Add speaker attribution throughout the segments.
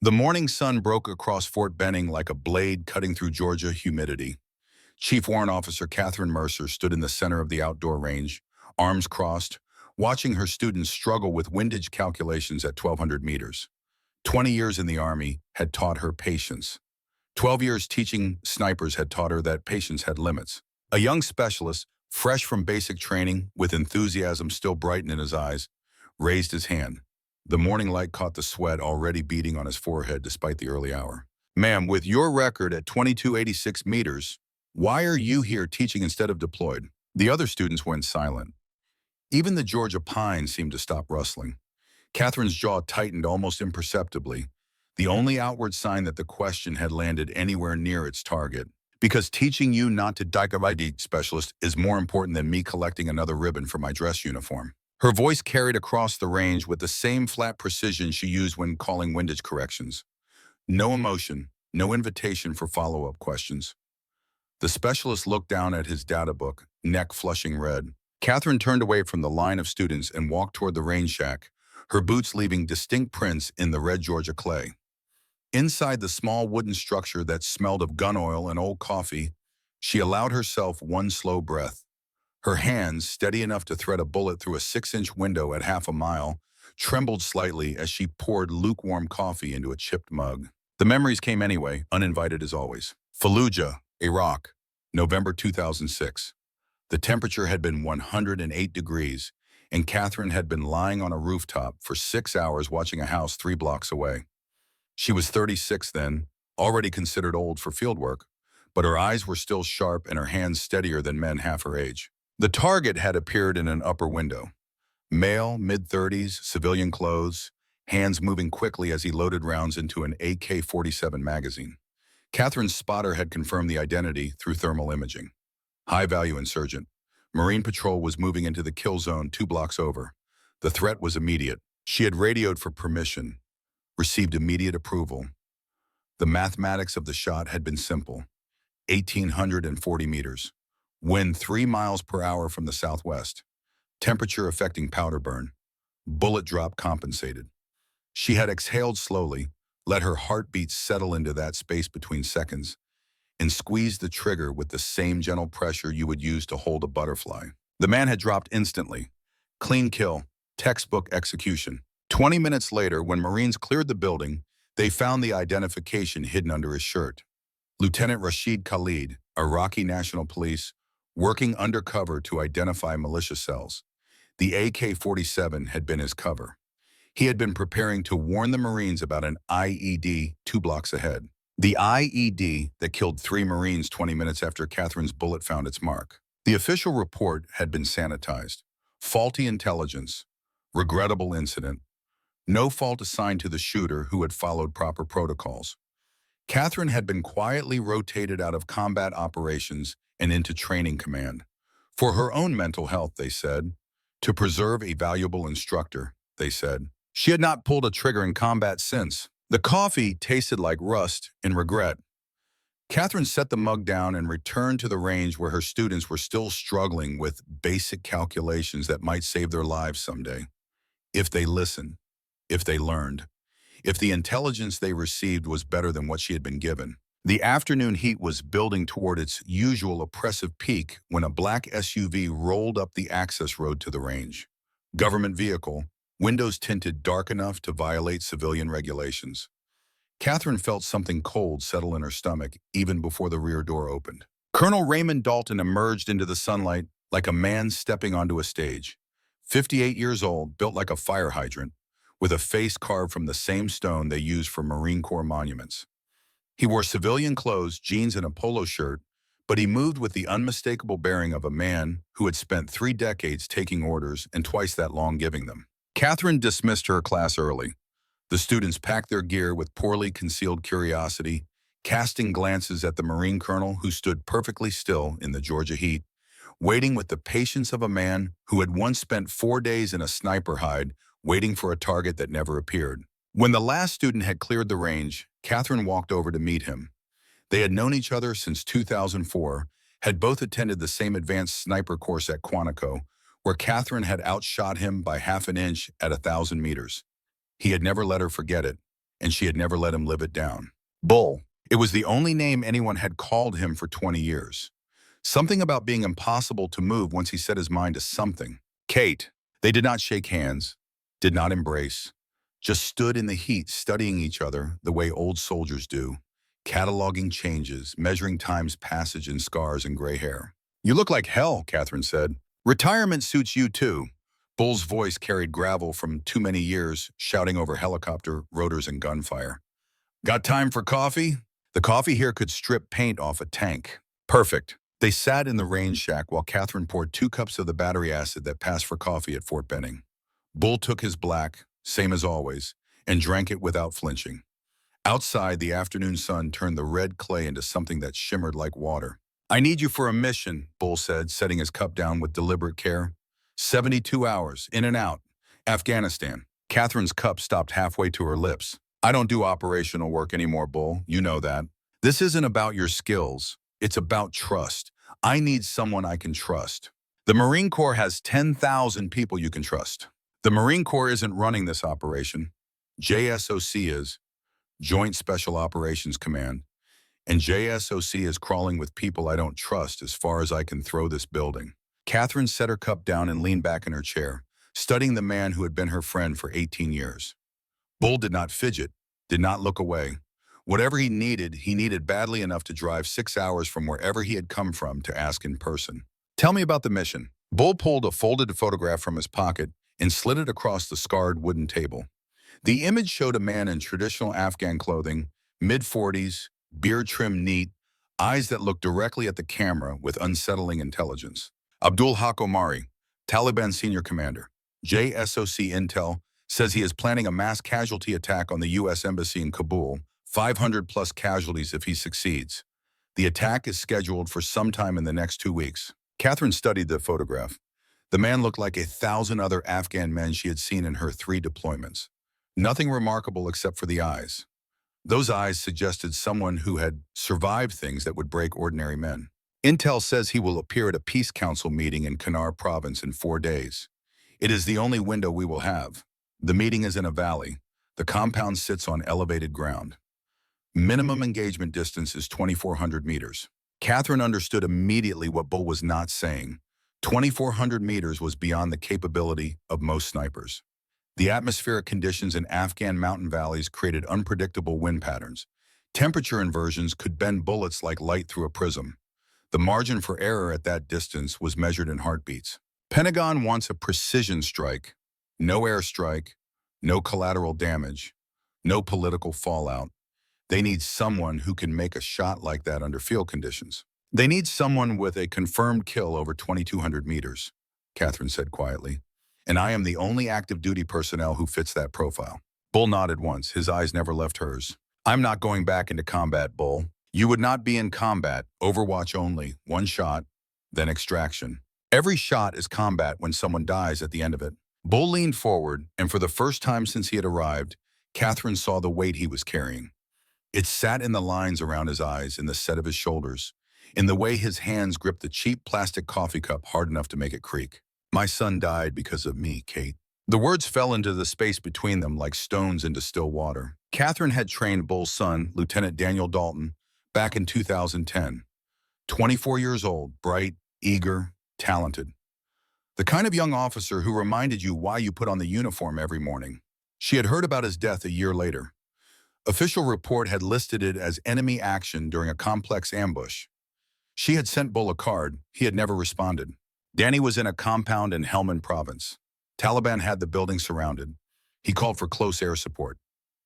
Speaker 1: The morning sun broke across Fort Benning like a blade cutting through Georgia humidity. Chief Warrant Officer Katherine Mercer stood in the center of the outdoor range, arms crossed, watching her students struggle with windage calculations at 1,200 meters. 20 years in the Army had taught her patience. 12 years teaching snipers had taught her that patience had limits. A young specialist, fresh from basic training, with enthusiasm still bright in his eyes, raised his hand. The morning light caught the sweat already beading on his forehead despite the early hour. Ma'am, with your record at 2286 meters, why are you here teaching instead of deployed? The other students went silent. Even the Georgia pines seemed to stop rustling. Catherine's jaw tightened almost imperceptibly, the only outward sign that the question had landed anywhere near its target. Because teaching you not to die specialist is more important than me collecting another ribbon for my dress uniform. Her voice carried across the range with the same flat precision she used when calling windage corrections. No emotion, no invitation for follow-up questions. The specialist looked down at his data book, neck flushing red. Katherine turned away from the line of students and walked toward the range shack, her boots leaving distinct prints in the red Georgia clay. Inside the small wooden structure that smelled of gun oil and old coffee, she allowed herself one slow breath. Her hands, steady enough to thread a bullet through a 6-inch window at half a mile, trembled slightly as she poured lukewarm coffee into a chipped mug. The memories came anyway, uninvited as always. Fallujah, Iraq, November 2006. The temperature had been 108 degrees, and Katherine had been lying on a rooftop for 6 hours watching a house 3 blocks away. She was 36 then, already considered old for fieldwork, but her eyes were still sharp and her hands steadier than men half her age. The target had appeared in an upper window. Male, mid-30s, civilian clothes, hands moving quickly as he loaded rounds into an AK-47 magazine. Katherine's spotter had confirmed the identity through thermal imaging. High-value insurgent. Marine Patrol was moving into the kill zone 2 blocks over. The threat was immediate. She had radioed for permission, received immediate approval. The mathematics of the shot had been simple. 1,840 meters. Wind 3 miles per hour from the southwest. Temperature affecting powder burn. Bullet drop compensated. She had exhaled slowly, let her heartbeat settle into that space between seconds, and squeezed the trigger with the same gentle pressure you would use to hold a butterfly. The man had dropped instantly. Clean kill, textbook execution. 20 minutes later, when Marines cleared the building, they found the identification hidden under his shirt. Lieutenant Rashid Khalid, Iraqi National Police, working undercover to identify militia cells. The AK-47 had been his cover. He had been preparing to warn the Marines about an IED 2 blocks ahead. The IED that killed 3 Marines 20 minutes after Katherine's bullet found its mark. The official report had been sanitized. Faulty intelligence. Regrettable incident. No fault assigned to the shooter who had followed proper protocols. Katherine had been quietly rotated out of combat operations and into training command. For her own mental health, they said. To preserve a valuable instructor, they said. She had not pulled a trigger in combat since. The coffee tasted like rust and regret. Katherine set the mug down and returned to the range where her students were still struggling with basic calculations that might save their lives someday. If they listened, if they learned, if the intelligence they received was better than what she had been given. The afternoon heat was building toward its usual oppressive peak when a black SUV rolled up the access road to the range. Government vehicle, windows tinted dark enough to violate civilian regulations. Katherine felt something cold settle in her stomach even before the rear door opened. Colonel Raymond Dalton emerged into the sunlight like a man stepping onto a stage. 58 years old, built like a fire hydrant, with a face carved from the same stone they use for Marine Corps monuments. He wore civilian clothes, jeans and a polo shirt, but he moved with the unmistakable bearing of a man who had spent 3 decades taking orders and twice that long giving them. Katherine dismissed her class early. The students packed their gear with poorly concealed curiosity, casting glances at the Marine colonel who stood perfectly still in the Georgia heat, waiting with the patience of a man who had once spent 4 days in a sniper hide, waiting for a target that never appeared. When the last student had cleared the range, Katherine walked over to meet him. They had known each other since 2004, had both attended the same advanced sniper course at Quantico, where Katherine had outshot him by half an inch at 1,000 meters. He had never let her forget it. and she had never let him live it down. Bull. It was the only name anyone had called him for 20 years. Something about being impossible to move once he set his mind to something. Kate. They did not shake hands, did not embrace, just stood in the heat studying each other the way old soldiers do, cataloging changes, measuring time's passage in scars and gray hair. You look like hell, Katherine said. Retirement suits you too. Bull's voice carried gravel from too many years, shouting over helicopter rotors and gunfire. Got time for coffee? The coffee here could strip paint off a tank. Perfect. They sat in the range shack while Katherine poured 2 cups of the battery acid that passed for coffee at Fort Benning. Bull took his black, same as always, and drank it without flinching. Outside, the afternoon sun turned the red clay into something that shimmered like water. I need you for a mission, Bull said, setting his cup down with deliberate care. 72 hours, in and out. Afghanistan. Katherine's cup stopped halfway to her lips. I don't do operational work anymore, Bull. You know that. This isn't about your skills. It's about trust. I need someone I can trust. The Marine Corps has 10,000 people you can trust. The Marine Corps isn't running this operation. JSOC is, Joint Special Operations Command, and JSOC is crawling with people I don't trust as far as I can throw this building. Katherine set her cup down and leaned back in her chair, studying the man who had been her friend for 18 years. Bull did not fidget, did not look away. Whatever he needed badly enough to drive 6 hours from wherever he had come from to ask in person. Tell me about the mission. Bull pulled a folded photograph from his pocket and slid it across the scarred wooden table. The image showed a man in traditional Afghan clothing, mid-40s, beard trimmed neat, eyes that looked directly at the camera with unsettling intelligence. Abdul Haq Omari, Taliban senior commander. JSOC Intel says he is planning a mass casualty attack on the U.S. Embassy in Kabul, 500-plus casualties if he succeeds. The attack is scheduled for sometime in the next 2 weeks. Katherine studied the photograph. The man looked like 1,000 other Afghan men she had seen in her 3 deployments. Nothing remarkable except for the eyes. Those eyes suggested someone who had survived things that would break ordinary men. Intel says he will appear at a peace council meeting in Kunar province in 4 days. It is the only window we will have. The meeting is in a valley. The compound sits on elevated ground. Minimum engagement distance is 2,400 meters. Katherine understood immediately what Bull was not saying. 2,400 meters was beyond the capability of most snipers. The atmospheric conditions in Afghan mountain valleys created unpredictable wind patterns. Temperature inversions could bend bullets like light through a prism. The margin for error at that distance was measured in heartbeats. Pentagon wants a precision strike. No airstrike, no collateral damage, no political fallout. They need someone who can make a shot like that under field conditions. They need someone with a confirmed kill over 2,200 meters, Katherine said quietly. And I am the only active duty personnel who fits that profile. Bull nodded once, his eyes never left hers. I'm not going back into combat, Bull. You would not be in combat, Overwatch only, 1 shot, then extraction. Every shot is combat when someone dies at the end of it. Bull leaned forward, and for the first time since he had arrived, Katherine saw the weight he was carrying. It sat in the lines around his eyes, in the set of his shoulders, in the way his hands gripped the cheap plastic coffee cup hard enough to make it creak. My son died because of me, Kate. The words fell into the space between them like stones into still water. Katherine had trained Bull's son, Lieutenant Daniel Dalton, back in 2010. 24 years old, bright, eager, talented. The kind of young officer who reminded you why you put on the uniform every morning. She had heard about his death a year later. Official report had listed it as enemy action during a complex ambush. She had sent Bull a card. He had never responded. Danny was in a compound in Helmand province. Taliban had the building surrounded. He called for close air support.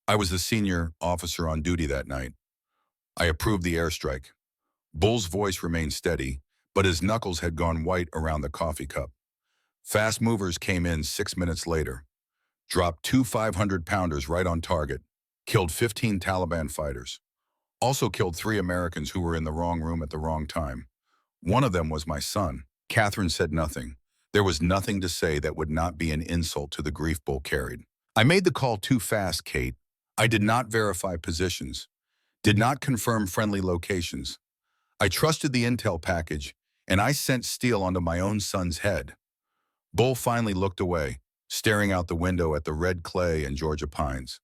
Speaker 1: I was the senior officer on duty that night. I approved the airstrike. Bull's voice remained steady, but his knuckles had gone white around the coffee cup. Fast movers came in 6 minutes later, dropped 2 500-pounders right on target, killed 15 Taliban fighters. Also killed 3 Americans who were in the wrong room at the wrong time. One of them was my son. Katherine said nothing. There was nothing to say that would not be an insult to the grief Bull carried. I made the call too fast, Kate. I did not verify positions, did not confirm friendly locations. I trusted the intel package, and I sent steel onto my own son's head. Bull finally looked away, staring out the window at the red clay and Georgia pines.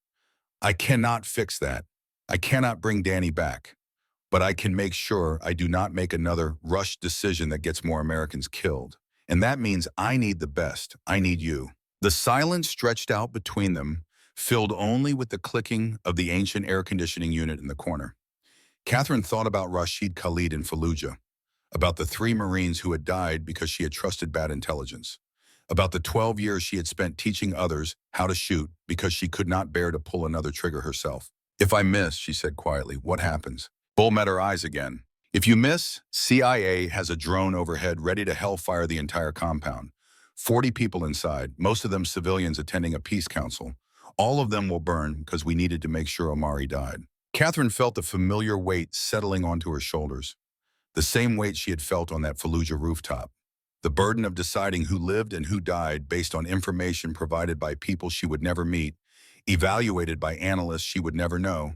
Speaker 1: I cannot fix that. I cannot bring Danny back. But I can make sure I do not make another rushed decision that gets more Americans killed. And that means I need the best. I need you." The silence stretched out between them, filled only with the clicking of the ancient air conditioning unit in the corner. Catherine thought about Rashid Khalid in Fallujah, about the 3 Marines who had died because she had trusted bad intelligence, about the 12 years she had spent teaching others how to shoot because she could not bear to pull another trigger herself. "If I miss," she said quietly, "what happens?" Bull met her eyes again. "If you miss, CIA has a drone overhead ready to hellfire the entire compound. 40 people inside, most of them civilians attending a peace council. All of them will burn because we needed to make sure Omari died." Catherine felt the familiar weight settling onto her shoulders, the same weight she had felt on that Fallujah rooftop. The burden of deciding who lived and who died based on information provided by people she would never meet, evaluated by analysts she would never know,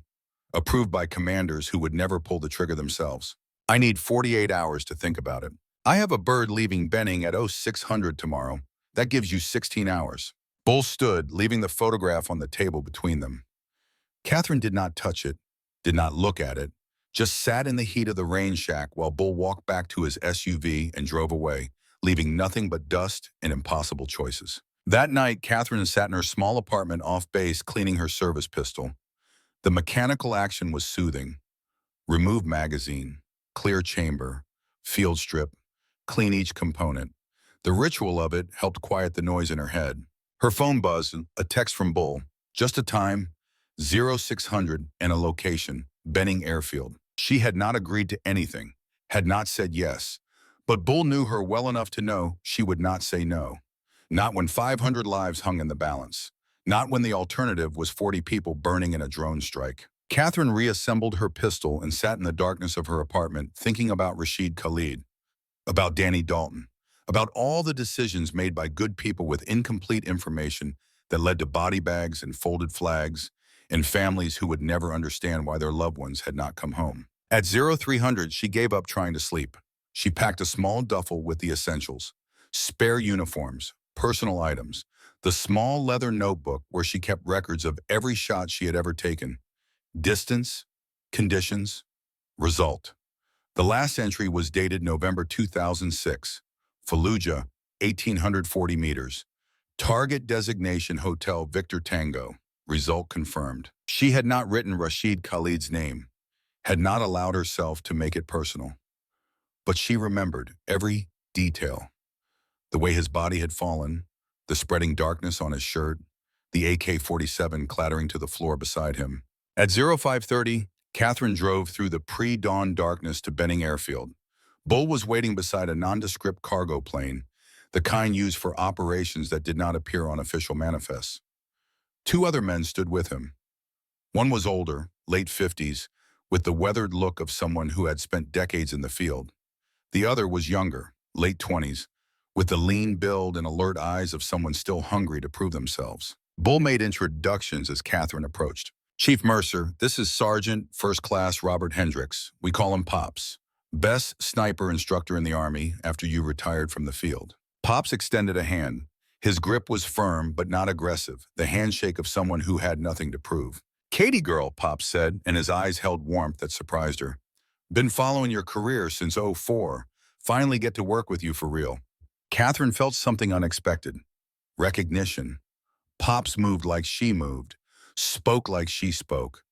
Speaker 1: approved by commanders who would never pull the trigger themselves. "I need 48 hours to think about it. I have a bird leaving Benning at 0600 tomorrow. That gives you 16 hours. Bull stood, leaving the photograph on the table between them. Catherine did not touch it, did not look at it, just sat in the heat of the rain shack while Bull walked back to his SUV and drove away, leaving nothing but dust and impossible choices. That night, Catherine sat in her small apartment off base cleaning her service pistol. The mechanical action was soothing. Remove magazine, clear chamber, field strip, clean each component. The ritual of it helped quiet the noise in her head. Her phone buzzed, a text from Bull. Just a time, 0600 and a location, Benning Airfield. She had not agreed to anything, had not said yes, but Bull knew her well enough to know she would not say no. Not when 500 lives hung in the balance. Not when the alternative was 40 people burning in a drone strike. Catherine reassembled her pistol and sat in the darkness of her apartment thinking about Rashid Khalid, about Danny Dalton, about all the decisions made by good people with incomplete information that led to body bags and folded flags and families who would never understand why their loved ones had not come home. At 0300, she gave up trying to sleep. She packed a small duffel with the essentials, spare uniforms, personal items, the small leather notebook where she kept records of every shot she had ever taken, distance, conditions, result. The last entry was dated November 2006, Fallujah, 1,840 meters. Target designation Hotel Victor Tango. Result confirmed. She had not written Rashid Khalid's name, had not allowed herself to make it personal. But she remembered every detail. The way his body had fallen, the spreading darkness on his shirt, the AK-47 clattering to the floor beside him. At 0530, Catherine drove through the pre-dawn darkness to Benning Airfield. Bull was waiting beside a nondescript cargo plane, the kind used for operations that did not appear on official manifests. 2 other men stood with him. One was older, late 50s, with the weathered look of someone who had spent decades in the field. The other was younger, late 20s, with the lean build and alert eyes of someone still hungry to prove themselves. Bull made introductions as Catherine approached. "Chief Mercer, this is Sergeant First Class Robert Hendricks. We call him Pops. Best sniper instructor in the Army after you retired from the field." Pops extended a hand. His grip was firm but not aggressive, the handshake of someone who had nothing to prove. "Katie girl," Pops said, and his eyes held warmth that surprised her. "Been following your career since '04. Finally get to work with you for real." Catherine felt something unexpected. Recognition. Pops moved like she moved, spoke like she spoke,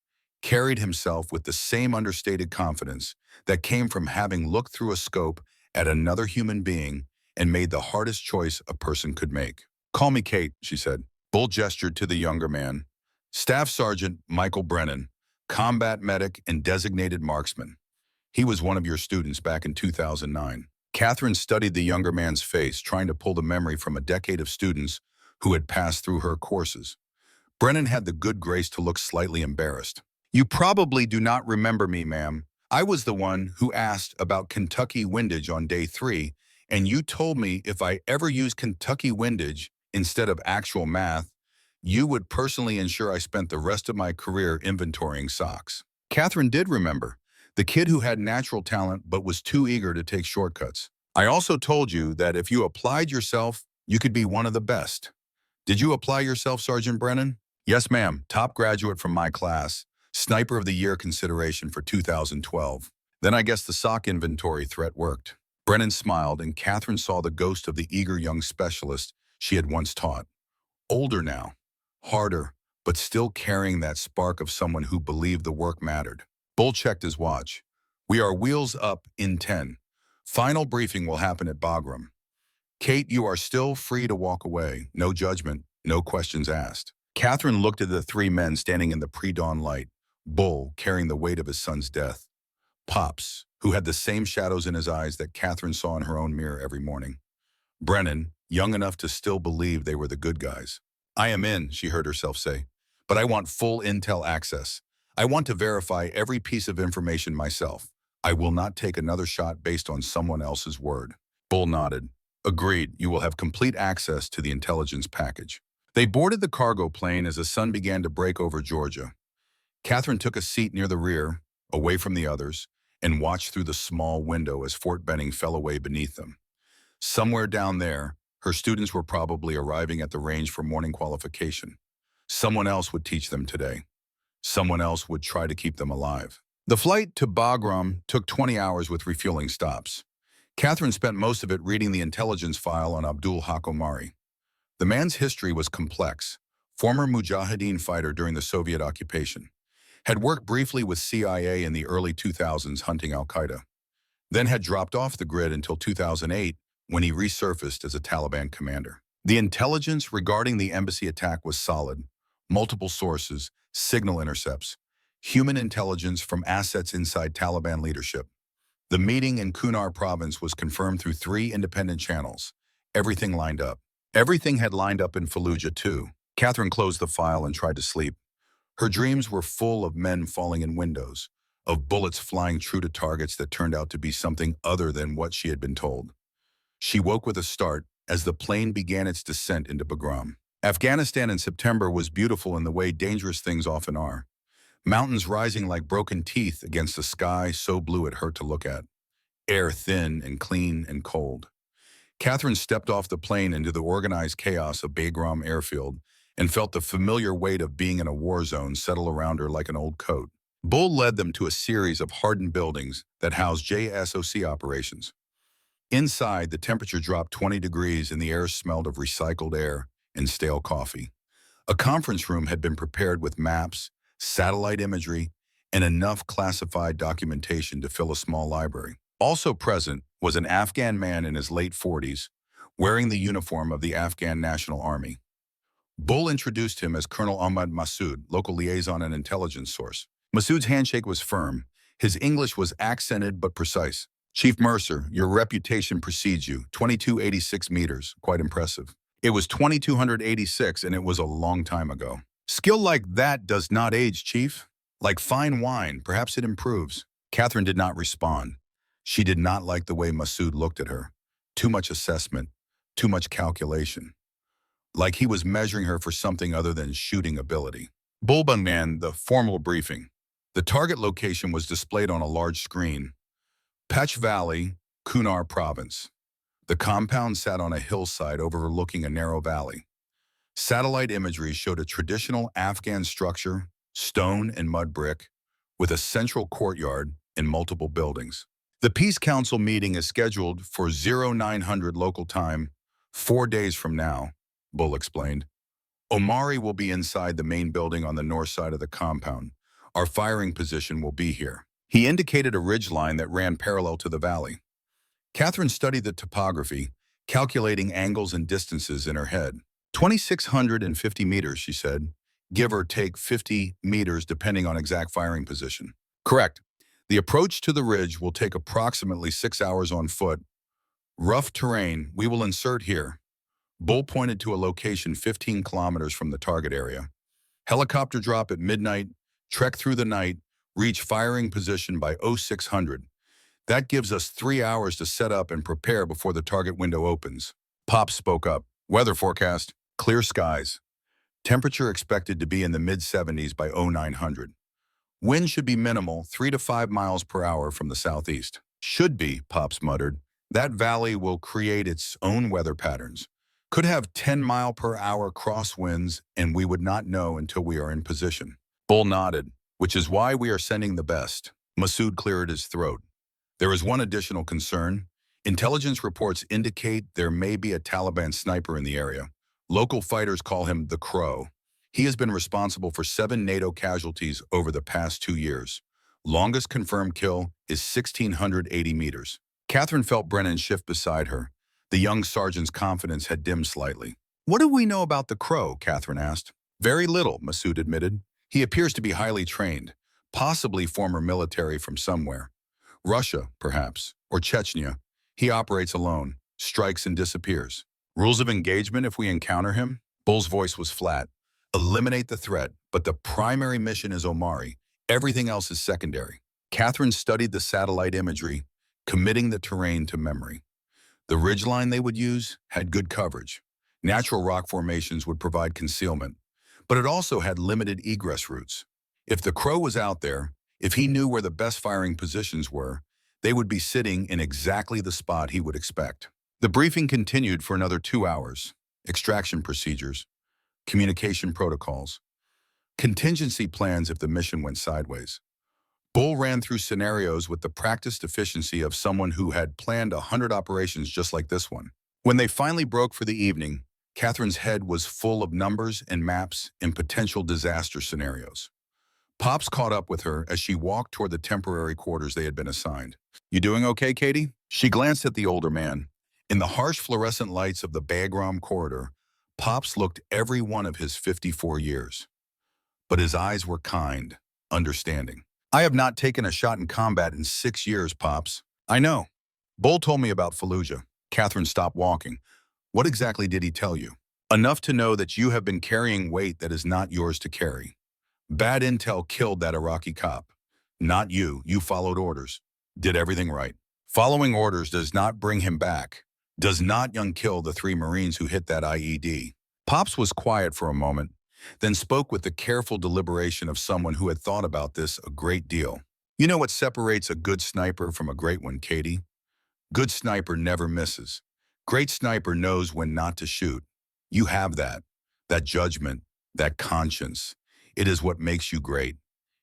Speaker 1: carried himself with the same understated confidence that came from having looked through a scope at another human being and made the hardest choice a person could make. "Call me Kate," she said. Bull gestured to the younger man. "Staff Sergeant Michael Brennan, combat medic and designated marksman. He was one of your students back in 2009. Catherine studied the younger man's face, trying to pull the memory from a decade of students who had passed through her courses. Brennan had the good grace to look slightly embarrassed. "You probably do not remember me, ma'am. I was the one who asked about Kentucky windage on day 3, and you told me if I ever used Kentucky windage instead of actual math, you would personally ensure I spent the rest of my career inventorying socks." Catherine did remember. The kid who had natural talent but was too eager to take shortcuts. "I also told you that if you applied yourself, you could be one of the best. Did you apply yourself, Sergeant Brennan?" Yes, ma'am. Top graduate from my class. Sniper of the Year consideration for 2012. Then I guess the sock inventory threat worked. Brennan smiled, and Catherine saw the ghost of the eager young specialist she had once taught. Older now, harder, but still carrying that spark of someone who believed the work mattered. Bull checked his watch. We are wheels up in 10. Final briefing will happen at Bagram. Kate, you are still free to walk away. No judgment, no questions asked. Catherine looked at the three men standing in the pre-dawn light. Bull, carrying the weight of his son's death. Pops, who had the same shadows in his eyes that Catherine saw in her own mirror every morning. Brennan, young enough to still believe they were the good guys. I am in, she heard herself say, but I want full intel access. I want to verify every piece of information myself. I will not take another shot based on someone else's word. Bull nodded. Agreed, you will have complete access to the intelligence package. They boarded the cargo plane as the sun began to break over Georgia. Catherine took a seat near the rear, away from the others, and watched through the small window as Fort Benning fell away beneath them. Somewhere down there, her students were probably arriving at the range for morning qualification. Someone else would teach them today. Someone else would try to keep them alive. The flight to Bagram took 20 hours with refueling stops. Catherine spent most of it reading the intelligence file on Abdul Haq Omari. The man's history was complex. Former Mujahideen fighter during the Soviet occupation. Had worked briefly with CIA in the early 2000s hunting al-Qaeda. Then had dropped off the grid until 2008 when he resurfaced as a Taliban commander. The intelligence regarding the embassy attack was solid. Multiple sources, signal intercepts, human intelligence from assets inside Taliban leadership. The meeting in Kunar province was confirmed through 3 independent channels. Everything lined up. Everything had lined up in Fallujah too. Catherine closed the file and tried to sleep. Her dreams were full of men falling in windows, of bullets flying true to targets that turned out to be something other than what she had been told. She woke with a start as the plane began its descent into Bagram. Afghanistan in September was beautiful in the way dangerous things often are. Mountains rising like broken teeth against a sky so blue it hurt to look at. Air thin and clean and cold. Catherine stepped off the plane into the organized chaos of Bagram airfield and felt the familiar weight of being in a war zone settle around her like an old coat. Bull led them to a series of hardened buildings that housed JSOC operations. Inside, the temperature dropped 20 degrees and the air smelled of recycled air and stale coffee. A conference room had been prepared with maps, satellite imagery, and enough classified documentation to fill a small library. Also present was an Afghan man in his late 40s, wearing the uniform of the Afghan National Army. Bull introduced him as Colonel Ahmad Massoud, local liaison and intelligence source. Massoud's handshake was firm. His English was accented but precise. Chief Mercer, your reputation precedes you. 2286 meters, quite impressive. It was 2286 and it was a long time ago. Skill like that does not age, Chief. Like fine wine, perhaps it improves. Catherine did not respond. She did not like the way Massoud looked at her. Too much assessment, too much calculation. Like he was measuring her for something other than shooting ability. Bull began the formal briefing. The target location was displayed on a large screen. Pech Valley, Kunar province. The compound sat on a hillside overlooking a narrow valley. Satellite imagery showed a traditional Afghan structure, stone and mud brick, with a central courtyard and multiple buildings. The Peace Council meeting is scheduled for 0900 local time, 4 days from now, Bull explained. Omari will be inside the main building on the north side of the compound. Our firing position will be here. He indicated a ridgeline that ran parallel to the valley. Catherine studied the topography, calculating angles and distances in her head. 2,650 meters, she said, give or take 50 meters depending on exact firing position. Correct. The approach to the ridge will take approximately 6 hours on foot. Rough terrain, we will insert here. Bull pointed to a location 15 kilometers from the target area. Helicopter drop at midnight, trek through the night, reach firing position by 0600. That gives us 3 hours to set up and prepare before the target window opens. Pop spoke up. Weather forecast, clear skies. Temperature expected to be in the mid-70s by 0900. Wind should be minimal, 3 to 5 miles per hour from the southeast. Should be, Pops muttered. That valley will create its own weather patterns. Could have 10-mile-per-hour crosswinds, and we would not know until we are in position. Bull nodded, which is why we are sending the best. Masood cleared his throat. There is one additional concern. Intelligence reports indicate there may be a Taliban sniper in the area. Local fighters call him the Crow. He has been responsible for 7 NATO casualties over the past 2 years. Longest confirmed kill is 1,680 meters. Katherine felt Brennan shift beside her. The young sergeant's confidence had dimmed slightly. "What do we know about the Crow?" Katherine asked. "Very little," Masood admitted. "He appears to be highly trained, possibly former military from somewhere. Russia, perhaps, or Chechnya. He operates alone, strikes and disappears. Rules of engagement if we encounter him?" Bull's voice was flat. "Eliminate the threat, but the primary mission is Omari. Everything else is secondary." Katherine studied the satellite imagery, committing the terrain to memory. The ridgeline they would use had good coverage. Natural rock formations would provide concealment, but it also had limited egress routes. If the Crow was out there, if he knew where the best firing positions were, they would be sitting in exactly the spot he would expect. The briefing continued for another 2 hours. Extraction procedures, communication protocols, contingency plans if the mission went sideways. Bull ran through scenarios with the practiced efficiency of someone who had planned 100 operations just like this one. When they finally broke for the evening, Katherine's head was full of numbers and maps and potential disaster scenarios. Pops caught up with her as she walked toward the temporary quarters they had been assigned. "You doing okay, Katie?" She glanced at the older man. In the harsh fluorescent lights of the Bagram corridor, Pops looked every one of his 54 years. But his eyes were kind, understanding. "I have not taken a shot in combat in 6 years, Pops." "I know. Bull told me about Fallujah." Katherine stopped walking. "What exactly did he tell you?" "Enough to know that you have been carrying weight that is not yours to carry. Bad intel killed that Iraqi cop. Not you. You followed orders. Did everything right. Following orders does not bring him back. Does not unkill the 3 Marines who hit that IED." Pops was quiet for a moment, then spoke with the careful deliberation of someone who had thought about this a great deal. "You know what separates a good sniper from a great one, Katie? Good sniper never misses. Great sniper knows when not to shoot. You have that judgment, that conscience. It is what makes you great.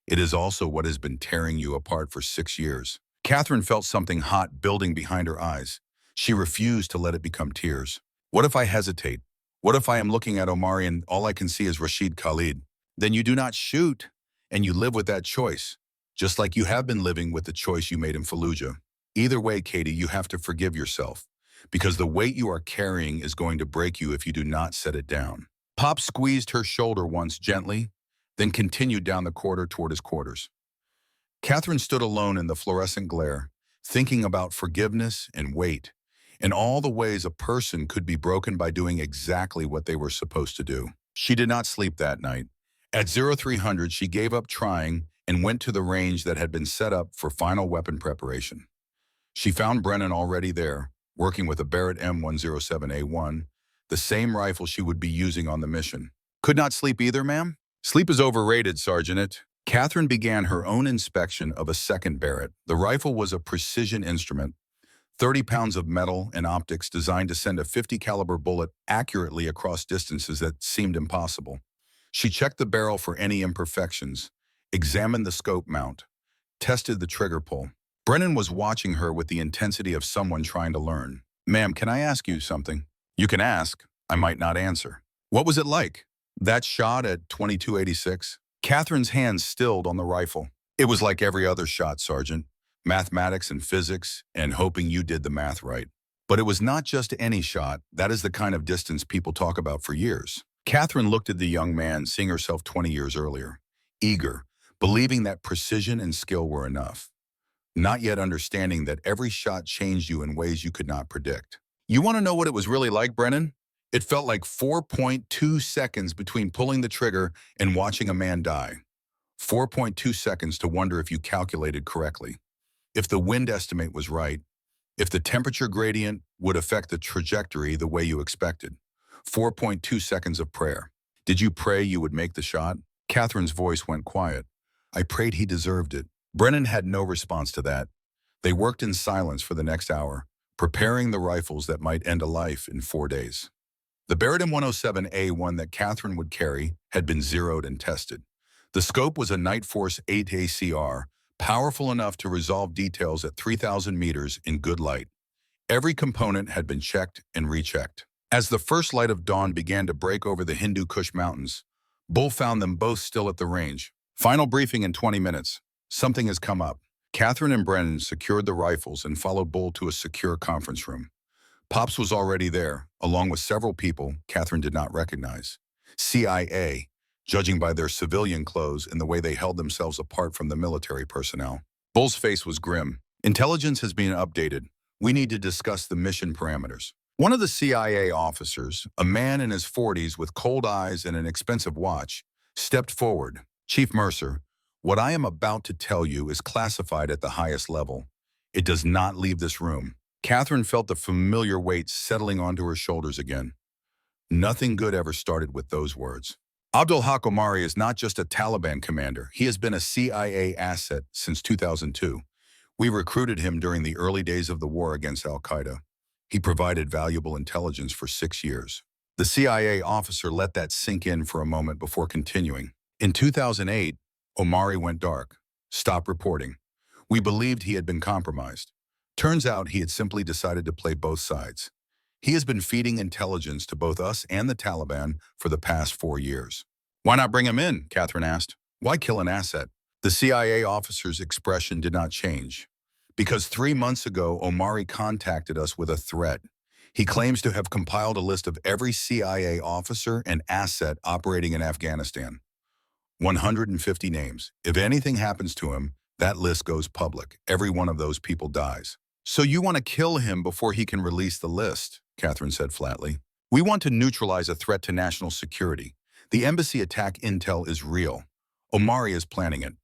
Speaker 1: It is also what has been tearing you apart for 6 years. Katherine felt something hot building behind her eyes. She refused to let it become tears. "What if I hesitate? What if I am looking at Omari and all I can see is Rashid Khalid? Then you do not shoot, and you live with that choice, just like you have been living with the choice you made in Fallujah. Either way, Katie, you have to forgive yourself, because the weight you are carrying is going to break you if you do not set it down." Pop squeezed her shoulder once gently, then continued down the corridor toward his quarters. Katherine stood alone in the fluorescent glare, thinking about forgiveness and weight, and all the ways a person could be broken by doing exactly what they were supposed to do. She did not sleep that night. At 0300, she gave up trying and went to the range that had been set up for final weapon preparation. She found Brennan already there, working with a Barrett M107A1, the same rifle she would be using on the mission. "Could not sleep either, ma'am?" "Sleep is overrated, Sergeant." Katherine began her own inspection of a second Barrett. The rifle was a precision instrument, 30 pounds of metal and optics designed to send a 50 caliber bullet accurately across distances that seemed impossible. She checked the barrel for any imperfections, examined the scope mount, tested the trigger pull. Brennan was watching her with the intensity of someone trying to learn. "Ma'am, can I ask you something?" "You can ask. I might not answer." "What was it like? That shot at 2286? Katherine's hands stilled on the rifle. "It was like every other shot, Sergeant. Mathematics and physics, and hoping you did the math right. But it was not just any shot. That is the kind of distance people talk about for years." Katherine looked at the young man, seeing herself 20 years earlier, eager, believing that precision and skill were enough, not yet understanding that every shot changed you in ways you could not predict. "You want to know what it was really like, Brennan? It felt like 4.2 seconds between pulling the trigger and watching a man die. 4.2 seconds to wonder if you calculated correctly, if the wind estimate was right, if the temperature gradient would affect the trajectory the way you expected. 4.2 seconds of prayer. Did you pray you would make the shot?" Katherine's voice went quiet. "I prayed he deserved it." Brennan had no response to that. They worked in silence for the next hour, preparing the rifles that might end a life in 4 days. The Baradim 107A1 that Katherine would carry had been zeroed and tested. The scope was a Night Force 8 ACR, powerful enough to resolve details at 3,000 meters in good light. Every component had been checked and rechecked. As the first light of dawn began to break over the Hindu Kush Mountains, Bull found them both still at the range. Final briefing in 20 minutes. Something has come up. Katherine and Brennan secured the rifles and followed Bull to a secure conference room. Pops was already there, along with several people Katherine did not recognize. CIA, judging by their civilian clothes and the way they held themselves apart from the military personnel. Bull's face was grim. Intelligence has been updated. We need to discuss the mission parameters. One of the CIA officers, a man in his 40s with cold eyes and an expensive watch, stepped forward. Chief Mercer, what I am about to tell you is classified at the highest level. It does not leave this room. Katherine felt the familiar weight settling onto her shoulders again. Nothing good ever started with those words. Abdul Haq Omari is not just a Taliban commander. He has been a CIA asset since 2002. We recruited him during the early days of the war against al-Qaeda. He provided valuable intelligence for 6 years. The CIA officer let that sink in for a moment before continuing. In 2008, Omari went dark, stopped reporting. We believed he had been compromised. Turns out he had simply decided to play both sides. He has been feeding intelligence to both us and the Taliban for the past 4 years. Why not bring him in? Katherine asked. Why kill an asset? The CIA officer's expression did not change. Because 3 months ago, Omari contacted us with a threat. He claims to have compiled a list of every CIA officer and asset operating in Afghanistan. 150 names. If anything happens to him, that list goes public. Every one of those people dies. So you want to kill him before he can release the list, Katherine said flatly. We want to neutralize a threat to national security. The embassy attack intel is real. Omari is planning it.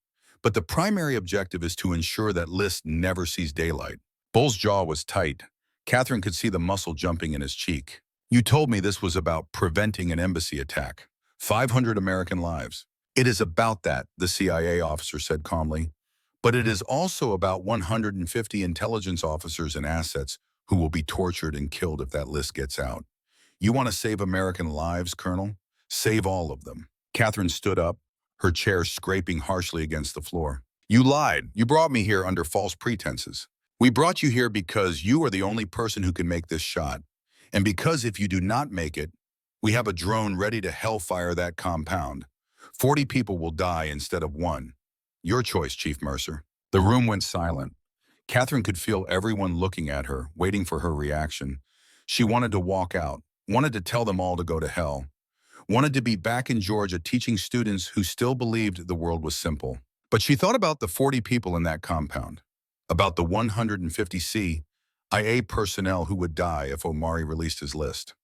Speaker 1: But the primary objective is to ensure that list never sees daylight. Bull's jaw was tight. Katherine could see the muscle jumping in his cheek. You told me this was about preventing an embassy attack. 500 American lives. It is about that, the CIA officer said calmly. But it is also about 150 intelligence officers and assets who will be tortured and killed if that list gets out. You want to save American lives, Colonel? Save all of them. Katherine stood up, her chair scraping harshly against the floor. You lied. You brought me here under false pretenses. We brought you here because you are the only person who can make this shot. And because if you do not make it, we have a drone ready to hellfire that compound. 40 people will die instead of 1. Your choice, Chief Mercer. The room went silent. Katherine could feel everyone looking at her, waiting for her reaction. She wanted to walk out, wanted to tell them all to go to hell, wanted to be back in Georgia teaching students who still believed the world was simple. But she thought about the 40 people in that compound, about the 150 CIA personnel who would die if Omari released his list,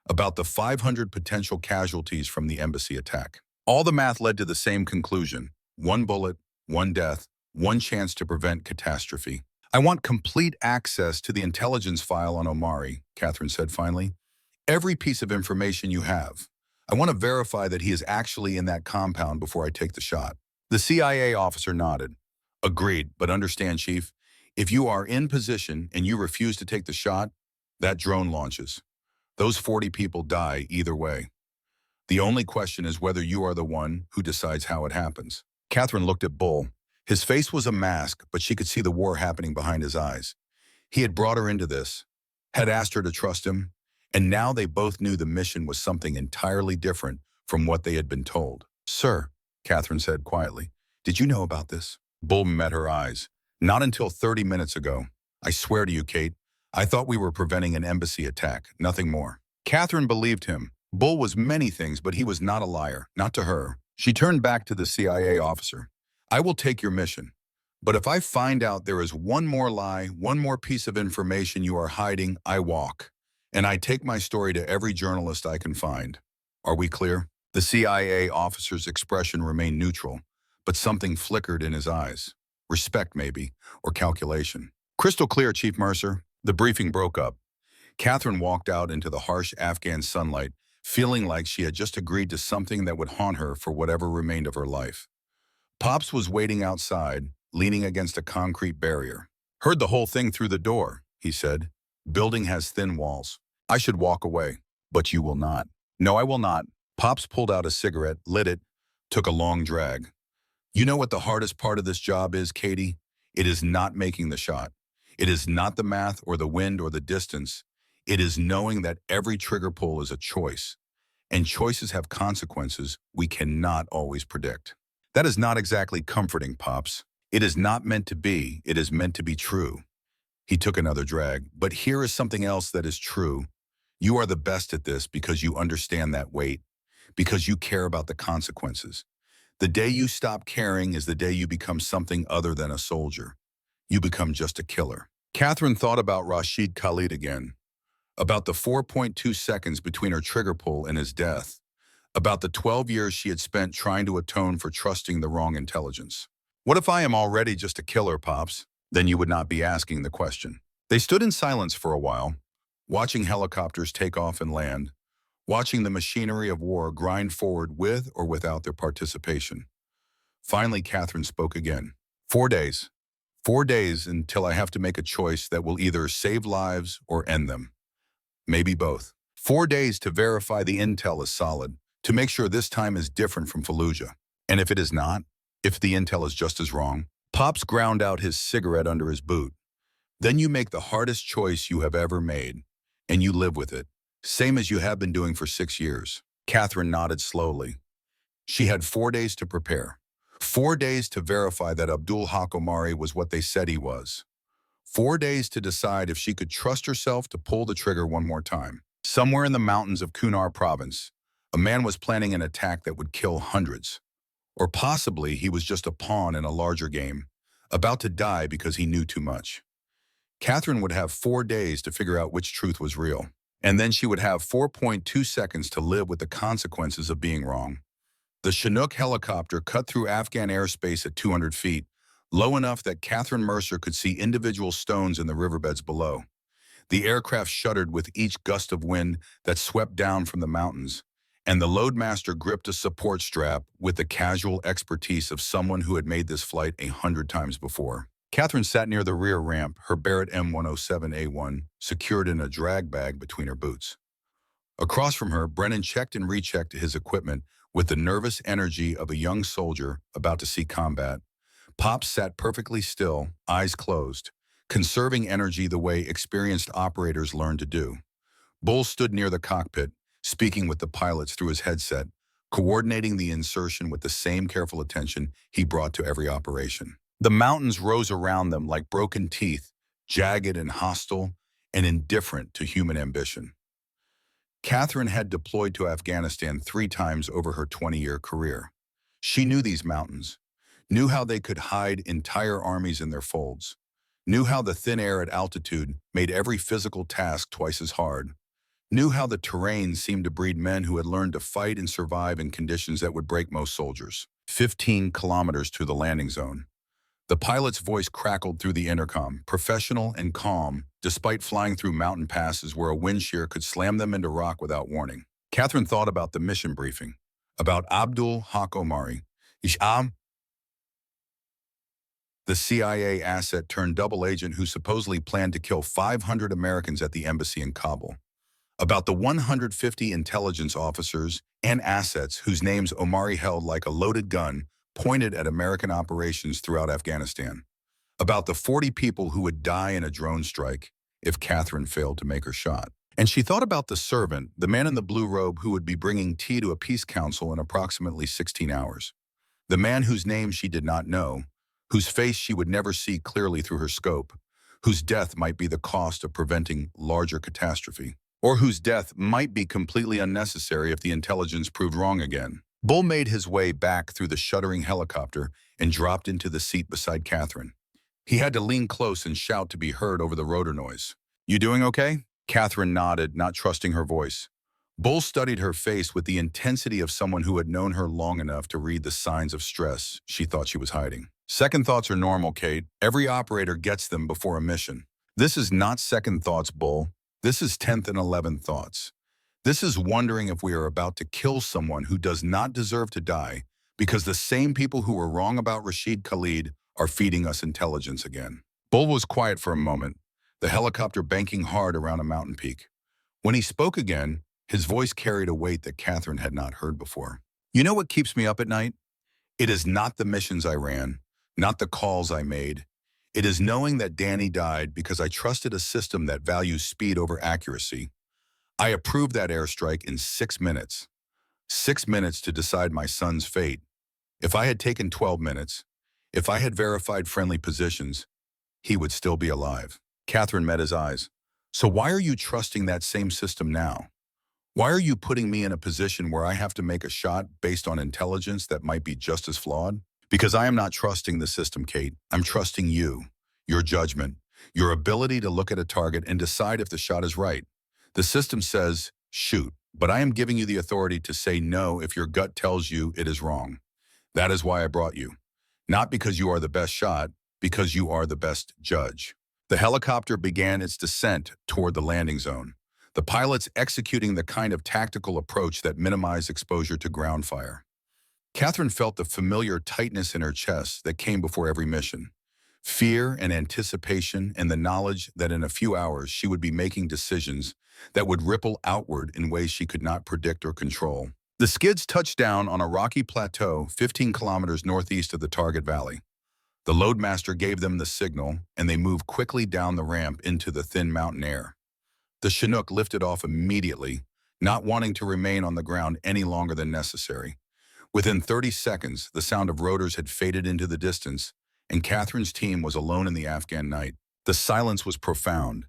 Speaker 1: about the 500 potential casualties from the embassy attack. All the math led to the same conclusion. 1 bullet, 1 death, 1 chance to prevent catastrophe. I want complete access to the intelligence file on Omari, Katherine said finally. Every piece of information you have. I want to verify that he is actually in that compound before I take the shot. The CIA officer nodded. Agreed, but understand, Chief, if you are in position and you refuse to take the shot, that drone launches. Those 40 people die either way. The only question is whether you are the one who decides how it happens. Katherine looked at Bull. His face was a mask, but she could see the war happening behind his eyes. He had brought her into this, had asked her to trust him, and now they both knew the mission was something entirely different from what they had been told. Sir, Katherine said quietly, did you know about this? Bull met her eyes. Not until 30 minutes ago. I swear to you, Kate, I thought we were preventing an embassy attack, nothing more. Katherine believed him. Bull was many things, but he was not a liar, not to her. She turned back to the CIA officer. I will take your mission, but if I find out there is one more lie, one more piece of information you are hiding, I walk. And I take my story to every journalist I can find. Are we clear? The CIA officer's expression remained neutral, but something flickered in his eyes. Respect, maybe, or calculation. Crystal clear, Chief Mercer. The briefing broke up. Katherine walked out into the harsh Afghan sunlight, feeling like she had just agreed to something that would haunt her for whatever remained of her life. Pops was waiting outside, leaning against a concrete barrier. Heard the whole thing through the door, he said. Building has thin walls. I should walk away. But you will not. No, I will not. Pops pulled out a cigarette, lit it, took a long drag. You know what the hardest part of this job is, Katie? It is not making the shot. It is not the math or the wind or the distance. It is knowing that every trigger pull is a choice, and choices have consequences we cannot always predict. That is not exactly comforting, Pops. It is not meant to be. It is meant to be true. He took another drag. But here is something else that is true. You are the best at this because you understand that weight, because you care about the consequences. The day you stop caring is the day you become something other than a soldier. You become just a killer. Katherine thought about Rashid Khalid again, about the 4.2 seconds between her trigger pull and his death, about the 12 years she had spent trying to atone for trusting the wrong intelligence. What if I am already just a killer, Pops? Then you would not be asking the question. They stood in silence for a while, watching helicopters take off and land, watching the machinery of war grind forward with or without their participation. Finally, Katherine spoke again. 4 days. 4 days until I have to make a choice that will either save lives or end them. Maybe both. 4 days to verify the intel is solid, to make sure this time is different from Fallujah. And if it is not, if the intel is just as wrong, Pops ground out his cigarette under his boot. Then you make the hardest choice you have ever made, and you live with it. Same as you have been doing for 6 years. Katherine nodded slowly. She had 4 days to prepare. 4 days to verify that Abdul Haq Omari was what they said he was. 4 days to decide if she could trust herself to pull the trigger one more time. Somewhere in the mountains of Kunar province, a man was planning an attack that would kill hundreds. Or possibly he was just a pawn in a larger game, about to die because he knew too much. Katherine would have 4 days to figure out which truth was real. And then she would have 4.2 seconds to live with the consequences of being wrong. The Chinook helicopter cut through Afghan airspace at 200 feet, low enough that Katherine Mercer could see individual stones in the riverbeds below. The aircraft shuddered with each gust of wind that swept down from the mountains, and the loadmaster gripped a support strap with the casual expertise of someone who had made this flight 100 times before. Katherine sat near the rear ramp, her Barrett M107A1 secured in a drag bag between her boots. Across from her, Brennan checked and rechecked his equipment with the nervous energy of a young soldier about to see combat. Pops sat perfectly still, eyes closed, conserving energy the way experienced operators learn to do. Bull stood near the cockpit, speaking with the pilots through his headset, coordinating the insertion with the same careful attention he brought to every operation. The mountains rose around them like broken teeth, jagged and hostile, and indifferent to human ambition. Katherine had deployed to Afghanistan 3 times over her 20-year career. She knew these mountains, knew how they could hide entire armies in their folds, knew how the thin air at altitude made every physical task twice as hard, knew how the terrain seemed to breed men who had learned to fight and survive in conditions that would break most soldiers. 15 kilometers to the landing zone. The pilot's voice crackled through the intercom, professional and calm, despite flying through mountain passes where a wind shear could slam them into rock without warning. Katherine thought about the mission briefing, about Abdul Haq Omari, the CIA asset turned double agent who supposedly planned to kill 500 Americans at the embassy in Kabul, about the 150 intelligence officers and assets whose names Omari held like a loaded gun pointed at American operations throughout Afghanistan, about the 40 people who would die in a drone strike if Katherine failed to make her shot. And she thought about the servant, the man in the blue robe who would be bringing tea to a peace council in approximately 16 hours. The man whose name she did not know, whose face she would never see clearly through her scope, whose death might be the cost of preventing larger catastrophe, or whose death might be completely unnecessary if the intelligence proved wrong again. Bull made his way back through the shuddering helicopter and dropped into the seat beside Katherine. He had to lean close and shout to be heard over the rotor noise. "You doing okay?" Katherine nodded, not trusting her voice. Bull studied her face with the intensity of someone who had known her long enough to read the signs of stress she thought she was hiding. "Second thoughts are normal, Kate. Every operator gets them before a mission. This is not second thoughts, Bull. This is 10th and 11th thoughts. This is wondering if we are about to kill someone who does not deserve to die because the same people who were wrong about Rashid Khalid are feeding us intelligence again." Bull was quiet for a moment, the helicopter banking hard around a mountain peak. When he spoke again, His voice carried a weight that Katherine had not heard before. You know what keeps me up at night? It is not the missions I ran, not the calls I made. It is knowing that Danny died because I trusted a system that values speed over accuracy. I approved that airstrike in 6 minutes. 6 minutes to decide my son's fate. If I had taken 12 minutes, if I had verified friendly positions, he would still be alive. Katherine met his eyes. So why are you trusting that same system now? Why are you putting me in a position where I have to make a shot based on intelligence that might be just as flawed? Because I am not trusting the system, Kate. I'm trusting you, your judgment, your ability to look at a target and decide if the shot is right. The system says, shoot, but I am giving you the authority to say no if your gut tells you it is wrong. That is why I brought you. Not because you are the best shot, because you are the best judge. The helicopter began its descent toward the landing zone, the pilots executing the kind of tactical approach that minimized exposure to ground fire. Katherine felt the familiar tightness in her chest that came before every mission. Fear and anticipation and the knowledge that in a few hours she would be making decisions that would ripple outward in ways she could not predict or control. The skids touched down on a rocky plateau 15 kilometers northeast of the target valley. The loadmaster gave them the signal, and they moved quickly down the ramp into the thin mountain air. The Chinook lifted off immediately, not wanting to remain on the ground any longer than necessary. Within 30 seconds, the sound of rotors had faded into the distance, and Katherine's team was alone in the Afghan night. The silence was profound.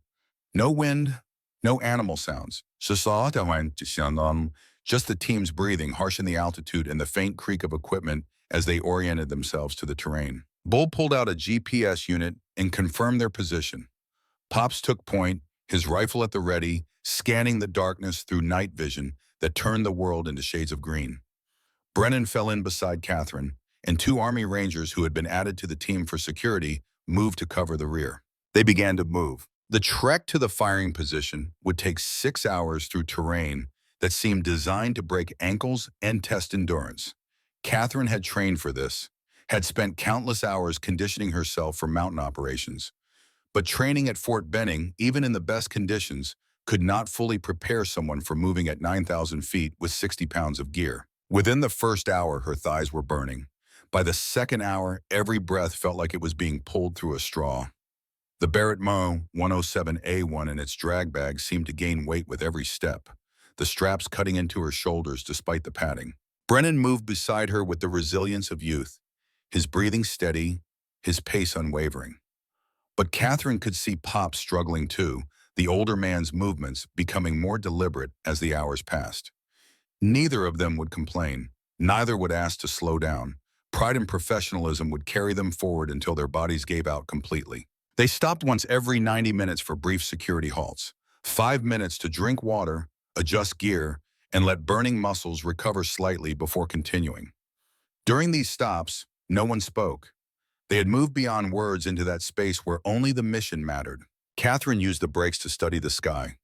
Speaker 1: No wind, no animal sounds. Just the team's breathing, harsh in the altitude, and the faint creak of equipment as they oriented themselves to the terrain. Bull pulled out a GPS unit and confirmed their position. Pops took point, his rifle at the ready, scanning the darkness through night vision that turned the world into shades of green. Brennan fell in beside Katherine, and 2 Army Rangers who had been added to the team for security moved to cover the rear. They began to move. The trek to the firing position would take 6 hours through terrain that seemed designed to break ankles and test endurance. Katherine had trained for this, had spent countless hours conditioning herself for mountain operations. But training at Fort Benning, even in the best conditions, could not fully prepare someone for moving at 9,000 feet with 60 pounds of gear. Within the first hour, her thighs were burning. By the second hour, every breath felt like it was being pulled through a straw. The Barrett Mo 107A1 and its drag bag seemed to gain weight with every step, the straps cutting into her shoulders despite the padding. Brennan moved beside her with the resilience of youth, his breathing steady, his pace unwavering. But Katherine could see Pop struggling too, the older man's movements becoming more deliberate as the hours passed. Neither of them would complain. Neither would ask to slow down. Pride and professionalism would carry them forward until their bodies gave out completely. They stopped once every 90 minutes for brief security halts, 5 minutes to drink water, adjust gear, and let burning muscles recover slightly before continuing. During these stops, no one spoke. They had moved beyond words into that space where only the mission mattered. Katherine used the breaks to study the sky,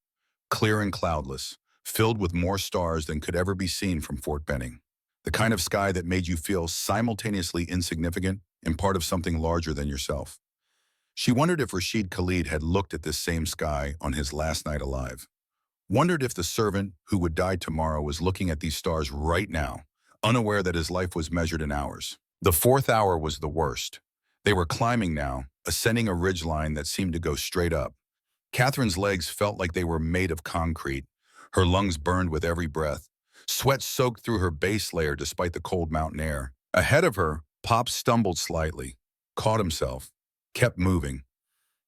Speaker 1: clear and cloudless, filled with more stars than could ever be seen from Fort Benning. The kind of sky that made you feel simultaneously insignificant and part of something larger than yourself. She wondered if Rashid Khalid had looked at this same sky on his last night alive. Wondered if the servant who would die tomorrow was looking at these stars right now, unaware that his life was measured in hours. The 4th hour was the worst. They were climbing now, ascending a ridgeline that seemed to go straight up. Katherine's legs felt like they were made of concrete. Her lungs burned with every breath. Sweat soaked through her base layer despite the cold mountain air. Ahead of her, Pop stumbled slightly, caught himself, kept moving.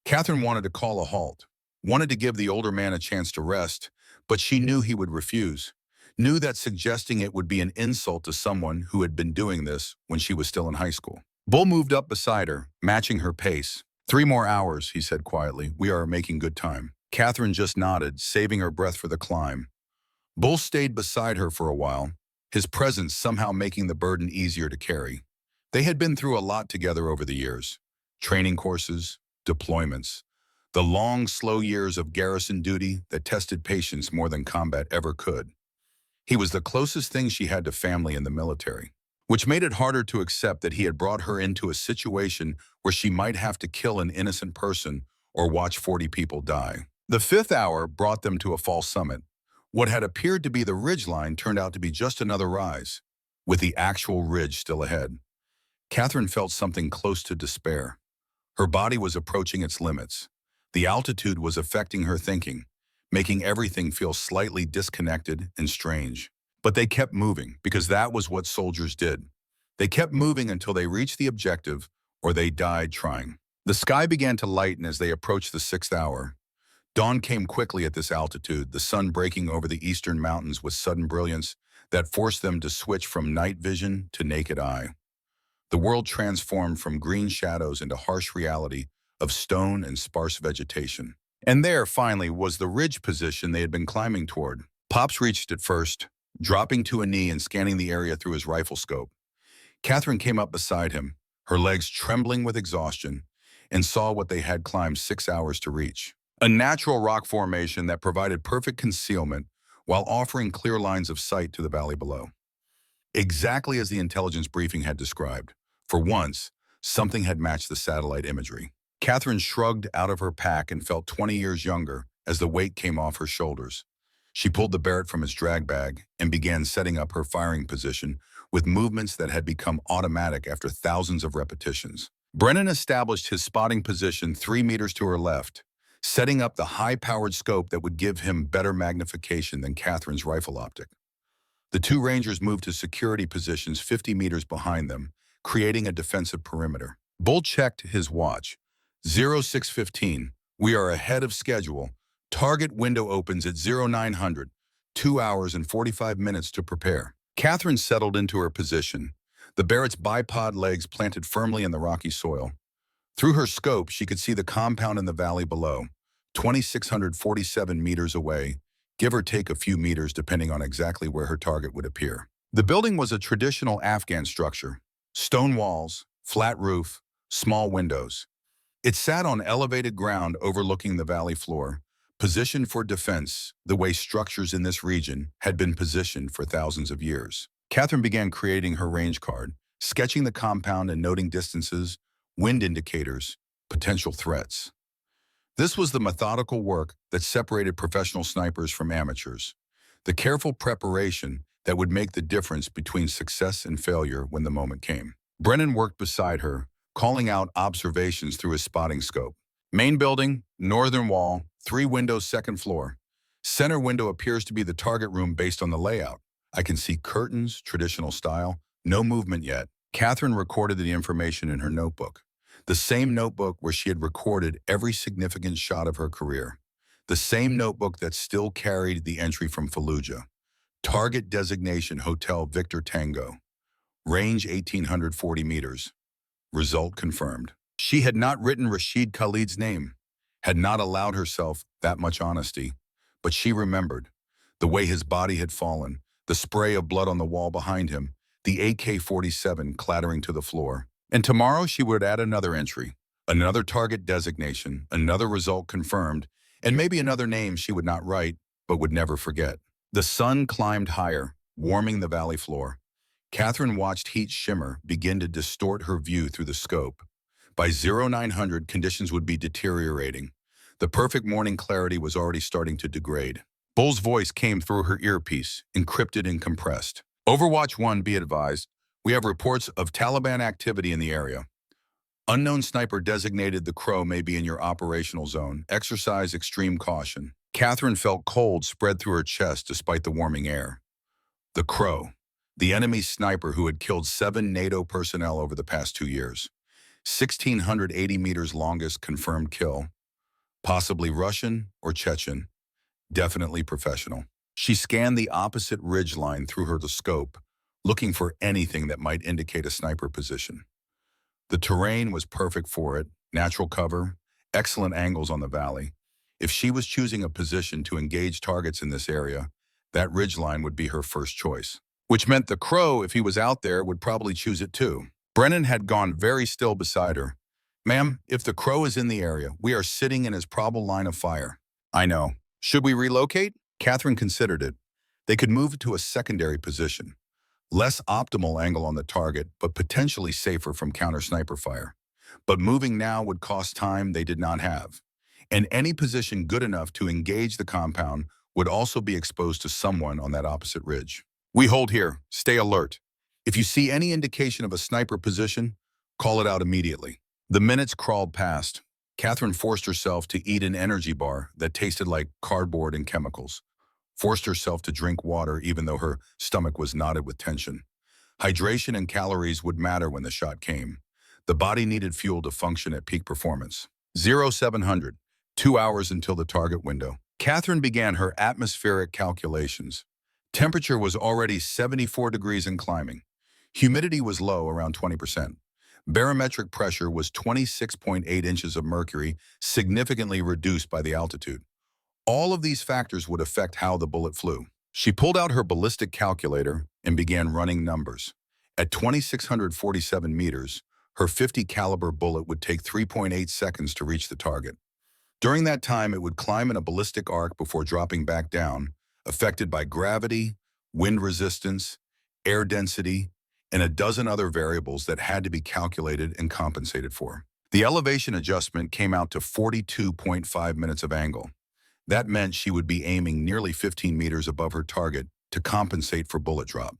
Speaker 1: Katherine wanted to call a halt, wanted to give the older man a chance to rest, but she knew he would refuse, knew that suggesting it would be an insult to someone who had been doing this when she was still in high school. Bull moved up beside her, matching her pace. 3 more hours, he said quietly. We are making good time. Katherine just nodded, saving her breath for the climb. Bull stayed beside her for a while, his presence somehow making the burden easier to carry. They had been through a lot together over the years. Training courses, deployments, the long, slow years of garrison duty that tested patience more than combat ever could. He was the closest thing she had to family in the military, which made it harder to accept that he had brought her into a situation where she might have to kill an innocent person or watch 40 people die. The 5th hour brought them to a false summit, What had appeared to be the ridgeline turned out to be just another rise, with the actual ridge still ahead. Katherine felt something close to despair. Her body was approaching its limits. The altitude was affecting her thinking, making everything feel slightly disconnected and strange. But they kept moving, because that was what soldiers did. They kept moving until they reached the objective, or they died trying. The sky began to lighten as they approached the 6th hour. Dawn came quickly at this altitude, the sun breaking over the eastern mountains with sudden brilliance that forced them to switch from night vision to naked eye. The world transformed from green shadows into harsh reality of stone and sparse vegetation. And there, finally, was the ridge position they had been climbing toward. Pops reached it first, dropping to a knee and scanning the area through his rifle scope. Katherine came up beside him, her legs trembling with exhaustion, and saw what they had climbed 6 hours to reach. A natural rock formation that provided perfect concealment while offering clear lines of sight to the valley below. Exactly as the intelligence briefing had described. For once, something had matched the satellite imagery. Katherine shrugged out of her pack and felt 20 years younger as the weight came off her shoulders. She pulled the Barrett from its drag bag and began setting up her firing position with movements that had become automatic after thousands of repetitions. Brennan established his spotting position 3 meters to her left, setting up the high-powered scope that would give him better magnification than Katherine's rifle optic. The two Rangers moved to security positions 50 meters behind them, creating a defensive perimeter. Bull checked his watch. 0615. We are ahead of schedule. Target window opens at 0900. 2 hours and 45 minutes to prepare. Katherine settled into her position, the Barrett's bipod legs planted firmly in the rocky soil. Through her scope, she could see the compound in the valley below, 2,647 meters away, give or take a few meters depending on exactly where her target would appear. The building was a traditional Afghan structure. Stone walls, flat roof, small windows. It sat on elevated ground overlooking the valley floor, positioned for defense the way structures in this region had been positioned for thousands of years. Katherine began creating her range card, sketching the compound and noting distances, wind indicators, potential threats. This was the methodical work that separated professional snipers from amateurs, the careful preparation that would make the difference between success and failure when the moment came. Brennan worked beside her, calling out observations through his spotting scope. Main building, northern wall, 3 windows, 2nd floor. Center window appears to be the target room based on the layout. I can see curtains, traditional style, no movement yet. Katherine recorded the information in her notebook, the same notebook where she had recorded every significant shot of her career, the same notebook that still carried the entry from Fallujah. Target designation Hotel Victor Tango. Range 1,840 meters. Result confirmed. She had not written Rashid Khalid's name, had not allowed herself that much honesty, but she remembered the way his body had fallen, the spray of blood on the wall behind him, the AK-47 clattering to the floor. And tomorrow she would add another entry, another target designation, another result confirmed, and maybe another name she would not write, but would never forget. The sun climbed higher, warming the valley floor. Katherine watched heat shimmer begin to distort her view through the scope. By 0900, conditions would be deteriorating. The perfect morning clarity was already starting to degrade. Bull's voice came through her earpiece, encrypted and compressed. Overwatch 1, be advised, we have reports of Taliban activity in the area. Unknown sniper designated the Crow may be in your operational zone. Exercise extreme caution. Katherine felt cold spread through her chest despite the warming air. The Crow, the enemy sniper who had killed 7 NATO personnel over the past 2 years. 1,680 meters longest confirmed kill. Possibly Russian or Chechen. Definitely professional. She scanned the opposite ridgeline through her scope, looking for anything that might indicate a sniper position. The terrain was perfect for it, natural cover, excellent angles on the valley. If she was choosing a position to engage targets in this area, that ridgeline would be her first choice. Which meant the Crow, if he was out there, would probably choose it too. Brennan had gone very still beside her. Ma'am, if the Crow is in the area, we are sitting in his probable line of fire. I know. Should we relocate? Katherine considered it. They could move to a secondary position. Less optimal angle on the target, but potentially safer from counter-sniper fire. But moving now would cost time they did not have. And any position good enough to engage the compound would also be exposed to someone on that opposite ridge. We hold here. Stay alert. If you see any indication of a sniper position, call it out immediately. The minutes crawled past. Katherine forced herself to eat an energy bar that tasted like cardboard and chemicals, forced herself to drink water even though her stomach was knotted with tension. Hydration and calories would matter when the shot came. The body needed fuel to function at peak performance. 0700, 2 hours until the target window. Katherine began her atmospheric calculations. Temperature was already 74 degrees and climbing. Humidity was low, around 20%. Barometric pressure was 26.8 inches of mercury, significantly reduced by the altitude. All of these factors would affect how the bullet flew. She pulled out her ballistic calculator and began running numbers. At 2,647 meters, her .50 caliber bullet would take 3.8 seconds to reach the target. During that time, it would climb in a ballistic arc before dropping back down, affected by gravity, wind resistance, air density, and a dozen other variables that had to be calculated and compensated for. The elevation adjustment came out to 42.5 minutes of angle. That meant she would be aiming nearly 15 meters above her target to compensate for bullet drop.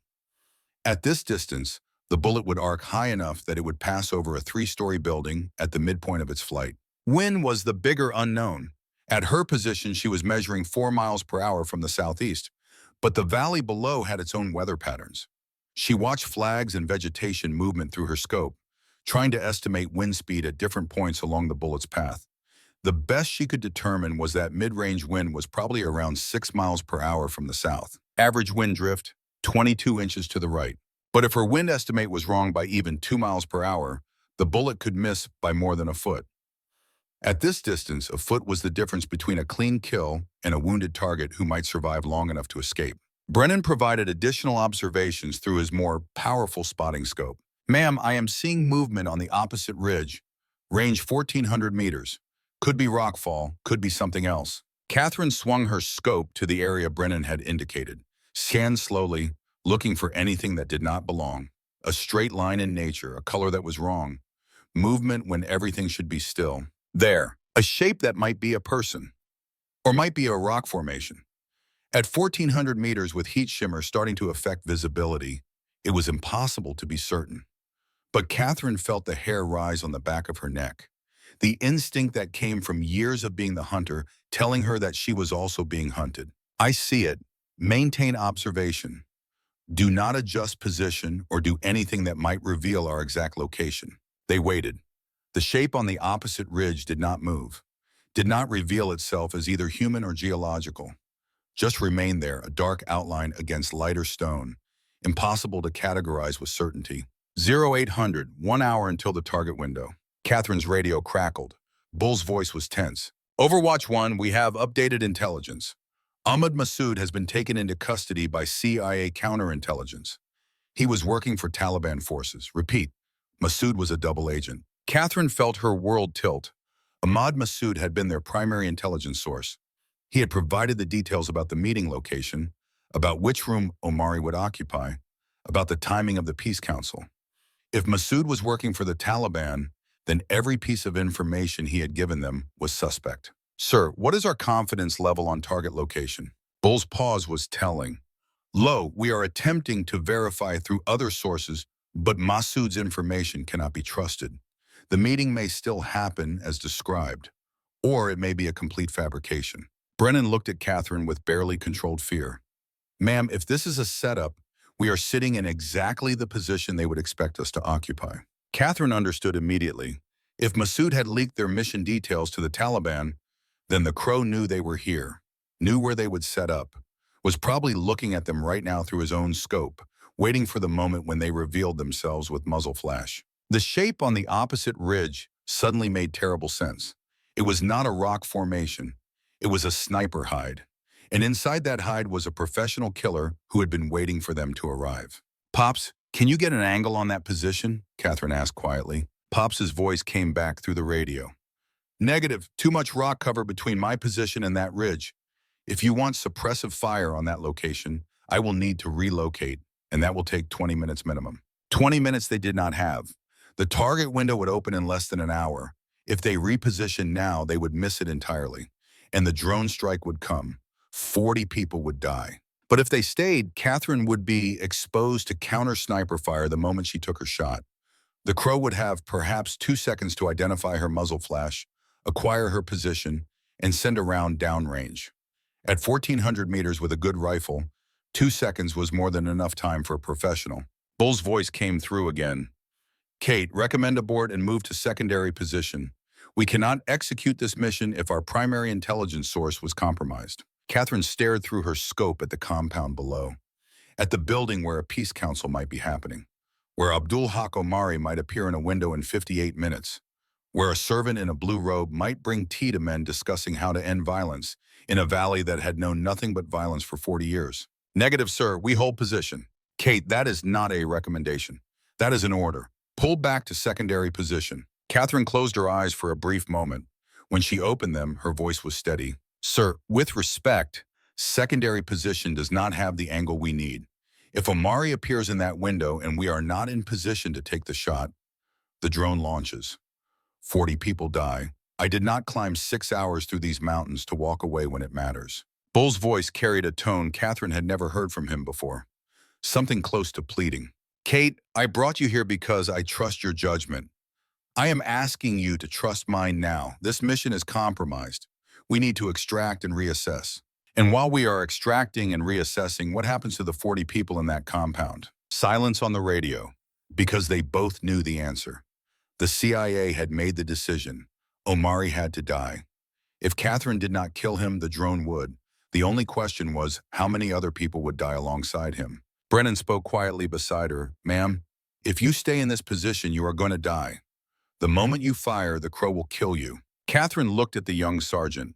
Speaker 1: At this distance, the bullet would arc high enough that it would pass over a 3-story building at the midpoint of its flight. Wind was the bigger unknown. At her position, she was measuring 4 miles per hour from the southeast, but the valley below had its own weather patterns. She watched flags and vegetation movement through her scope, trying to estimate wind speed at different points along the bullet's path. The best she could determine was that mid-range wind was probably around 6 miles per hour from the south. Average wind drift, 22 inches to the right. But if her wind estimate was wrong by even 2 miles per hour, the bullet could miss by more than a foot. At this distance, a foot was the difference between a clean kill and a wounded target who might survive long enough to escape. Brennan provided additional observations through his more powerful spotting scope. "Ma'am, I am seeing movement on the opposite ridge. Range 1,400 meters. Could be rockfall, could be something else." Katherine swung her scope to the area Brennan had indicated, scanned slowly, looking for anything that did not belong. A straight line in nature, a color that was wrong. Movement when everything should be still. There, a shape that might be a person, or might be a rock formation. At 1,400 meters with heat shimmer starting to affect visibility, it was impossible to be certain. But Katherine felt the hair rise on the back of her neck. The instinct that came from years of being the hunter, telling her that she was also being hunted. "I see it. Maintain observation. Do not adjust position or do anything that might reveal our exact location." They waited. The shape on the opposite ridge did not move, did not reveal itself as either human or geological. Just remained there, a dark outline against lighter stone, impossible to categorize with certainty. 0800, 1 hour until the target window. Katherine's radio crackled. Bull's voice was tense. "Overwatch 1, we have updated intelligence. Ahmad Massoud has been taken into custody by CIA counterintelligence. He was working for Taliban forces. Repeat, Massoud was a double agent." Katherine felt her world tilt. Ahmad Massoud had been their primary intelligence source. He had provided the details about the meeting location, about which room Omari would occupy, about the timing of the peace council. If Massoud was working for the Taliban, then every piece of information he had given them was suspect. "Sir, what is our confidence level on target location?" Bull's pause was telling. "Low, we are attempting to verify through other sources, but Massoud's information cannot be trusted. The meeting may still happen as described, or it may be a complete fabrication." Brennan looked at Katherine with barely controlled fear. "Ma'am, if this is a setup, we are sitting in exactly the position they would expect us to occupy." Katherine understood immediately. If Massoud had leaked their mission details to the Taliban, then the Crow knew they were here, knew where they would set up, was probably looking at them right now through his own scope, waiting for the moment when they revealed themselves with muzzle flash. The shape on the opposite ridge suddenly made terrible sense. It was not a rock formation. It was a sniper hide. And inside that hide was a professional killer who had been waiting for them to arrive. "Pops, can you get an angle on that position?" Katherine asked quietly. Pops's voice came back through the radio. "Negative. Too much rock cover between my position and that ridge. If you want suppressive fire on that location, I will need to relocate, and that will take 20 minutes minimum." 20 minutes they did not have. The target window would open in less than an hour. If they repositioned now, they would miss it entirely, and the drone strike would come. 40 people would die. But if they stayed, Katherine would be exposed to counter-sniper fire the moment she took her shot. The Crow would have perhaps 2 seconds to identify her muzzle flash, acquire her position, and send a round downrange. At 1,400 meters with a good rifle, 2 seconds was more than enough time for a professional. Bull's voice came through again. Kate, recommend abort and move to secondary position. We cannot execute this mission if our primary intelligence source was compromised. Katherine stared through her scope at the compound below, at the building where a peace council might be happening, where Abdul Haq Omari might appear in a window in 58 minutes, where a servant in a blue robe might bring tea to men discussing how to end violence in a valley that had known nothing but violence for 40 years. Negative, sir. We hold position. Kate, that is not a recommendation. That is an order. Pull back to secondary position. Katherine closed her eyes for a brief moment. When she opened them, her voice was steady. Sir, with respect, secondary position does not have the angle we need. If Omari appears in that window and we are not in position to take the shot, the drone launches. 40 people die. I did not climb 6 hours through these mountains to walk away when it matters. Bull's voice carried a tone Katherine had never heard from him before. Something close to pleading. Kate, I brought you here because I trust your judgment. I am asking you to trust mine now. This mission is compromised. We need to extract and reassess. And while we are extracting and reassessing, what happens to the 40 people in that compound? Silence on the radio, because they both knew the answer. The CIA had made the decision. Omari had to die. If Katherine did not kill him, the drone would. The only question was how many other people would die alongside him. Brennan spoke quietly beside her. Ma'am, if you stay in this position, you are going to die. The moment you fire, the Crow will kill you. Katherine looked at the young sergeant,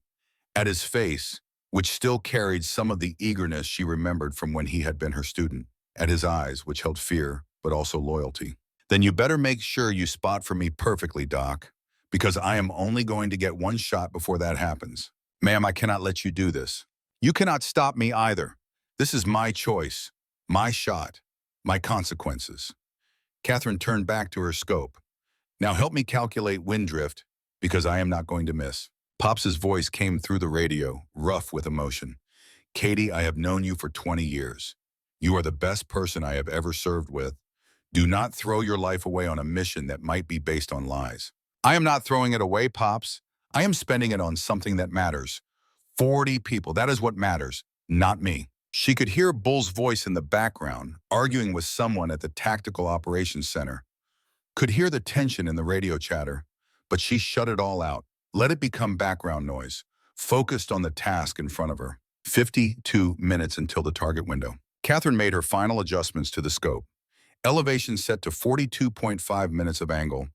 Speaker 1: at his face, which still carried some of the eagerness she remembered from when he had been her student, at his eyes, which held fear, but also loyalty. Then you better make sure you spot for me perfectly, Doc, because I am only going to get one shot before that happens. Ma'am, I cannot let you do this. You cannot stop me either. This is my choice, my shot, my consequences. Katherine turned back to her scope. Now help me calculate wind drift, because I am not going to miss. Pops's voice came through the radio, rough with emotion. Katie, I have known you for 20 years. You are the best person I have ever served with. Do not throw your life away on a mission that might be based on lies. I am not throwing it away, Pops. I am spending it on something that matters. 40 people, that is what matters, not me. She could hear Bull's voice in the background, arguing with someone at the Tactical Operations Center. Could hear the tension in the radio chatter, but she shut it all out. Let it become background noise, focused on the task in front of her. 52 minutes until the target window. Katherine made her final adjustments to the scope. Elevation set to 42.5 minutes of angle.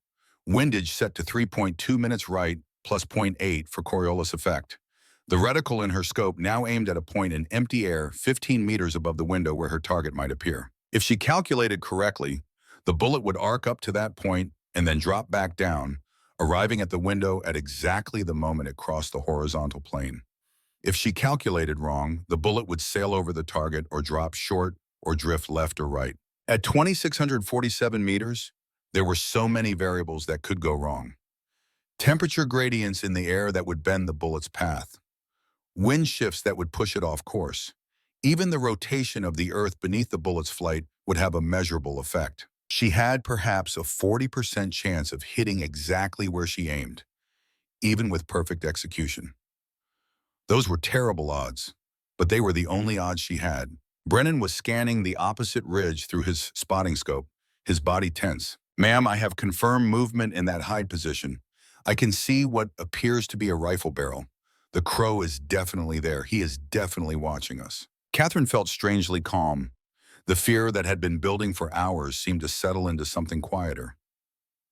Speaker 1: Windage set to 3.2 minutes right, plus 0.8 for Coriolis effect. The reticle in her scope now aimed at a point in empty air 15 meters above the window where her target might appear. If she calculated correctly, the bullet would arc up to that point and then drop back down, arriving at the window at exactly the moment it crossed the horizontal plane. If she calculated wrong, the bullet would sail over the target or drop short or drift left or right. At 2,647 meters, there were so many variables that could go wrong. Temperature gradients in the air that would bend the bullet's path. Wind shifts that would push it off course. Even the rotation of the Earth beneath the bullet's flight would have a measurable effect. She had perhaps a 40% chance of hitting exactly where she aimed, even with perfect execution. Those were terrible odds, but they were the only odds she had. Brennan was scanning the opposite ridge through his spotting scope, his body tense. Ma'am, I have confirmed movement in that hide position. I can see what appears to be a rifle barrel. The Crow is definitely there. He is definitely watching us. Katherine felt strangely calm. The fear that had been building for hours seemed to settle into something quieter.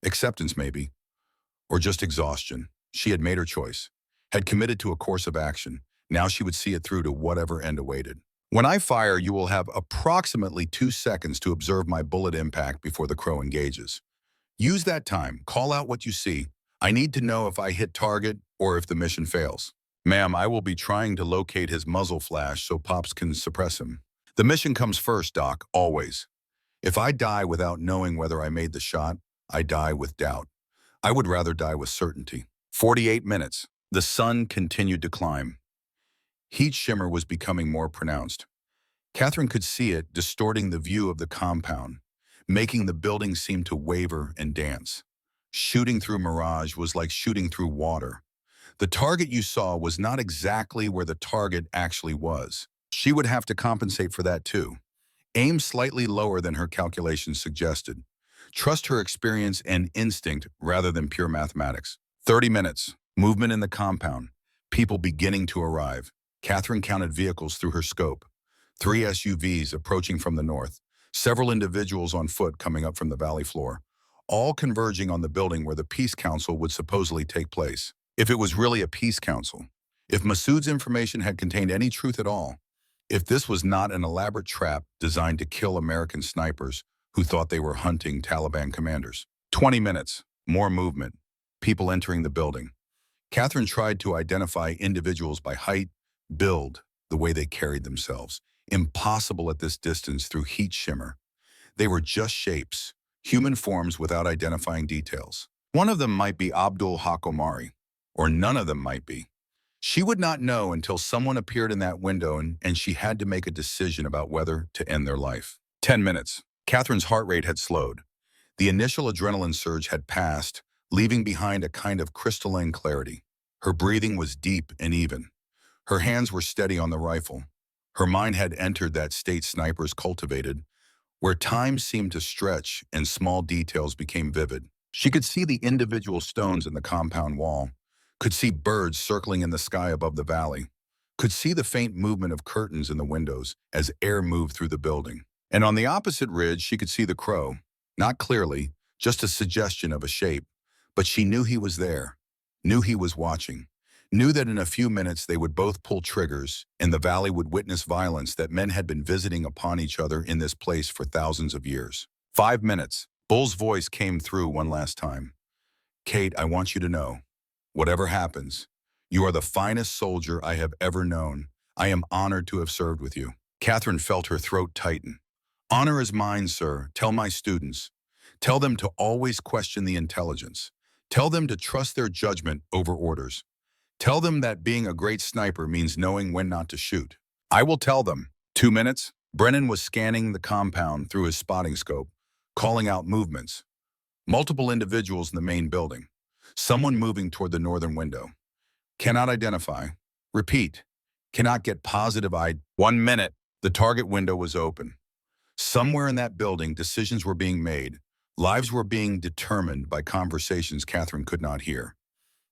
Speaker 1: Acceptance, maybe. Or just exhaustion. She had made her choice, had committed to a course of action. Now she would see it through to whatever end awaited. When I fire, you will have approximately 2 seconds to observe my bullet impact before the Crow engages. Use that time. Call out what you see. I need to know if I hit target or if the mission fails. Ma'am, I will be trying to locate his muzzle flash so Pops can suppress him. The mission comes first, Doc, always. If I die without knowing whether I made the shot, I die with doubt. I would rather die with certainty. 48 minutes. The sun continued to climb. Heat shimmer was becoming more pronounced. Catherine could see it distorting the view of the compound, making the building seem to waver and dance. Shooting through mirage was like shooting through water. The target you saw was not exactly where the target actually was. She would have to compensate for that too. Aim slightly lower than her calculations suggested. Trust her experience and instinct rather than pure mathematics. 30 minutes. Movement in the compound. People beginning to arrive. Catherine counted vehicles through her scope. 3 SUVs approaching from the north. Several individuals on foot coming up from the valley floor. All converging on the building where the peace council would supposedly take place. If it was really a peace council. If Massoud's information had contained any truth at all. If this was not an elaborate trap designed to kill American snipers who thought they were hunting Taliban commanders. 20 minutes. More movement. People entering the building. Catherine tried to identify individuals by height, build, the way they carried themselves. Impossible at this distance through heat shimmer. They were just shapes, human forms without identifying details. One of them might be Abdul Haq Omari, or none of them might be. She would not know until someone appeared in that window and she had to make a decision about whether to end their life. 10 minutes. Catherine's heart rate had slowed. The initial adrenaline surge had passed, leaving behind a kind of crystalline clarity. Her breathing was deep and even. Her hands were steady on the rifle. Her mind had entered that state snipers cultivated, where time seemed to stretch and small details became vivid. She could see the individual stones in the compound wall, could see birds circling in the sky above the valley, could see the faint movement of curtains in the windows as air moved through the building. And on the opposite ridge, she could see the crow, not clearly, just a suggestion of a shape, but she knew he was there, knew he was watching, knew that in a few minutes they would both pull triggers and the valley would witness violence that men had been visiting upon each other in this place for thousands of years. 5 minutes. Bull's voice came through one last time. Kate, I want you to know, whatever happens, you are the finest soldier I have ever known. I am honored to have served with you. Catherine felt her throat tighten. Honor is mine, sir. Tell my students. Tell them to always question the intelligence. Tell them to trust their judgment over orders. Tell them that being a great sniper means knowing when not to shoot. I will tell them. 2 minutes. Brennan was scanning the compound through his spotting scope, calling out movements. Multiple individuals in the main building. Someone moving toward the northern window. Cannot identify. Repeat. Cannot get positive ID. 1 minute. The target window was open. Somewhere in that building, decisions were being made. Lives were being determined by conversations Catherine could not hear.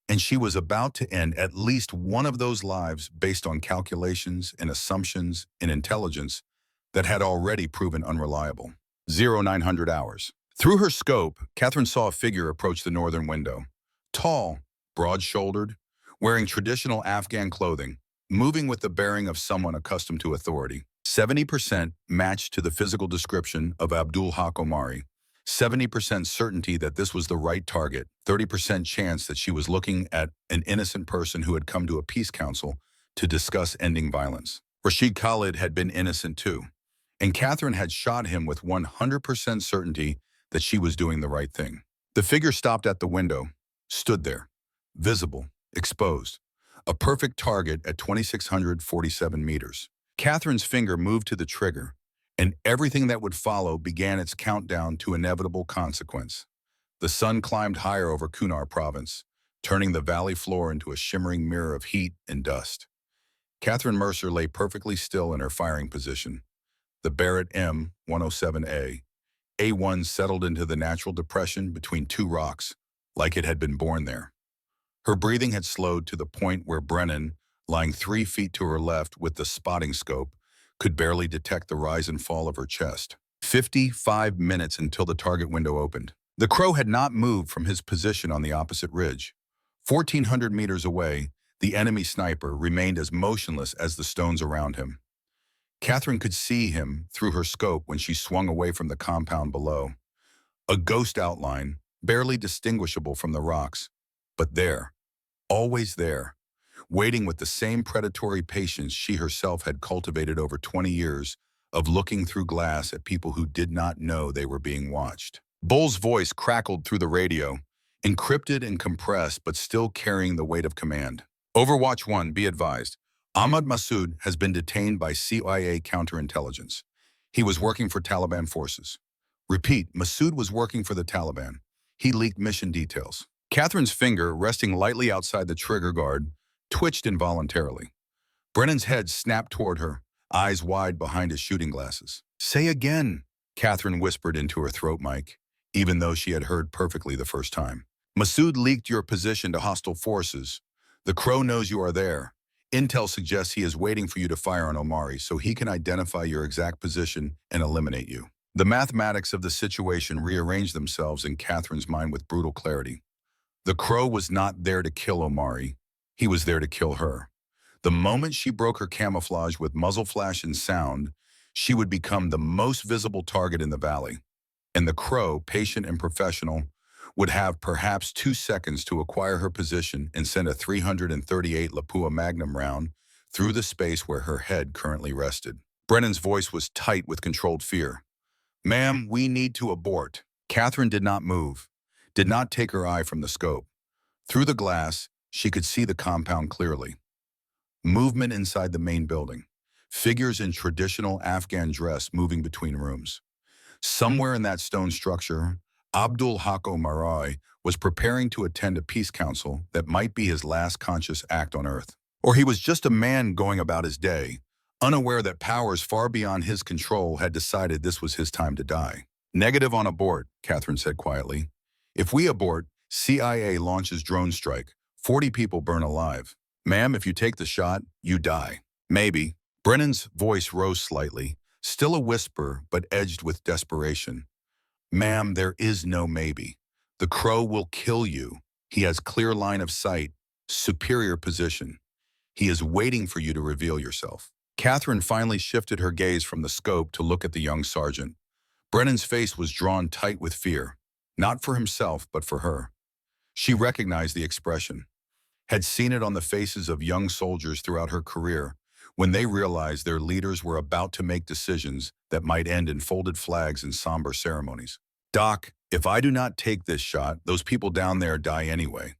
Speaker 1: And she was about to end at least one of those lives based on calculations and assumptions and intelligence that had already proven unreliable. 0900 hours. Through her scope, Catherine saw a figure approach the northern window. Tall, broad-shouldered, wearing traditional Afghan clothing, moving with the bearing of someone accustomed to authority. 70% matched to the physical description of Abdul Haq Omari. 70% certainty that this was the right target. 30% chance that she was looking at an innocent person who had come to a peace council to discuss ending violence. Rashid Khalid had been innocent too. And Catherine had shot him with 100% certainty that she was doing the right thing. The figure stopped at the window, stood there, visible, exposed. A perfect target at 2,647 meters. Catherine's finger moved to the trigger, and everything that would follow began its countdown to inevitable consequence. The sun climbed higher over Kunar province, turning the valley floor into a shimmering mirror of heat and dust. Katherine Mercer lay perfectly still in her firing position. The Barrett M107A, A1 settled into the natural depression between two rocks, like it had been born there. Her breathing had slowed to the point where Brennan, lying 3 feet to her left with the spotting scope, could barely detect the rise and fall of her chest. 55 minutes until the target window opened. The crow had not moved from his position on the opposite ridge. 1,400 meters away, the enemy sniper remained as motionless as the stones around him. Catherine could see him through her scope when she swung away from the compound below. A ghost outline, barely distinguishable from the rocks, but there, always there, waiting with the same predatory patience she herself had cultivated over 20 years of looking through glass at people who did not know they were being watched. Bull's voice crackled through the radio, encrypted and compressed but still carrying the weight of command. Overwatch 1, be advised. Ahmad Massoud has been detained by CIA counterintelligence. He was working for Taliban forces. Repeat, Massoud was working for the Taliban. He leaked mission details. Catherine's finger, resting lightly outside the trigger guard, twitched involuntarily. Brennan's head snapped toward her, eyes wide behind his shooting glasses. Say again, Catherine whispered into her throat mic, even though she had heard perfectly the first time. Massoud leaked your position to hostile forces. The Crow knows you are there. Intel suggests he is waiting for you to fire on Omari so he can identify your exact position and eliminate you. The mathematics of the situation rearranged themselves in Catherine's mind with brutal clarity. The Crow was not there to kill Omari. He was there to kill her. The moment she broke her camouflage with muzzle flash and sound, she would become the most visible target in the valley. And the Crow, patient and professional, would have perhaps 2 seconds to acquire her position and send a 338 Lapua Magnum round through the space where her head currently rested. Brennan's voice was tight with controlled fear. Ma'am, we need to abort. Catherine did not move, did not take her eye from the scope. Through the glass, she could see the compound clearly. Movement inside the main building. Figures in traditional Afghan dress moving between rooms. Somewhere in that stone structure, Abdul Haq Omari was preparing to attend a peace council that might be his last conscious act on earth. Or he was just a man going about his day, unaware that powers far beyond his control had decided this was his time to die. Negative on abort, Catherine said quietly. If we abort, CIA launches drone strike. 40 people burn alive. Ma'am, if you take the shot, you die. Maybe. Brennan's voice rose slightly, still a whisper but edged with desperation. Ma'am, there is no maybe. The Crow will kill you. He has clear line of sight, superior position. He is waiting for you to reveal yourself. Catherine finally shifted her gaze from the scope to look at the young sergeant. Brennan's face was drawn tight with fear, not for himself, but for her. She recognized the expression, had seen it on the faces of young soldiers throughout her career when they realized their leaders were about to make decisions that might end in folded flags and somber ceremonies. Doc, if I do not take this shot, those people down there die anyway.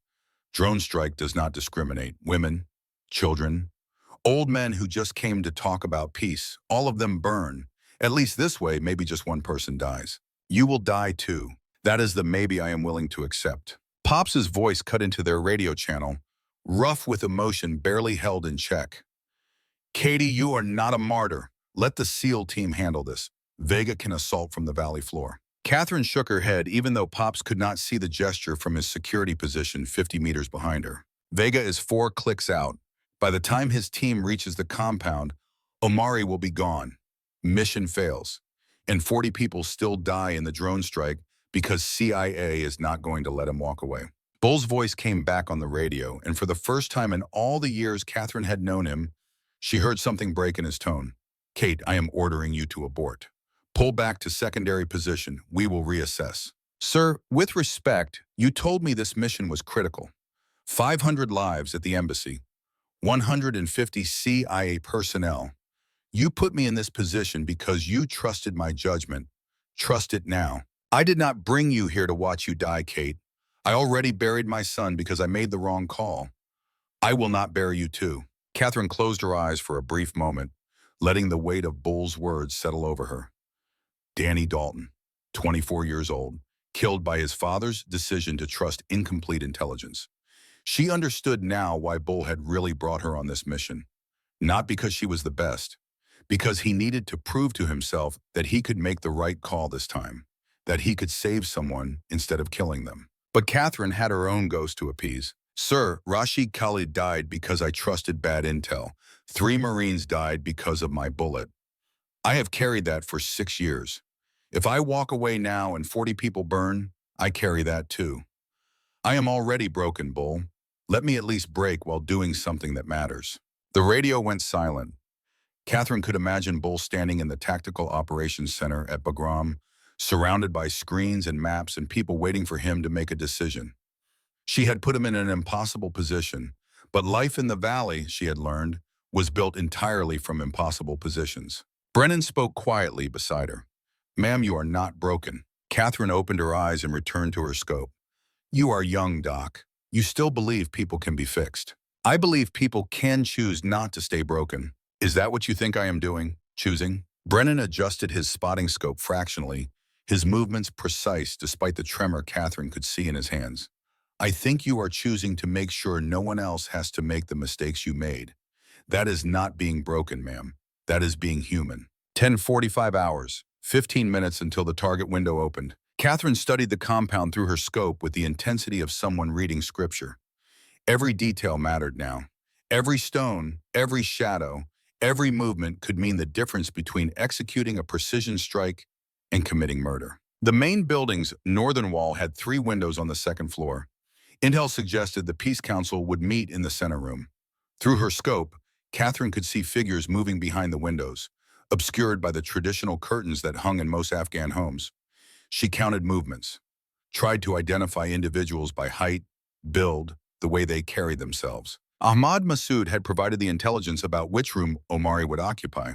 Speaker 1: Drone strike does not discriminate. Women, children, old men who just came to talk about peace, all of them burn. At least this way, maybe just one person dies. You will die too. That is the maybe I am willing to accept. Pops's voice cut into their radio channel, rough with emotion barely held in check. Katie, you are not a martyr. Let the SEAL team handle this. Vega can assault from the valley floor. Catherine shook her head even though Pops could not see the gesture from his security position 50 meters behind her. Vega is 4 clicks out. By the time his team reaches the compound, Omari will be gone. Mission fails. And 40 people still die in the drone strike because CIA is not going to let him walk away. Bull's voice came back on the radio, and for the first time in all the years Catherine had known him, she heard something break in his tone. Kate, I am ordering you to abort. Pull back to secondary position. We will reassess. Sir, with respect, you told me this mission was critical. 500 lives at the embassy. 150 CIA personnel. You put me in this position because you trusted my judgment. Trust it now. I did not bring you here to watch you die, Kate. I already buried my son because I made the wrong call. I will not bury you too. Catherine closed her eyes for a brief moment, letting the weight of Bull's words settle over her. Danny Dalton, 24 years old, killed by his father's decision to trust incomplete intelligence. She understood now why Bull had really brought her on this mission. Not because she was the best, because he needed to prove to himself that he could make the right call this time, that he could save someone instead of killing them. But Catherine had her own ghost to appease. Sir, Rashid Khalid died because I trusted bad intel. 3 Marines died because of my bullet. I have carried that for 6 years. If I walk away now and 40 people burn, I carry that too. I am already broken, Bull. Let me at least break while doing something that matters. The radio went silent. Catherine could imagine Bull standing in the Tactical Operations Center at Bagram, surrounded by screens and maps and people waiting for him to make a decision. She had put him in an impossible position, but life in the valley, she had learned, was built entirely from impossible positions. Brennan spoke quietly beside her. Ma'am, you are not broken. Catherine opened her eyes and returned to her scope. You are young, Doc. You still believe people can be fixed. I believe people can choose not to stay broken. Is that what you think I am doing? Choosing? Brennan adjusted his spotting scope fractionally, his movements precise despite the tremor Katherine could see in his hands. I think you are choosing to make sure no one else has to make the mistakes you made. That is not being broken, ma'am. That is being human. 10:45 hours, 15 minutes until the target window opened. Katherine studied the compound through her scope with the intensity of someone reading scripture. Every detail mattered now. Every stone, every shadow, every movement could mean the difference between executing a precision strike and committing murder. The main building's northern wall had 3 windows on the second floor. Intel suggested the Peace Council would meet in the center room. Through her scope, Katherine could see figures moving behind the windows, obscured by the traditional curtains that hung in most Afghan homes. She counted movements, tried to identify individuals by height, build, the way they carried themselves. Ahmad Massoud had provided the intelligence about which room Omari would occupy,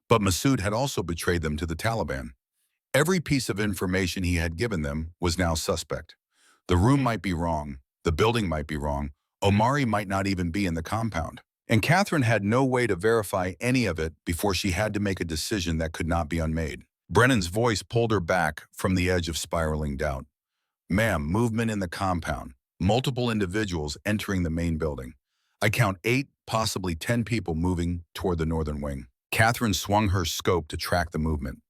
Speaker 1: but Massoud had also betrayed them to the Taliban. Every piece of information he had given them was now suspect. The room might be wrong, the building might be wrong, Omari might not even be in the compound. And Katherine had no way to verify any of it before she had to make a decision that could not be unmade. Brennan's voice pulled her back from the edge of spiraling doubt. Ma'am, movement in the compound. Multiple individuals entering the main building. I count 8, possibly 10 people moving toward the northern wing. Katherine swung her scope to track the movement.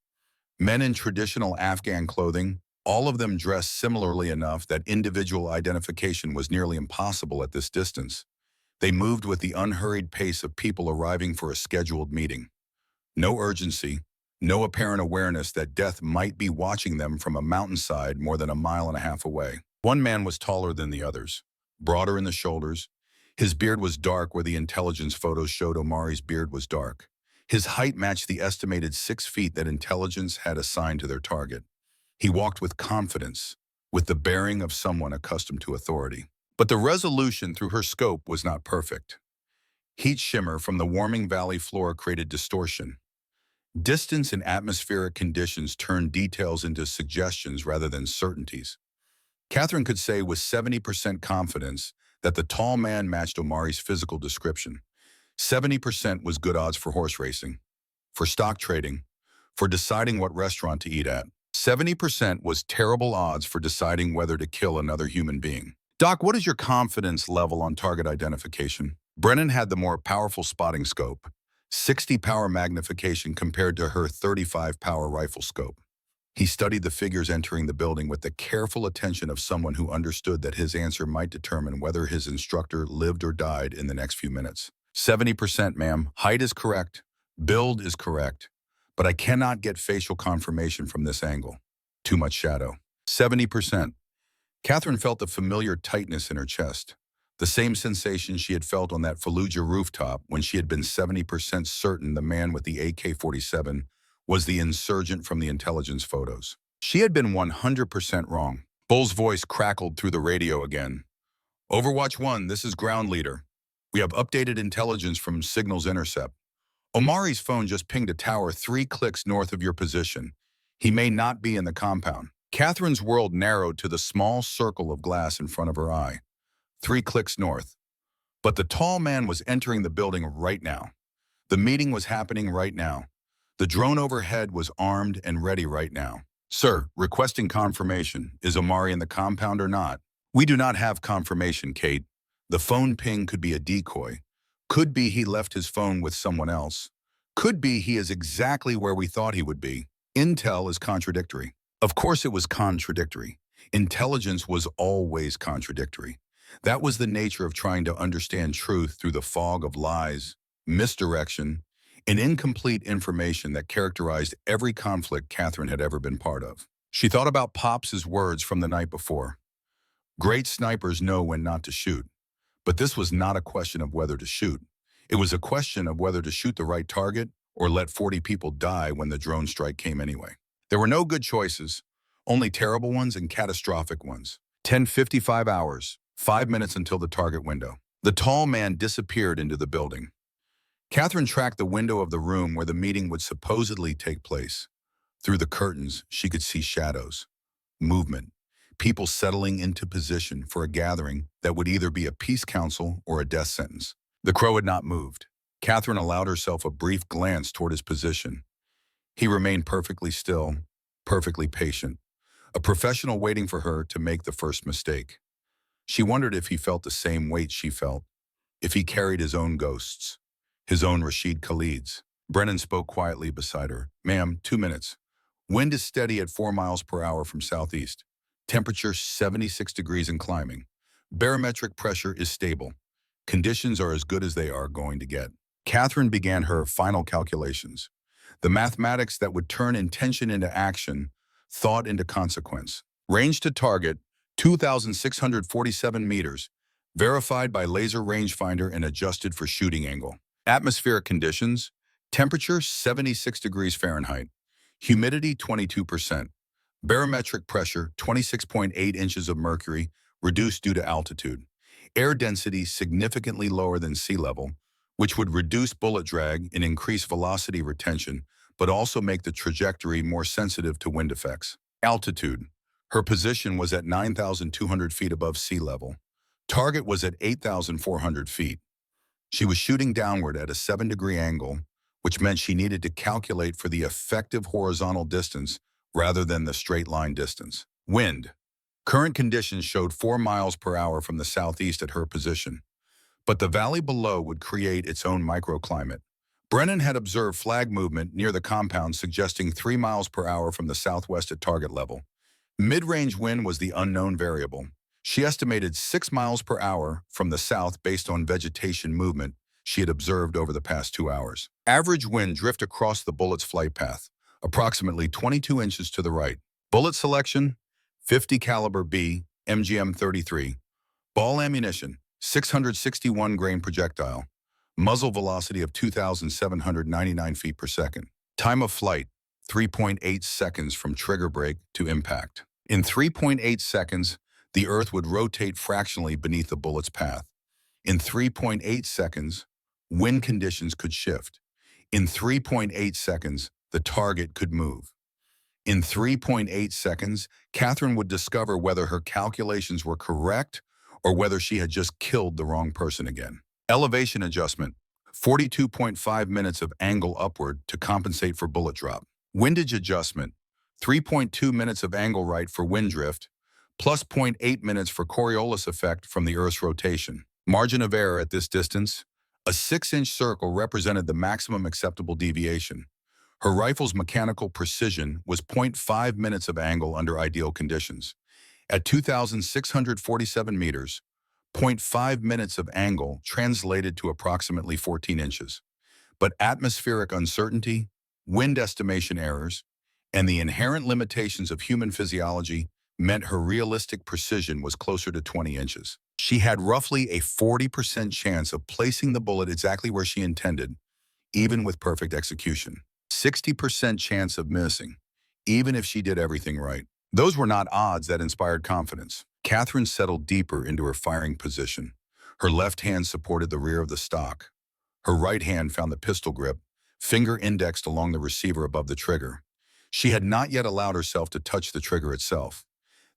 Speaker 1: Men in traditional Afghan clothing, all of them dressed similarly enough that individual identification was nearly impossible at this distance. They moved with the unhurried pace of people arriving for a scheduled meeting. No urgency, no apparent awareness that death might be watching them from a mountainside more than 1.5 miles away. One man was taller than the others, broader in the shoulders. His beard was dark where the intelligence photos showed Omari's beard was dark. His height matched the estimated 6 feet that intelligence had assigned to their target. He walked with confidence, with the bearing of someone accustomed to authority. But the resolution through her scope was not perfect. Heat shimmer from the warming valley floor created distortion. Distance and atmospheric conditions turned details into suggestions rather than certainties. Katherine could say with 70% confidence that the tall man matched Omari's physical description. 70% was good odds for horse racing, for stock trading, for deciding what restaurant to eat at. 70% was terrible odds for deciding whether to kill another human being. Doc, what is your confidence level on target identification? Brennan had the more powerful spotting scope, 60 power magnification compared to her 35 power rifle scope. He studied the figures entering the building with the careful attention of someone who understood that his answer might determine whether his instructor lived or died in the next few minutes. 70%, ma'am. Height is correct. Build is correct. But I cannot get facial confirmation from this angle. Too much shadow. 70%. Katherine felt the familiar tightness in her chest, the same sensation she had felt on that Fallujah rooftop when she had been 70% certain the man with the AK-47 was the insurgent from the intelligence photos. She had been 100% wrong. Bull's voice crackled through the radio again. Overwatch 1, this is ground leader. We have updated intelligence from Signals Intercept. Omari's phone just pinged a tower 3 clicks north of your position. He may not be in the compound. Katherine's world narrowed to the small circle of glass in front of her eye. 3 clicks north. But the tall man was entering the building right now. The meeting was happening right now. The drone overhead was armed and ready right now. Sir, requesting confirmation. Is Omari in the compound or not? We do not have confirmation, Kate. The phone ping could be a decoy. Could be he left his phone with someone else. Could be he is exactly where we thought he would be. Intel is contradictory. Of course it was contradictory. Intelligence was always contradictory. That was the nature of trying to understand truth through the fog of lies, misdirection, and incomplete information that characterized every conflict Katherine had ever been part of. She thought about Pops's words from the night before. Great snipers know when not to shoot. But this was not a question of whether to shoot. It was a question of whether to shoot the right target or let 40 people die when the drone strike came anyway. There were no good choices, only terrible ones and catastrophic ones. 10:55 hours, 5 minutes until the target window. The tall man disappeared into the building. Katherine tracked the window of the room where the meeting would supposedly take place. Through the curtains, she could see shadows, movement, people settling into position for a gathering that would either be a peace council or a death sentence. The crow had not moved. Katherine allowed herself a brief glance toward his position. He remained perfectly still, perfectly patient, a professional waiting for her to make the first mistake. She wondered if he felt the same weight she felt, if he carried his own ghosts, his own Rashid Khalid's. Brennan spoke quietly beside her. "Ma'am, 2 minutes. Wind is steady at 4 miles per hour from southeast. Temperature 76 degrees and climbing. Barometric pressure is stable. Conditions are as good as they are going to get." Katherine began her final calculations. The mathematics that would turn intention into action, thought into consequence. Range to target, 2,647 meters. Verified by laser rangefinder and adjusted for shooting angle. Atmospheric conditions, temperature 76 degrees Fahrenheit. Humidity 22%. Barometric pressure 26.8 inches of mercury, reduced due to altitude. Air density significantly lower than sea level, which would reduce bullet drag and increase velocity retention, but also make the trajectory more sensitive to wind effects. Altitude. Her position was at 9,200 feet above sea level. Target was at 8,400 feet. She was shooting downward at a 7-degree angle, which meant she needed to calculate for the effective horizontal distance rather than the straight line distance. Wind. Current conditions showed 4 miles per hour from the southeast at her position, but the valley below would create its own microclimate. Brennan had observed flag movement near the compound suggesting 3 miles per hour from the southwest at target level. Mid-range wind was the unknown variable. She estimated 6 miles per hour from the south based on vegetation movement she had observed over the past 2 hours. Average wind drift across the bullet's flight path, approximately 22 inches to the right. Bullet selection, .50 caliber B, MGM 33. Ball ammunition, 661 grain projectile. Muzzle velocity of 2,799 feet per second. Time of flight, 3.8 seconds from trigger break to impact. In 3.8 seconds, the Earth would rotate fractionally beneath the bullet's path. In 3.8 seconds, wind conditions could shift. In 3.8 seconds, the target could move. In 3.8 seconds, Katherine would discover whether her calculations were correct or whether she had just killed the wrong person again. Elevation adjustment, 42.5 minutes of angle upward to compensate for bullet drop. Windage adjustment, 3.2 minutes of angle right for wind drift, plus 0.8 minutes for Coriolis effect from the Earth's rotation. Margin of error at this distance, a 6-inch circle represented the maximum acceptable deviation. Her rifle's mechanical precision was 0.5 minutes of angle under ideal conditions. At 2,647 meters, 0.5 minutes of angle translated to approximately 14 inches. But atmospheric uncertainty, wind estimation errors, and the inherent limitations of human physiology meant her realistic precision was closer to 20 inches. She had roughly a 40% chance of placing the bullet exactly where she intended, even with perfect execution. 60% chance of missing, even if she did everything right. Those were not odds that inspired confidence. Katherine settled deeper into her firing position. Her left hand supported the rear of the stock. Her right hand found the pistol grip, finger indexed along the receiver above the trigger. She had not yet allowed herself to touch the trigger itself.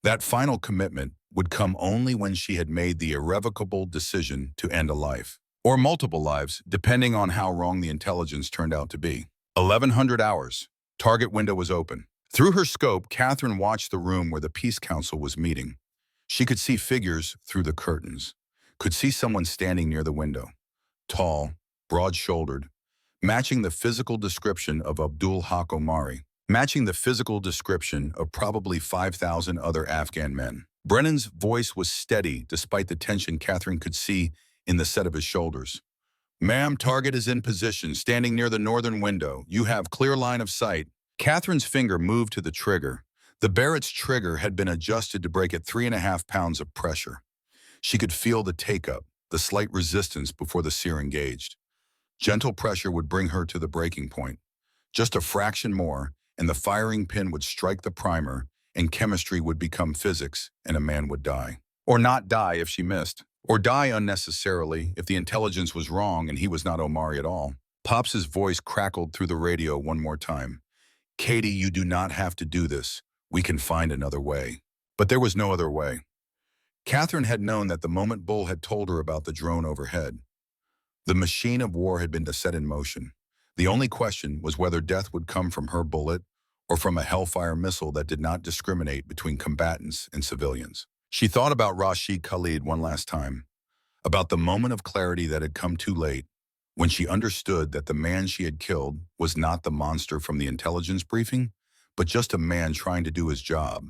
Speaker 1: That final commitment would come only when she had made the irrevocable decision to end a life, or multiple lives, depending on how wrong the intelligence turned out to be. 1100 hours. Target window was open. Through her scope, Katherine watched the room where the Peace Council was meeting. She could see figures through the curtains, could see someone standing near the window, tall, broad-shouldered, matching the physical description of Abdul Haq Omari, matching the physical description of probably 5,000 other Afghan men. Brennan's voice was steady despite the tension Katherine could see in the set of his shoulders. "Ma'am, target is in position, standing near the northern window. You have clear line of sight." Katherine's finger moved to the trigger. The Barrett's trigger had been adjusted to break at 3.5 pounds of pressure. She could feel the take-up, the slight resistance before the sear engaged. Gentle pressure would bring her to the breaking point. Just a fraction more, and the firing pin would strike the primer, and chemistry would become physics, and a man would die. Or not die if she missed. Or die unnecessarily if the intelligence was wrong and he was not Omari at all. Pops's voice crackled through the radio one more time. "Katie, you do not have to do this. We can find another way." But there was no other way. Katherine had known that the moment Bull had told her about the drone overhead, the machine of war had been set in motion. The only question was whether death would come from her bullet or from a Hellfire missile that did not discriminate between combatants and civilians. She thought about Rashid Khalid one last time, about the moment of clarity that had come too late, when she understood that the man she had killed was not the monster from the intelligence briefing, but just a man trying to do his job,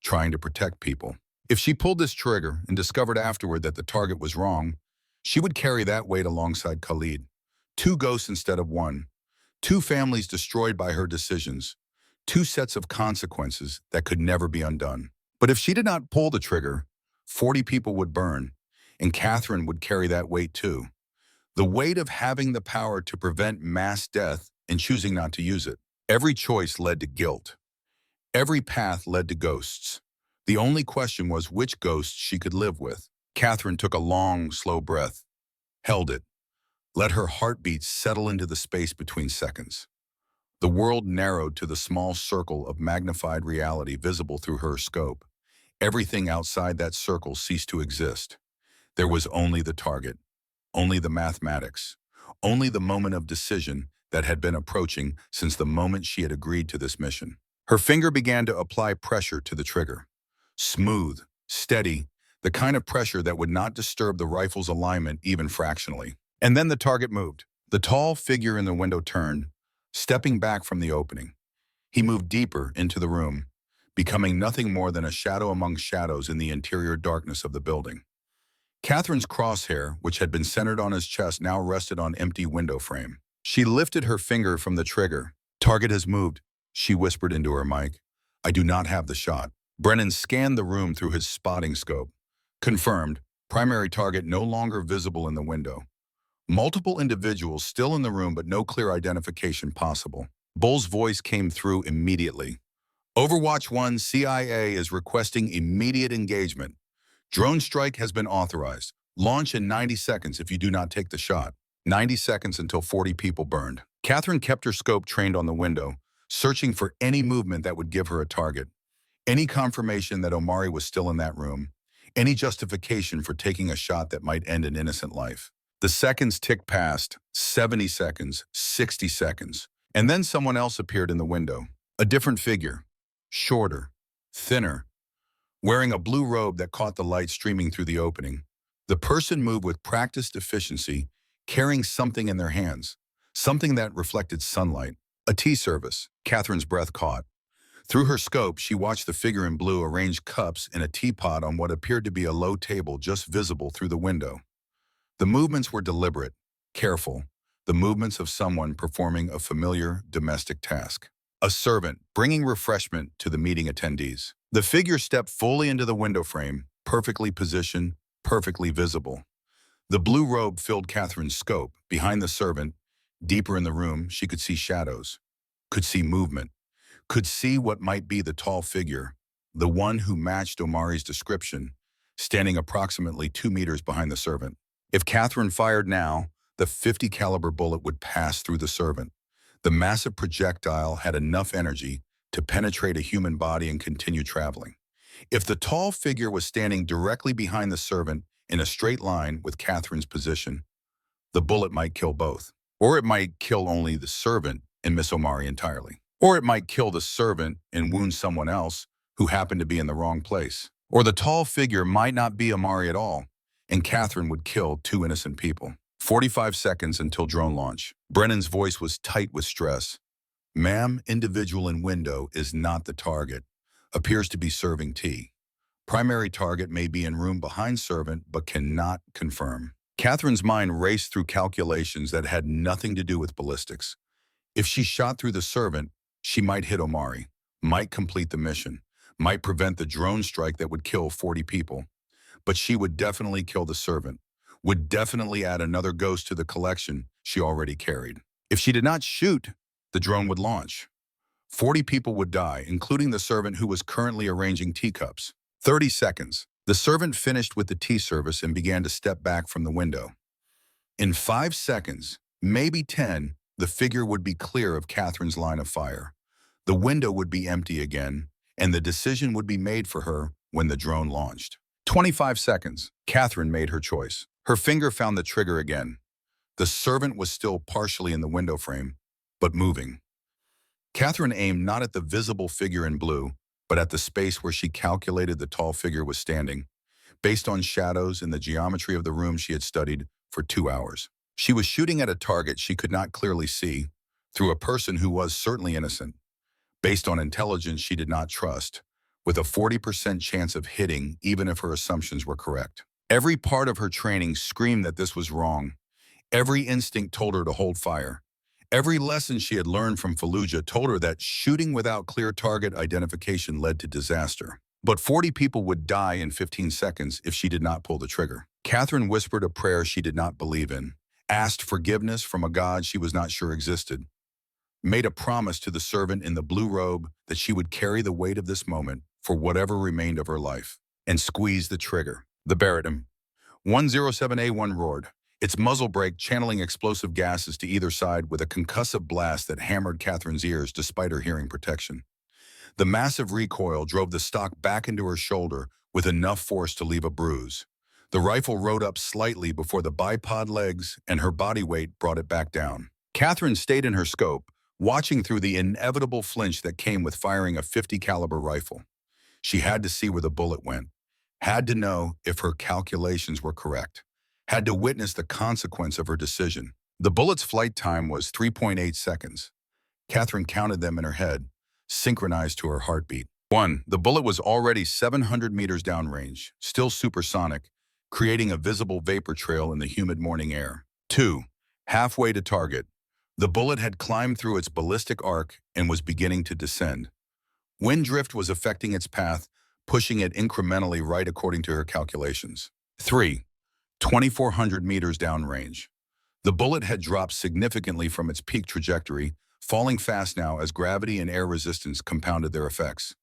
Speaker 1: trying to protect people. If she pulled this trigger and discovered afterward that the target was wrong, she would carry that weight alongside Khalid. 2 ghosts instead of 1. 2 families destroyed by her decisions. 2 sets of consequences that could never be undone. But if she did not pull the trigger, 40 people would burn, and Katherine would carry that weight too. The weight of having the power to prevent mass death and choosing not to use it. Every choice led to guilt. Every path led to ghosts. The only question was which ghosts she could live with. Katherine took a long, slow breath, held it, let her heartbeat settle into the space between seconds. The world narrowed to the small circle of magnified reality visible through her scope. Everything outside that circle ceased to exist. There was only the target, only the mathematics, only the moment of decision that had been approaching since the moment she had agreed to this mission. Her finger began to apply pressure to the trigger. Smooth, steady, the kind of pressure that would not disturb the rifle's alignment even fractionally. And then the target moved. The tall figure in the window turned, stepping back from the opening. He moved deeper into the room, becoming nothing more than a shadow among shadows in the interior darkness of the building. Katherine's crosshair, which had been centered on his chest, now rested on empty window frame. She lifted her finger from the trigger. "Target has moved," she whispered into her mic. "I do not have the shot." Brennan scanned the room through his spotting scope. Confirmed, primary target no longer visible in the window. Multiple individuals still in the room, but no clear identification possible. Bull's voice came through immediately. "Overwatch 1, CIA is requesting immediate engagement. Drone strike has been authorized. Launch in 90 seconds if you do not take the shot." 90 seconds until 40 people burned. Katherine kept her scope trained on the window, searching for any movement that would give her a target. Any confirmation that Omari was still in that room. Any justification for taking a shot that might end an innocent life. The seconds ticked past, 70 seconds, 60 seconds. And then someone else appeared in the window. A different figure. Shorter, thinner, wearing a blue robe that caught the light streaming through the opening. The person moved with practiced efficiency, carrying something in their hands, something that reflected sunlight. A tea service. Katherine's breath caught. Through her scope, she watched the figure in blue arrange cups in a teapot on what appeared to be a low table just visible through the window. The movements were deliberate, careful, the movements of someone performing a familiar domestic task. A servant bringing refreshment to the meeting attendees. The figure stepped fully into the window frame, perfectly positioned, perfectly visible. The blue robe filled Katherine's scope. Behind the servant, deeper in the room, she could see shadows, could see movement, could see what might be the tall figure, the one who matched Omari's description, standing approximately 2 meters behind the servant. If Katherine fired now, the .50 caliber bullet would pass through the servant. The massive projectile had enough energy to penetrate a human body and continue traveling. If the tall figure was standing directly behind the servant in a straight line with Katherine's position, the bullet might kill both. Or it might kill only the servant and miss Omari entirely. Or it might kill the servant and wound someone else who happened to be in the wrong place. Or the tall figure might not be Omari at all, and Katherine would kill 2 innocent people. 45 seconds until drone launch. Brennan's voice was tight with stress. "Ma'am, individual in window is not the target. Appears to be serving tea. Primary target may be in room behind servant, but cannot confirm." Katherine's mind raced through calculations that had nothing to do with ballistics. If she shot through the servant, she might hit Omari, might complete the mission, might prevent the drone strike that would kill 40 people. But she would definitely kill the servant, would definitely add another ghost to the collection she already carried. If she did not shoot, the drone would launch. 40 people would die, including the servant who was currently arranging teacups. 30 seconds. The servant finished with the tea service and began to step back from the window. In 5 seconds, maybe 10, the figure would be clear of Katherine's line of fire. The window would be empty again, and the decision would be made for her when the drone launched. 25 seconds. Katherine made her choice. Her finger found the trigger again. The servant was still partially in the window frame, but moving. Katherine aimed not at the visible figure in blue, but at the space where she calculated the tall figure was standing, based on shadows and the geometry of the room she had studied for 2 hours. She was shooting at a target she could not clearly see, through a person who was certainly innocent, based on intelligence she did not trust, with a 40% chance of hitting even if her assumptions were correct. Every part of her training screamed that this was wrong. Every instinct told her to hold fire. Every lesson she had learned from Fallujah told her that shooting without clear target identification led to disaster. But 40 people would die in 15 seconds if she did not pull the trigger. Katherine whispered a prayer she did not believe in, asked forgiveness from a God she was not sure existed, made a promise to the servant in the blue robe that she would carry the weight of this moment for whatever remained of her life, and squeezed the trigger. The Baratim. 107A1 roared, its muzzle brake channeling explosive gases to either side with a concussive blast that hammered Katherine's ears despite her hearing protection. The massive recoil drove the stock back into her shoulder with enough force to leave a bruise. The rifle rode up slightly before the bipod legs and her body weight brought it back down. Katherine stayed in her scope, watching through the inevitable flinch that came with firing a .50 caliber rifle. She had to see where the bullet went, had to know if her calculations were correct, had to witness the consequence of her decision. The bullet's flight time was 3.8 seconds. Katherine counted them in her head, synchronized to her heartbeat. 1. The bullet was already 700 meters downrange, still supersonic, creating a visible vapor trail in the humid morning air. 2. Halfway to target, the bullet had climbed through its ballistic arc and was beginning to descend. Wind drift was affecting its path, pushing it incrementally right according to her calculations. 3. 2,400 meters downrange. The bullet had dropped significantly from its peak trajectory, falling fast now as gravity and air resistance compounded their effects.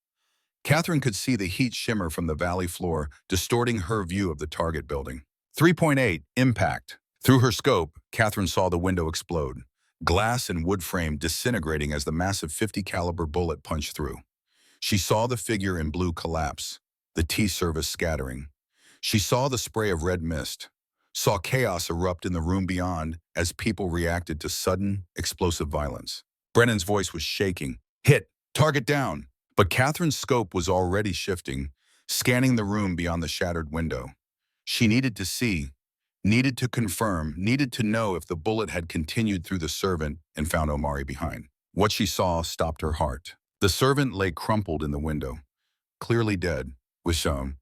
Speaker 1: Katherine could see the heat shimmer from the valley floor, distorting her view of the target building. 3.8. Impact. Through her scope, Katherine saw the window explode, glass and wood frame disintegrating as the massive .50 caliber bullet punched through. She saw the figure in blue collapse, the T-service scattering. She saw the spray of red mist, saw chaos erupt in the room beyond as people reacted to sudden, explosive violence. Brennan's voice was shaking. Hit! Target down! But Katherine's scope was already shifting, scanning the room beyond the shattered window. She needed to see, needed to confirm, needed to know if the bullet had continued through the servant and found Omari behind. What she saw stopped her heart. The servant lay crumpled in the window, clearly dead, Wissam.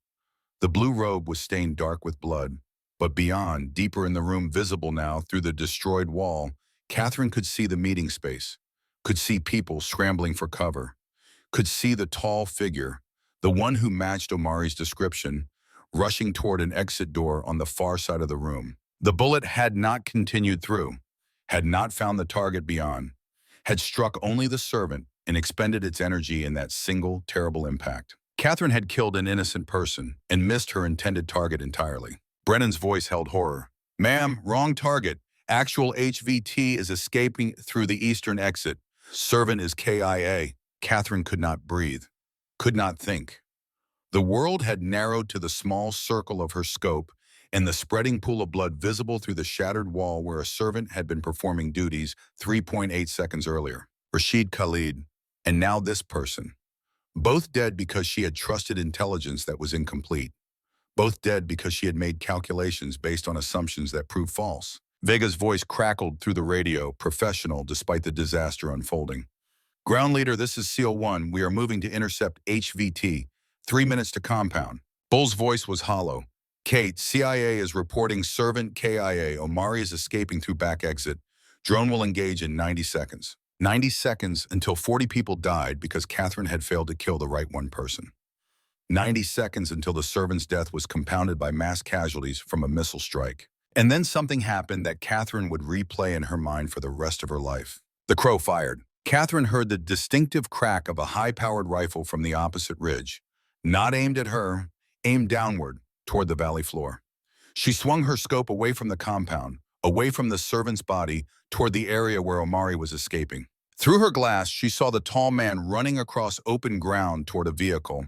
Speaker 1: The blue robe was stained dark with blood, but beyond, deeper in the room, visible now through the destroyed wall, Katherine could see the meeting space, could see people scrambling for cover, could see the tall figure, the one who matched Omari's description, rushing toward an exit door on the far side of the room. The bullet had not continued through, had not found the target beyond, had struck only the servant and expended its energy in that single terrible impact. Katherine had killed an innocent person and missed her intended target entirely. Brennan's voice held horror. Ma'am, wrong target. Actual HVT is escaping through the eastern exit. Servant is KIA. Katherine could not breathe, could not think. The world had narrowed to the small circle of her scope and the spreading pool of blood visible through the shattered wall where a servant had been performing duties 3.8 seconds earlier. Rashid Khalid, and now this person. Both dead because she had trusted intelligence that was incomplete. Both dead because she had made calculations based on assumptions that proved false. Vega's voice crackled through the radio, professional despite the disaster unfolding. Ground leader, this is SEAL 1. We are moving to intercept HVT. 3 minutes to compound. Bull's voice was hollow. Kate, CIA is reporting servant KIA. Omari is escaping through back exit. Drone will engage in 90 seconds. 90 seconds until 40 people died because Katherine had failed to kill the right one person. 90 seconds until the servant's death was compounded by mass casualties from a missile strike. And then something happened that Katherine would replay in her mind for the rest of her life. The crow fired. Katherine heard the distinctive crack of a high-powered rifle from the opposite ridge, not aimed at her, aimed downward toward the valley floor. She swung her scope away from the compound, away from the servant's body, toward the area where Omari was escaping. Through her glass, she saw the tall man running across open ground toward a vehicle,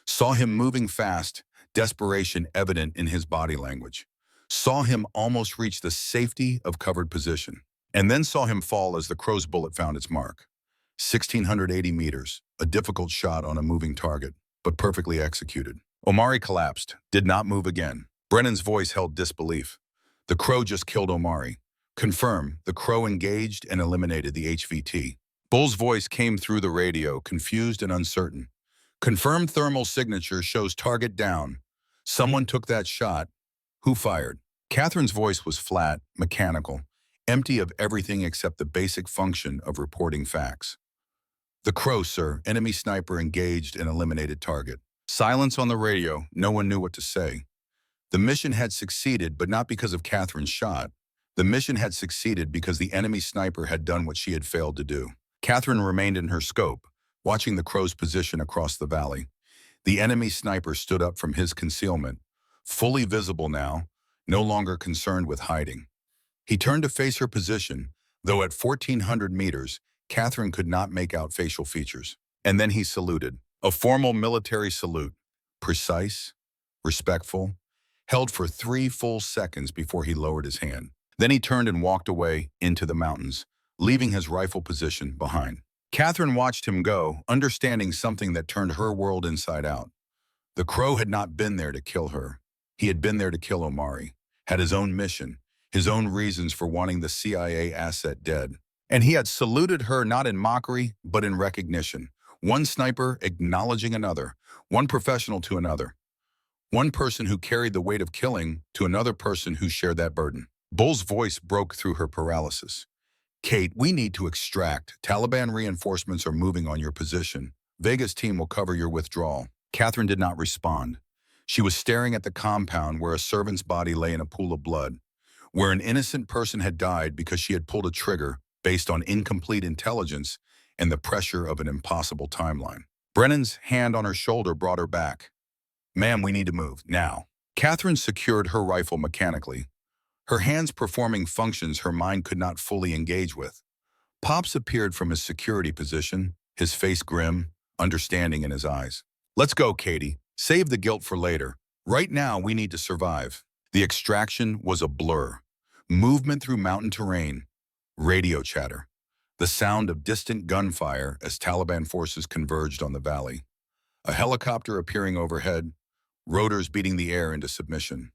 Speaker 1: Saw him moving fast, desperation evident in his body language. Saw him almost reach the safety of covered position. And then saw him fall as the crow's bullet found its mark. 1,680 meters, a difficult shot on a moving target, but perfectly executed. Omari collapsed, did not move again. Brennan's voice held disbelief. The crow just killed Omari. Confirm, the crow engaged and eliminated the HVT. Bull's voice came through the radio, confused and uncertain. Confirmed thermal signature shows target down. Someone took that shot. Who fired? Catherine's voice was flat, mechanical, empty of everything except the basic function of reporting facts. The crow, sir. Enemy sniper engaged and eliminated target. Silence on the radio. No one knew what to say. The mission had succeeded, but not because of Catherine's shot. The mission had succeeded because the enemy sniper had done what she had failed to do. Katherine remained in her scope, watching the crow's position across the valley. The enemy sniper stood up from his concealment, fully visible now, no longer concerned with hiding. He turned to face her position, though at 1,400 meters, Katherine could not make out facial features. And then he saluted, a formal military salute, precise, respectful, held for 3 full seconds before he lowered his hand. Then he turned and walked away into the mountains, leaving his rifle position behind. Katherine watched him go, understanding something that turned her world inside out. The crow had not been there to kill her. He had been there to kill Omari, had his own mission, his own reasons for wanting the CIA asset dead. And he had saluted her not in mockery, but in recognition. One sniper acknowledging another, one professional to another. One person who carried the weight of killing to another person who shared that burden. Bull's voice broke through her paralysis. Kate, we need to extract. Taliban reinforcements are moving on your position. Vega's team will cover your withdrawal. Katherine did not respond. She was staring at the compound where a servant's body lay in a pool of blood, where an innocent person had died because she had pulled a trigger based on incomplete intelligence and the pressure of an impossible timeline. Brennan's hand on her shoulder brought her back. Ma'am, we need to move, now. Katherine secured her rifle mechanically, her hands performing functions her mind could not fully engage with. Pops appeared from his security position, his face grim, understanding in his eyes. Let's go, Katie. Save the guilt for later. Right now, we need to survive. The extraction was a blur. Movement through mountain terrain. Radio chatter. The sound of distant gunfire as Taliban forces converged on the valley. A helicopter appearing overhead, rotors beating the air into submission.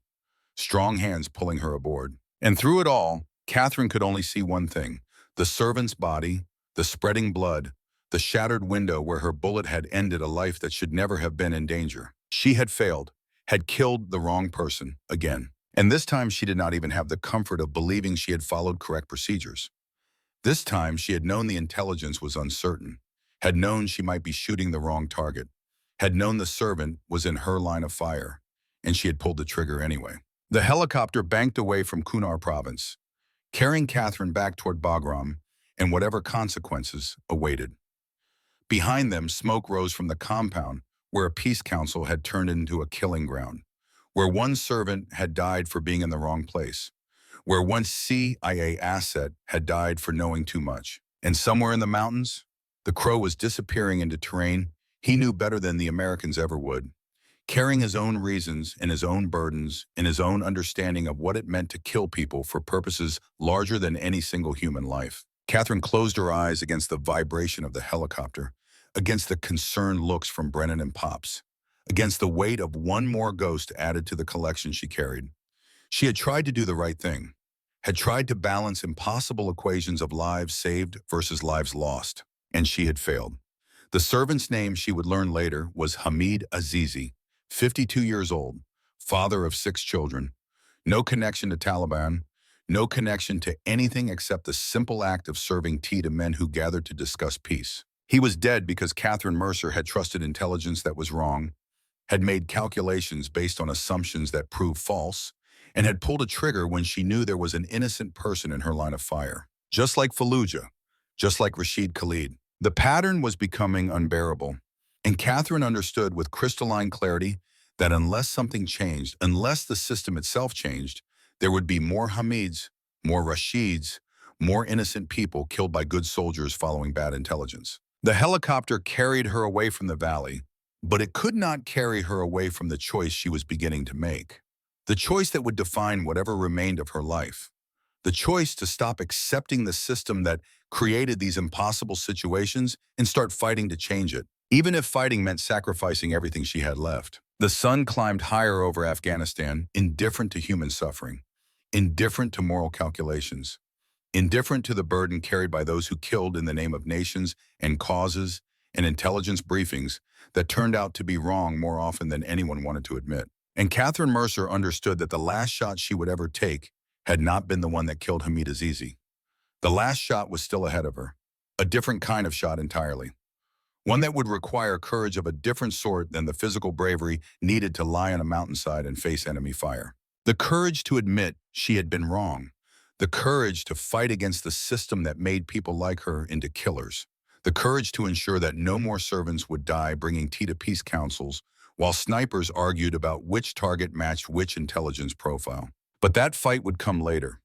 Speaker 1: Strong hands pulling her aboard. And through it all, Katherine could only see one thing: the servant's body, the spreading blood, the shattered window where her bullet had ended a life that should never have been in danger. She had failed, had killed the wrong person again. And this time she did not even have the comfort of believing she had followed correct procedures. This time she had known the intelligence was uncertain, had known she might be shooting the wrong target, had known the servant was in her line of fire, and she had pulled the trigger anyway. The helicopter banked away from Kunar province, carrying Katherine back toward Bagram, and whatever consequences awaited. Behind them, smoke rose from the compound where a peace council had turned into a killing ground, where one servant had died for being in the wrong place, where one CIA asset had died for knowing too much. And somewhere in the mountains, the crow was disappearing into terrain he knew better than the Americans ever would, carrying his own reasons and his own burdens and his own understanding of what it meant to kill people for purposes larger than any single human life. Katherine closed her eyes against the vibration of the helicopter, against the concerned looks from Brennan and Pops, against the weight of one more ghost added to the collection she carried. She had tried to do the right thing, had tried to balance impossible equations of lives saved versus lives lost, and she had failed. The servant's name, she would learn later, was Hamid Azizi, 52 years old, father of 6 children, no connection to Taliban, no connection to anything except the simple act of serving tea to men who gathered to discuss peace. He was dead because Katherine Mercer had trusted intelligence that was wrong, had made calculations based on assumptions that proved false, and had pulled a trigger when she knew there was an innocent person in her line of fire. Just like Fallujah, just like Rashid Khalid. The pattern was becoming unbearable, and Katherine understood with crystalline clarity that unless something changed, unless the system itself changed, there would be more Hamids, more Rashids, more innocent people killed by good soldiers following bad intelligence. The helicopter carried her away from the valley, But it could not carry her away from the choice she was beginning to make. The choice that would define whatever remained of her life. The choice to stop accepting the system that created these impossible situations and start fighting to change it, even if fighting meant sacrificing everything she had left. The sun climbed higher over Afghanistan, indifferent to human suffering, indifferent to moral calculations, indifferent to the burden carried by those who killed in the name of nations and causes and intelligence briefings that turned out to be wrong more often than anyone wanted to admit. And Katherine Mercer understood that the last shot she would ever take had not been the one that killed Hamid Azizi. The last shot was still ahead of her, a different kind of shot entirely. One that would require courage of a different sort than the physical bravery needed to lie on a mountainside and face enemy fire. The courage to admit she had been wrong. The courage to fight against the system that made people like her into killers. The courage to ensure that no more servants would die bringing tea to peace councils while snipers argued about which target matched which intelligence profile. But that fight would come later.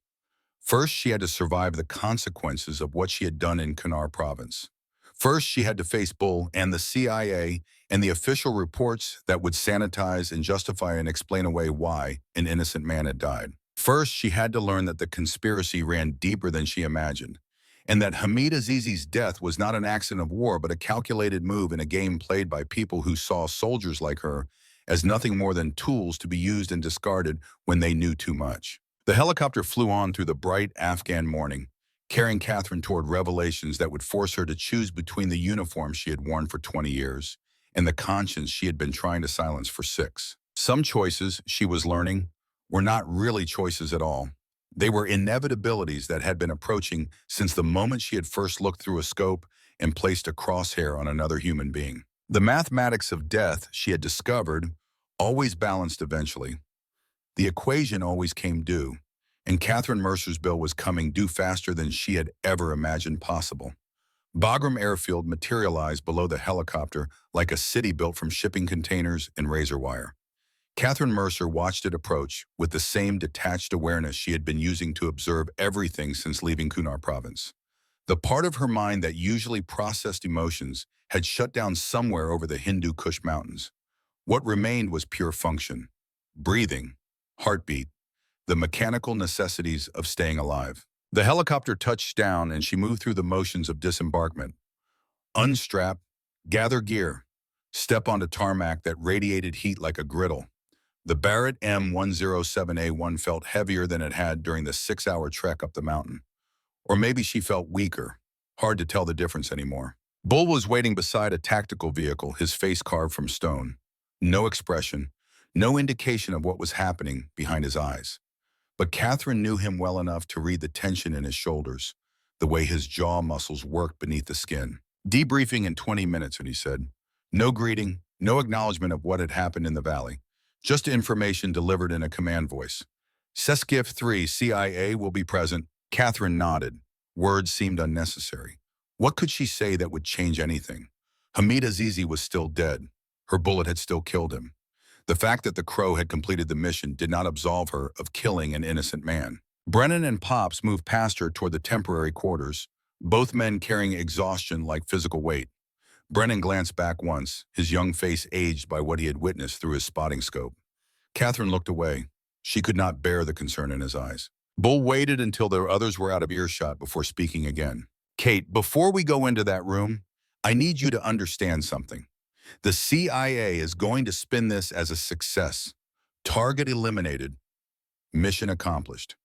Speaker 1: First, she had to survive the consequences of what she had done in Kunar province. First, she had to face Bull and the CIA and the official reports that would sanitize and justify and explain away why an innocent man had died. First, she had to learn that the conspiracy ran deeper than she imagined, and that Hamid Azizi's death was not an accident of war but a calculated move in a game played by people who saw soldiers like her as nothing more than tools to be used and discarded when they knew too much. The helicopter flew on through the bright Afghan morning, carrying Katherine toward revelations that would force her to choose between the uniform she had worn for 20 years and the conscience she had been trying to silence for 6. Some choices, she was learning, were not really choices at all. They were inevitabilities that had been approaching since the moment she had first looked through a scope and placed a crosshair on another human being. The mathematics of death, she had discovered, always balanced eventually. The equation always came due, and Katherine Mercer's bill was coming due faster than she had ever imagined possible. Bagram Airfield materialized below the helicopter like a city built from shipping containers and razor wire. Katherine Mercer watched it approach with the same detached awareness she had been using to observe everything since leaving Kunar province. The part of her mind that usually processed emotions had shut down somewhere over the Hindu Kush mountains. What remained was pure function, breathing, heartbeat, the mechanical necessities of staying alive. The helicopter touched down and she moved through the motions of disembarkment. Unstrap, gather gear, step onto tarmac that radiated heat like a griddle. The Barrett M107A1 felt heavier than it had during the 6-hour trek up the mountain. Or maybe she felt weaker. Hard to tell the difference anymore. Bull was waiting beside a tactical vehicle, his face carved from stone. No expression, no indication of what was happening behind his eyes. But Katherine knew him well enough to read the tension in his shoulders, the way his jaw muscles worked beneath the skin. Debriefing in 20 minutes, and he said. No greeting, no acknowledgement of what had happened in the valley. Just information delivered in a command voice. Seskif 3 CIA will be present. Katherine nodded. Words seemed unnecessary. What could she say that would change anything? Hamid Azizi was still dead. Her bullet had still killed him. The fact that the Crow had completed the mission did not absolve her of killing an innocent man. Brennan and Pops moved past her toward the temporary quarters, both men carrying exhaustion like physical weight. Brennan glanced back once, his young face aged by what he had witnessed through his spotting scope. Katherine looked away. She could not bear the concern in his eyes. Bull waited until the others were out of earshot before speaking again. Kate, before we go into that room, I need you to understand something. The CIA is going to spin this as a success. Target eliminated. Mission accomplished.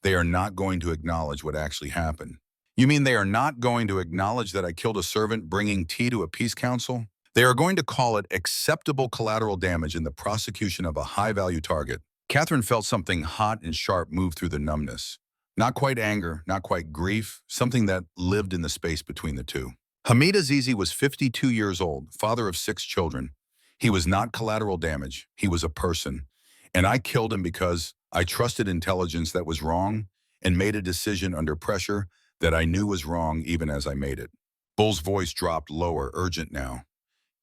Speaker 1: They are not going to acknowledge what actually happened. You mean they are not going to acknowledge that I killed a servant bringing tea to a peace council? They are going to call it acceptable collateral damage in the prosecution of a high-value target. Katherine felt something hot and sharp move through the numbness. Not quite anger, not quite grief, something that lived in the space between the two. Hamid Azizi was 52 years old, father of 6 children. He was not collateral damage. He was a person. And I killed him because I trusted intelligence that was wrong and made a decision under pressure that I knew was wrong even as I made it. Bull's voice dropped lower, urgent now.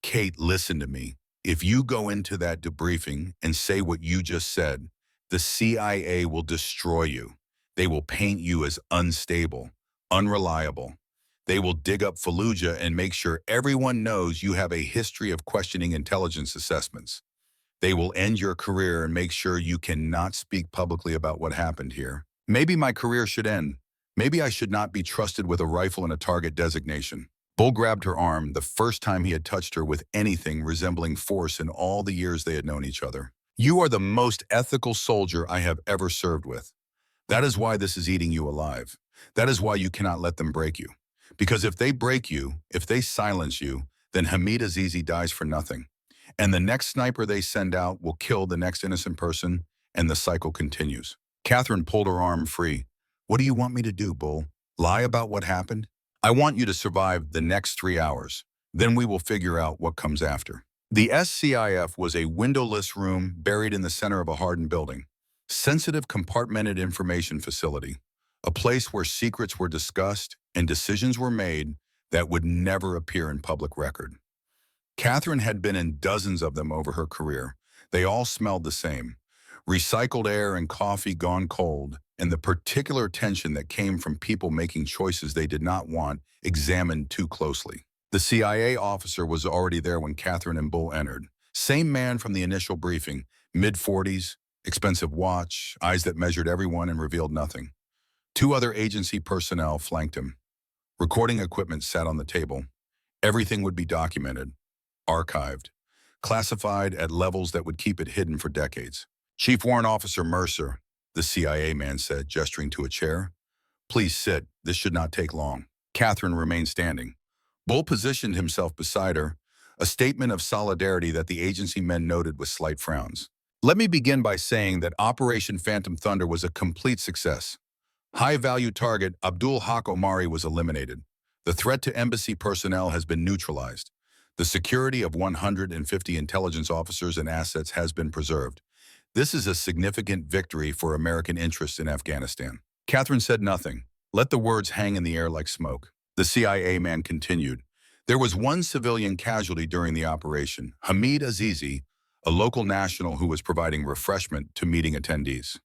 Speaker 1: Kate, listen to me. If you go into that debriefing and say what you just said, the CIA will destroy you. They will paint you as unstable, unreliable. They will dig up Fallujah and make sure everyone knows you have a history of questioning intelligence assessments. They will end your career and make sure you cannot speak publicly about what happened here. Maybe my career should end. Maybe I should not be trusted with a rifle and a target designation. Bull grabbed her arm, the first time he had touched her with anything resembling force in all the years they had known each other. You are the most ethical soldier I have ever served with. That is why this is eating you alive. That is why you cannot let them break you. Because if they break you, if they silence you, then Hamid Azizi dies for nothing. And the next sniper they send out will kill the next innocent person, and the cycle continues. Katherine pulled her arm free. What do you want me to do, Bull? Lie about what happened? I want you to survive the next 3 hours. Then we will figure out what comes after. The SCIF was a windowless room buried in the center of a hardened building. Sensitive compartmented information facility. A place where secrets were discussed and decisions were made that would never appear in public record. Katherine had been in dozens of them over her career. They all smelled the same. Recycled air and coffee gone cold, and the particular tension that came from people making choices they did not want examined too closely. The CIA officer was already there when Katherine and Bull entered. Same man from the initial briefing, mid-40s, expensive watch, eyes that measured everyone and revealed nothing. 2 other agency personnel flanked him. Recording equipment sat on the table. Everything would be documented, archived, classified at levels that would keep it hidden for decades. Chief Warrant Officer Mercer, the CIA man said, gesturing to a chair. Please sit. This should not take long. Katherine remained standing. Bull positioned himself beside her, a statement of solidarity that the agency men noted with slight frowns. Let me begin by saying that Operation Phantom Thunder was a complete success. High-value target Abdul Haq Omari was eliminated. The threat to embassy personnel has been neutralized. The security of 150 intelligence officers and assets has been preserved. This is a significant victory for American interests in Afghanistan. Katherine said nothing. Let the words hang in the air like smoke. The CIA man continued. There was one civilian casualty during the operation, Hamid Azizi, a local national who was providing refreshment to meeting attendees.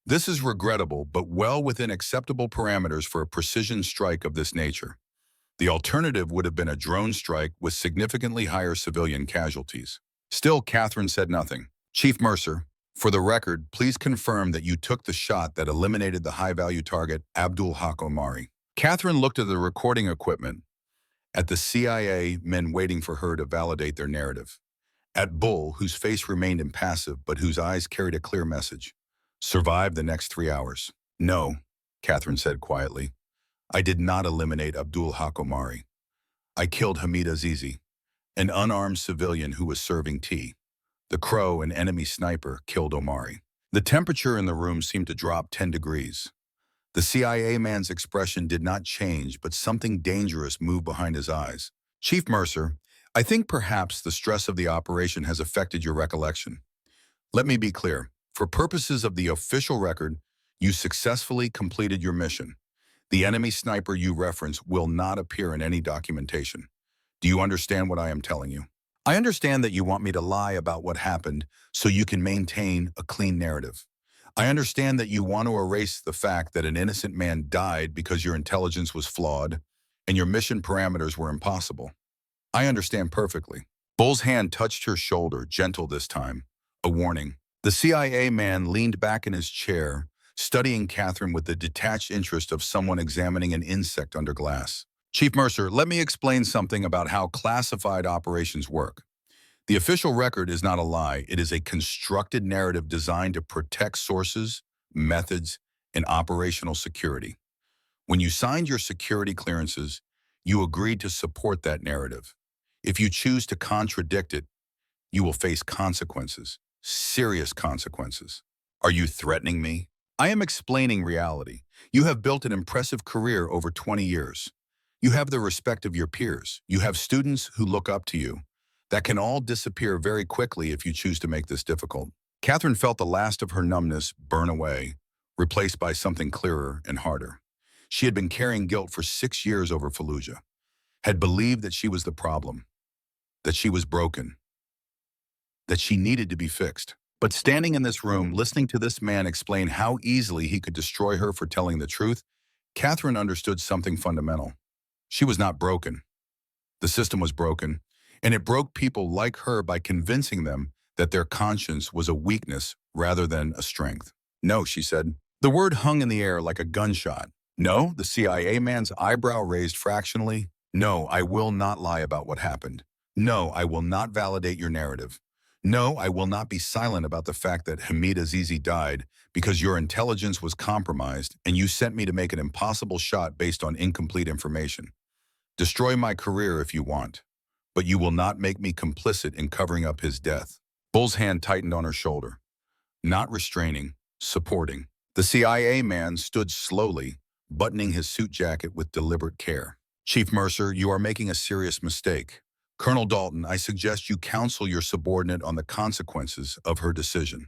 Speaker 1: This is regrettable, but well within acceptable parameters for a precision strike of this nature. The alternative would have been a drone strike with significantly higher civilian casualties. Still, Katherine said nothing. Chief Mercer, for the record, please confirm that you took the shot that eliminated the high-value target Abdul Haq Omari. Katherine looked at the recording equipment, at the CIA men waiting for her to validate their narrative, at Bull, whose face remained impassive but whose eyes carried a clear message. Survive the next 3 hours. No, Katherine said quietly. I did not eliminate Abdul Haq Omari. I killed Hamid Azizi, an unarmed civilian who was serving tea. The Crow, an enemy sniper, killed Omari. The temperature in the room seemed to drop 10 degrees. The CIA man's expression did not change, but something dangerous moved behind his eyes. Chief Mercer, I think perhaps the stress of the operation has affected your recollection. Let me be clear. For purposes of the official record, you successfully completed your mission. The enemy sniper you reference will not appear in any documentation. Do you understand what I am telling you? I understand that you want me to lie about what happened so you can maintain a clean narrative. I understand that you want to erase the fact that an innocent man died because your intelligence was flawed and your mission parameters were impossible. I understand perfectly. Bull's hand touched her shoulder, gentle this time, a warning. The CIA man leaned back in his chair, studying Katherine with the detached interest of someone examining an insect under glass. Chief Mercer, let me explain something about how classified operations work. The official record is not a lie. It is a constructed narrative designed to protect sources, methods, and operational security. When you signed your security clearances, you agreed to support that narrative. If you choose to contradict it, you will face consequences, serious consequences. Are you threatening me? I am explaining reality. You have built an impressive career over 20 years. You have the respect of your peers. You have students who look up to you. That can all disappear very quickly if you choose to make this difficult. Katherine felt the last of her numbness burn away, replaced by something clearer and harder. She had been carrying guilt for 6 years over Fallujah, had believed that she was the problem, that she was broken, that she needed to be fixed. But standing in this room, listening to this man explain how easily he could destroy her for telling the truth, Katherine understood something fundamental. She was not broken. The system was broken, and it broke people like her by convincing them that their conscience was a weakness rather than a strength. No, she said. The word hung in the air like a gunshot. No, the CIA man's eyebrow raised fractionally. No, I will not lie about what happened. No, I will not validate your narrative. No, I will not be silent about the fact that Hamid Azizi died because your intelligence was compromised and you sent me to make an impossible shot based on incomplete information. Destroy my career if you want, but you will not make me complicit in covering up his death. Bull's hand tightened on her shoulder, not restraining, supporting. The CIA man stood slowly, buttoning his suit jacket with deliberate care. Chief Mercer, you are making a serious mistake. Colonel Dalton, I suggest you counsel your subordinate on the consequences of her decision.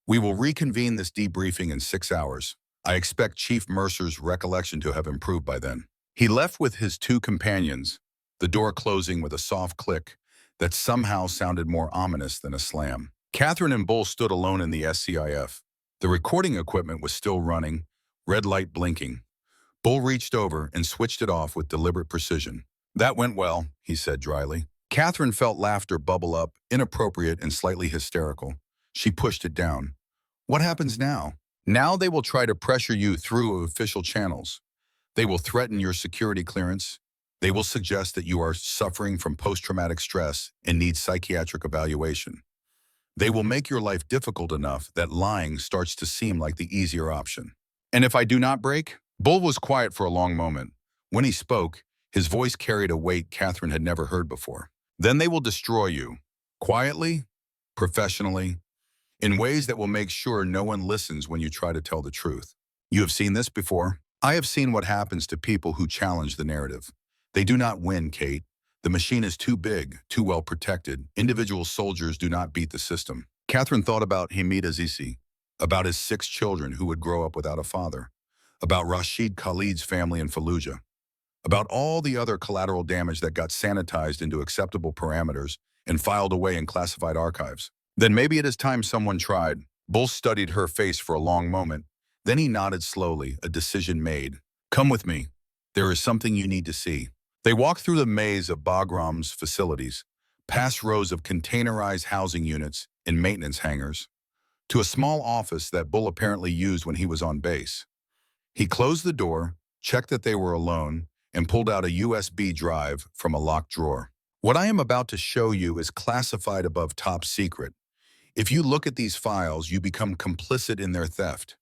Speaker 1: We will reconvene this debriefing in 6 hours. I expect Chief Mercer's recollection to have improved by then. He left with his 2 companions, the door closing with a soft click that somehow sounded more ominous than a slam. Katherine and Bull stood alone in the SCIF. The recording equipment was still running, red light blinking. Bull reached over and switched it off with deliberate precision. That went well, he said dryly. Katherine felt laughter bubble up, inappropriate and slightly hysterical. She pushed it down. What happens now? Now they will try to pressure you through official channels. They will threaten your security clearance. They will suggest that you are suffering from post-traumatic stress and need psychiatric evaluation. They will make your life difficult enough that lying starts to seem like the easier option. And if I do not break? Bull was quiet for a long moment. When he spoke, his voice carried a weight Katherine had never heard before. Then they will destroy you, quietly, professionally, in ways that will make sure no one listens when you try to tell the truth. You have seen this before. I have seen what happens to people who challenge the narrative. They do not win, Kate. The machine is too big, too well protected. Individual soldiers do not beat the system. Katherine thought about Hamid Azizi, about his 6 children who would grow up without a father, about Rashid Khalid's family in Fallujah, about all the other collateral damage that got sanitized into acceptable parameters and filed away in classified archives. Then maybe it is time someone tried. Bull studied her face for a long moment. Then he nodded slowly, a decision made. Come with me. There is something you need to see. They walked through the maze of Bagram's facilities, past rows of containerized housing units and maintenance hangars, to a small office that Bull apparently used when he was on base. He closed the door, checked that they were alone, and pulled out a USB drive from a locked drawer. What I am about to show you is classified above top secret. If you look at these files, you become complicit in their theft.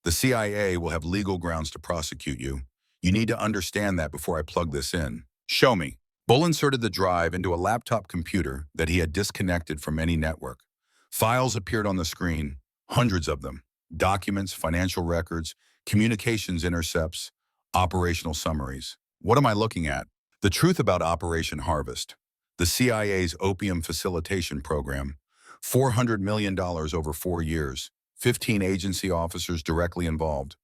Speaker 1: The CIA will have legal grounds to prosecute you. You need to understand that before I plug this in. Show me. Bull inserted the drive into a laptop computer that he had disconnected from any network. Files appeared on the screen, hundreds of them. Documents, financial records, communications intercepts, operational summaries. What am I looking at? The truth about Operation Harvest, the CIA's opium facilitation program, $400 million over 4 years, 15 agency officers directly involved.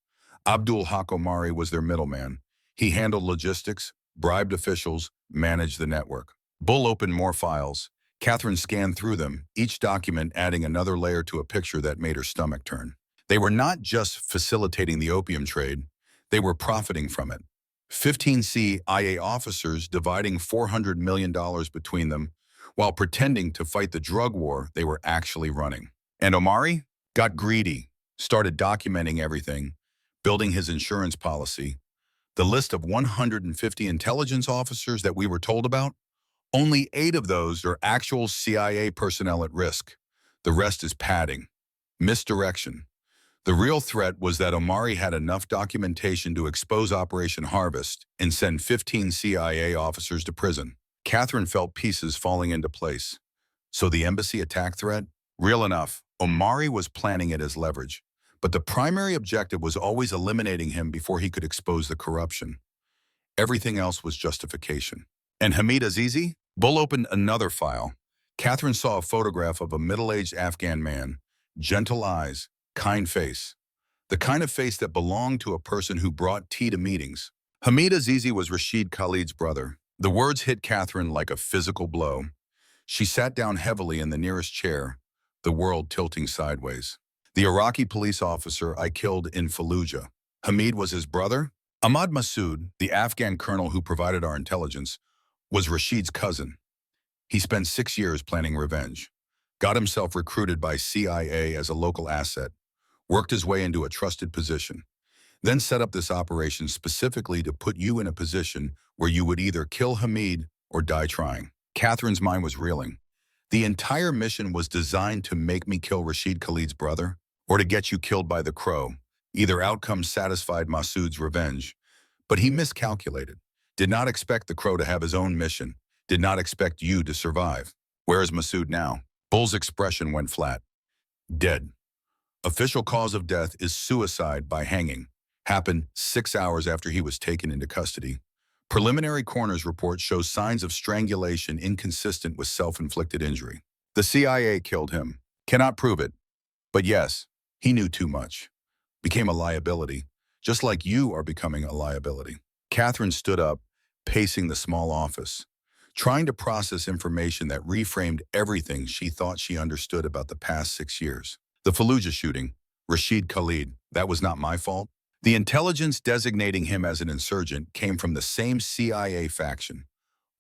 Speaker 1: Abdul Haq Omari was their middleman. He handled logistics, bribed officials, managed the network. Bull opened more files. Katherine scanned through them, each document adding another layer to a picture that made her stomach turn. They were not just facilitating the opium trade, they were profiting from it. 15 CIA officers dividing $400 million between them while pretending to fight the drug war they were actually running. And Omari got greedy, started documenting everything, building his insurance policy. The list of 150 intelligence officers that we were told about, only 8 of those are actual CIA personnel at risk. The rest is padding, misdirection. The real threat was that Omari had enough documentation to expose Operation Harvest and send 15 CIA officers to prison. Katherine felt pieces falling into place. So the embassy attack threat? Real enough, Omari was planning it as leverage. But the primary objective was always eliminating him before he could expose the corruption. Everything else was justification. And Hamid Azizi? Bull opened another file. Katherine saw a photograph of a middle-aged Afghan man, gentle eyes, kind face. The kind of face that belonged to a person who brought tea to meetings. Hamid Azizi was Rashid Khalid's brother. The words hit Katherine like a physical blow. She sat down heavily in the nearest chair, the world tilting sideways. The Iraqi police officer I killed in Fallujah. Hamid was his brother? Ahmad Massoud, the Afghan colonel who provided our intelligence, was Rashid's cousin. He spent 6 years planning revenge, got himself recruited by CIA as a local asset, worked his way into a trusted position, then set up this operation specifically to put you in a position where you would either kill Hamid or die trying. Catherine's mind was reeling. The entire mission was designed to make me kill Rashid Khalid's brother or to get you killed by the Crow. Either outcome satisfied Massoud's revenge, but he miscalculated, did not expect the Crow to have his own mission, did not expect you to survive. Where is Massoud now? Bull's expression went flat. Dead. Official cause of death is suicide by hanging. Happened 6 hours after he was taken into custody. Preliminary coroner's report shows signs of strangulation inconsistent with self-inflicted injury. The CIA killed him. Cannot prove it. But yes, he knew too much. Became a liability, just like you are becoming a liability. Katherine stood up, pacing the small office, trying to process information that reframed everything she thought she understood about the past 6 years. The Fallujah shooting, Rashid Khalid, that was not my fault. The intelligence designating him as an insurgent came from the same CIA faction,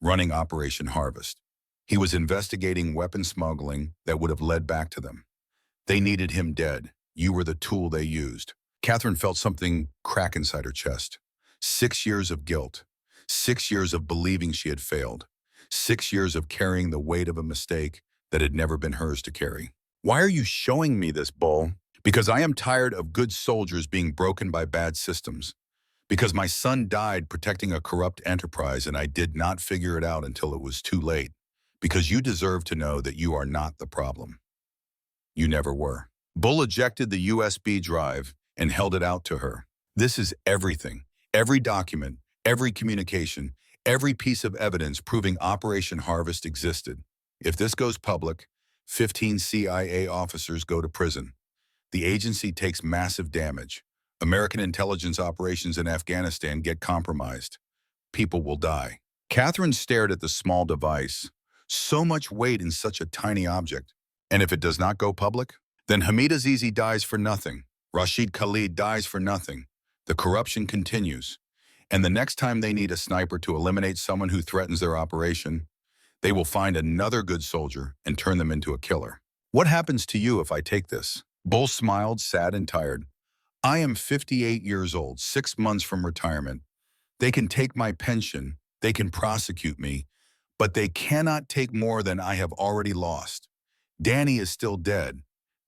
Speaker 1: running Operation Harvest. He was investigating weapon smuggling that would have led back to them. They needed him dead. You were the tool they used. Katherine felt something crack inside her chest. 6 years of guilt. 6 years of believing she had failed. 6 years of carrying the weight of a mistake that had never been hers to carry. Why are you showing me this, Bull? Because I am tired of good soldiers being broken by bad systems. Because my son died protecting a corrupt enterprise and I did not figure it out until it was too late. Because you deserve to know that you are not the problem. You never were. Bull ejected the USB drive and held it out to her. This is everything. Every document, every communication, every piece of evidence proving Operation Harvest existed. If this goes public, 15 CIA officers go to prison. The agency takes massive damage. American intelligence operations in Afghanistan get compromised. People will die. Katherine stared at the small device. So much weight in such a tiny object. And if it does not go public, then Hamid Azizi dies for nothing. Rashid Khalid dies for nothing. The corruption continues. And the next time they need a sniper to eliminate someone who threatens their operation, they will find another good soldier and turn them into a killer. What happens to you if I take this? Bull smiled, sad and tired. I am 58 years old, 6 months from retirement. They can take my pension, they can prosecute me, but they cannot take more than I have already lost. Danny is still dead.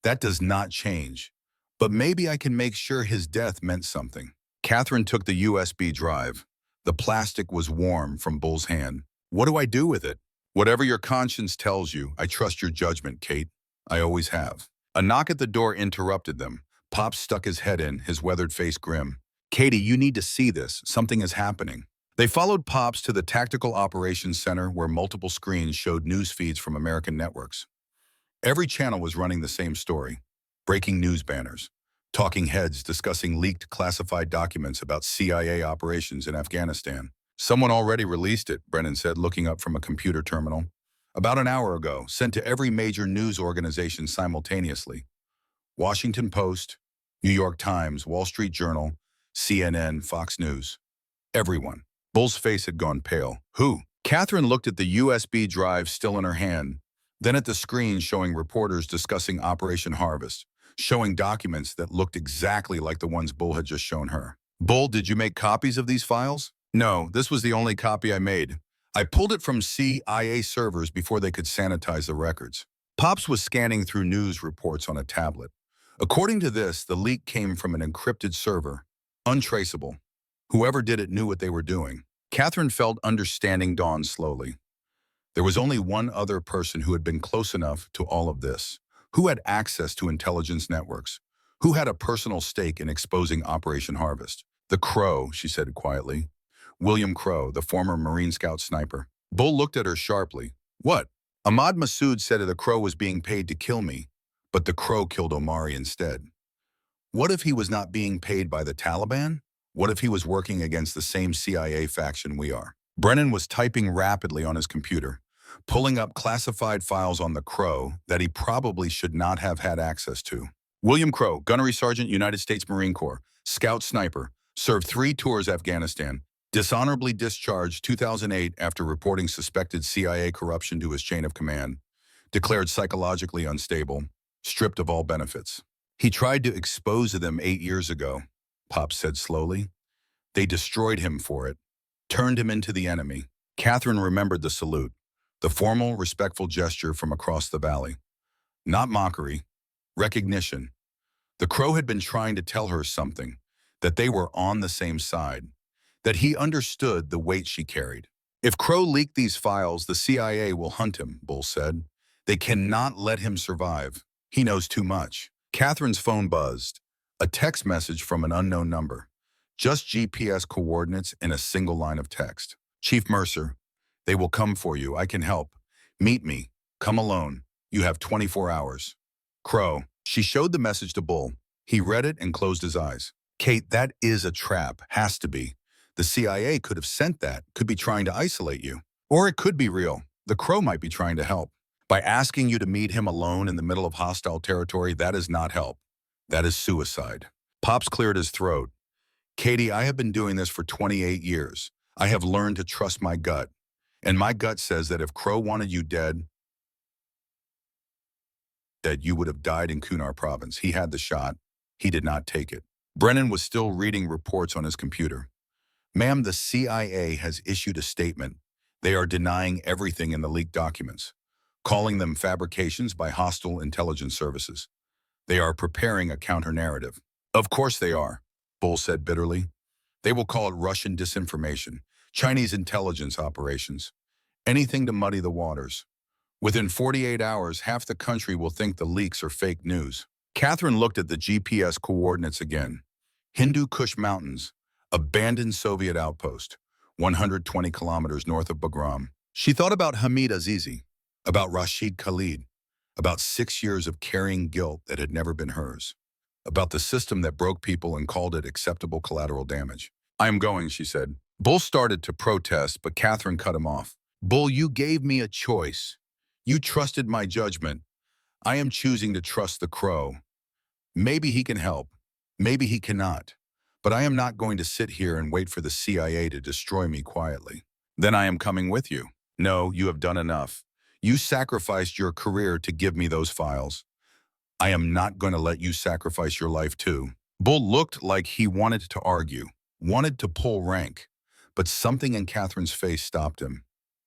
Speaker 1: That does not change. But maybe I can make sure his death meant something. Katherine took the USB drive. The plastic was warm from Bull's hand. What do I do with it? Whatever your conscience tells you, I trust your judgment, Kate. I always have. A knock at the door interrupted them. Pop stuck his head in, his weathered face grim. Katie, you need to see this. Something is happening. They followed Pops to the Tactical Operations Center where multiple screens showed news feeds from American networks. Every channel was running the same story. Breaking news banners. Talking heads discussing leaked classified documents about CIA operations in Afghanistan. Someone already released it, Brennan said, looking up from a computer terminal. About an hour ago, sent to every major news organization simultaneously. Washington Post, New York Times, Wall Street Journal, CNN, Fox News. Everyone. Bull's face had gone pale. Who? Katherine looked at the USB drive still in her hand, then at the screen showing reporters discussing Operation Harvest, showing documents that looked exactly like the ones Bull had just shown her. Bull, did you make copies of these files? No, this was the only copy I made. I pulled it from CIA servers before they could sanitize the records. Pops was scanning through news reports on a tablet. According to this, the leak came from an encrypted server, untraceable. Whoever did it knew what they were doing. Katherine felt understanding dawn slowly. There was only one other person who had been close enough to all of this, who had access to intelligence networks, who had a personal stake in exposing Operation Harvest. The Crow, she said quietly. William Crow, the former Marine Scout sniper. Bull looked at her sharply. What? Ahmad Massoud said the Crow was being paid to kill me, but the Crow killed Omari instead. What if he was not being paid by the Taliban? What if he was working against the same CIA faction we are? Brennan was typing rapidly on his computer, pulling up classified files on the Crow that he probably should not have had access to. William Crow, Gunnery Sergeant, United States Marine Corps, Scout Sniper, Served 3 tours Afghanistan. Dishonorably discharged 2008 after reporting suspected CIA corruption to his chain of command. Declared psychologically unstable. Stripped of all benefits. He tried to expose them 8 years ago, Pop said slowly. They destroyed him for it. Turned him into the enemy. Katherine remembered the salute. The formal, respectful gesture from across the valley. Not mockery. Recognition. The Crow had been trying to tell her something. That they were on the same side. That he understood the weight she carried. If Crow leaked these files, the CIA will hunt him, Bull said. They cannot let him survive. He knows too much. Katherine's phone buzzed. A text message from an unknown number. Just GPS coordinates in a single line of text. Chief Mercer, they will come for you. I can help. Meet me. Come alone. You have 24 hours. Crow. She showed the message to Bull. He read it and closed his eyes. Kate, that is a trap. Has to be. The CIA could have sent that, could be trying to isolate you. Or it could be real. The Crow might be trying to help. By asking you to meet him alone in the middle of hostile territory, that is not help. That is suicide. Pops cleared his throat. Katie, I have been doing this for 28 years. I have learned to trust my gut. And my gut says that if Crow wanted you dead, that you would have died in Kunar province. He had the shot. He did not take it. Brennan was still reading reports on his computer. Ma'am, the CIA has issued a statement. They are denying everything in the leaked documents, calling them fabrications by hostile intelligence services. They are preparing a counter-narrative. Of course they are, Bull said bitterly. They will call it Russian disinformation, Chinese intelligence operations, anything to muddy the waters. Within 48 hours, half the country will think the leaks are fake news. Katherine looked at the GPS coordinates again. Hindu Kush Mountains, abandoned Soviet outpost, 120 kilometers north of Bagram. She thought about Hamid Azizi, about Rashid Khalid, about 6 years of carrying guilt that had never been hers, about the system that broke people and called it acceptable collateral damage. I am going, she said. Bull started to protest, but Katherine cut him off. Bull, you gave me a choice. You trusted my judgment. I am choosing to trust the Crow. Maybe he can help. Maybe he cannot. But I am not going to sit here and wait for the CIA to destroy me quietly. Then I am coming with you. No, you have done enough. You sacrificed your career to give me those files. I am not going to let you sacrifice your life too. Bull looked like he wanted to argue, wanted to pull rank, but something in Katherine's face stopped him.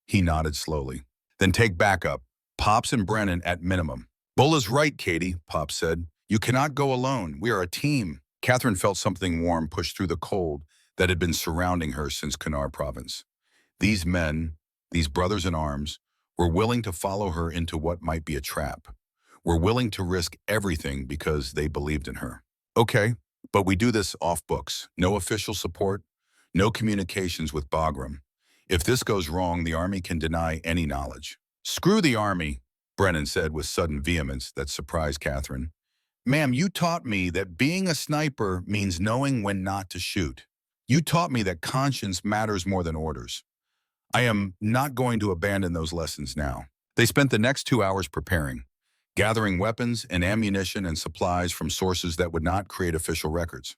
Speaker 1: He nodded slowly. Then take backup. Pops and Brennan at minimum. Bull is right, Katie, Pop said. You cannot go alone. We are a team. Katherine felt something warm push through the cold that had been surrounding her since Kunar province. These men, these brothers in arms, were willing to follow her into what might be a trap. Were willing to risk everything because they believed in her. Okay, but we do this off books. No official support, no communications with Bagram. If this goes wrong, the army can deny any knowledge. Screw the army, Brennan said with sudden vehemence that surprised Katherine. Ma'am, you taught me that being a sniper means knowing when not to shoot. You taught me that conscience matters more than orders. I am not going to abandon those lessons now. They spent the next 2 hours preparing, gathering weapons and ammunition and supplies from sources that would not create official records.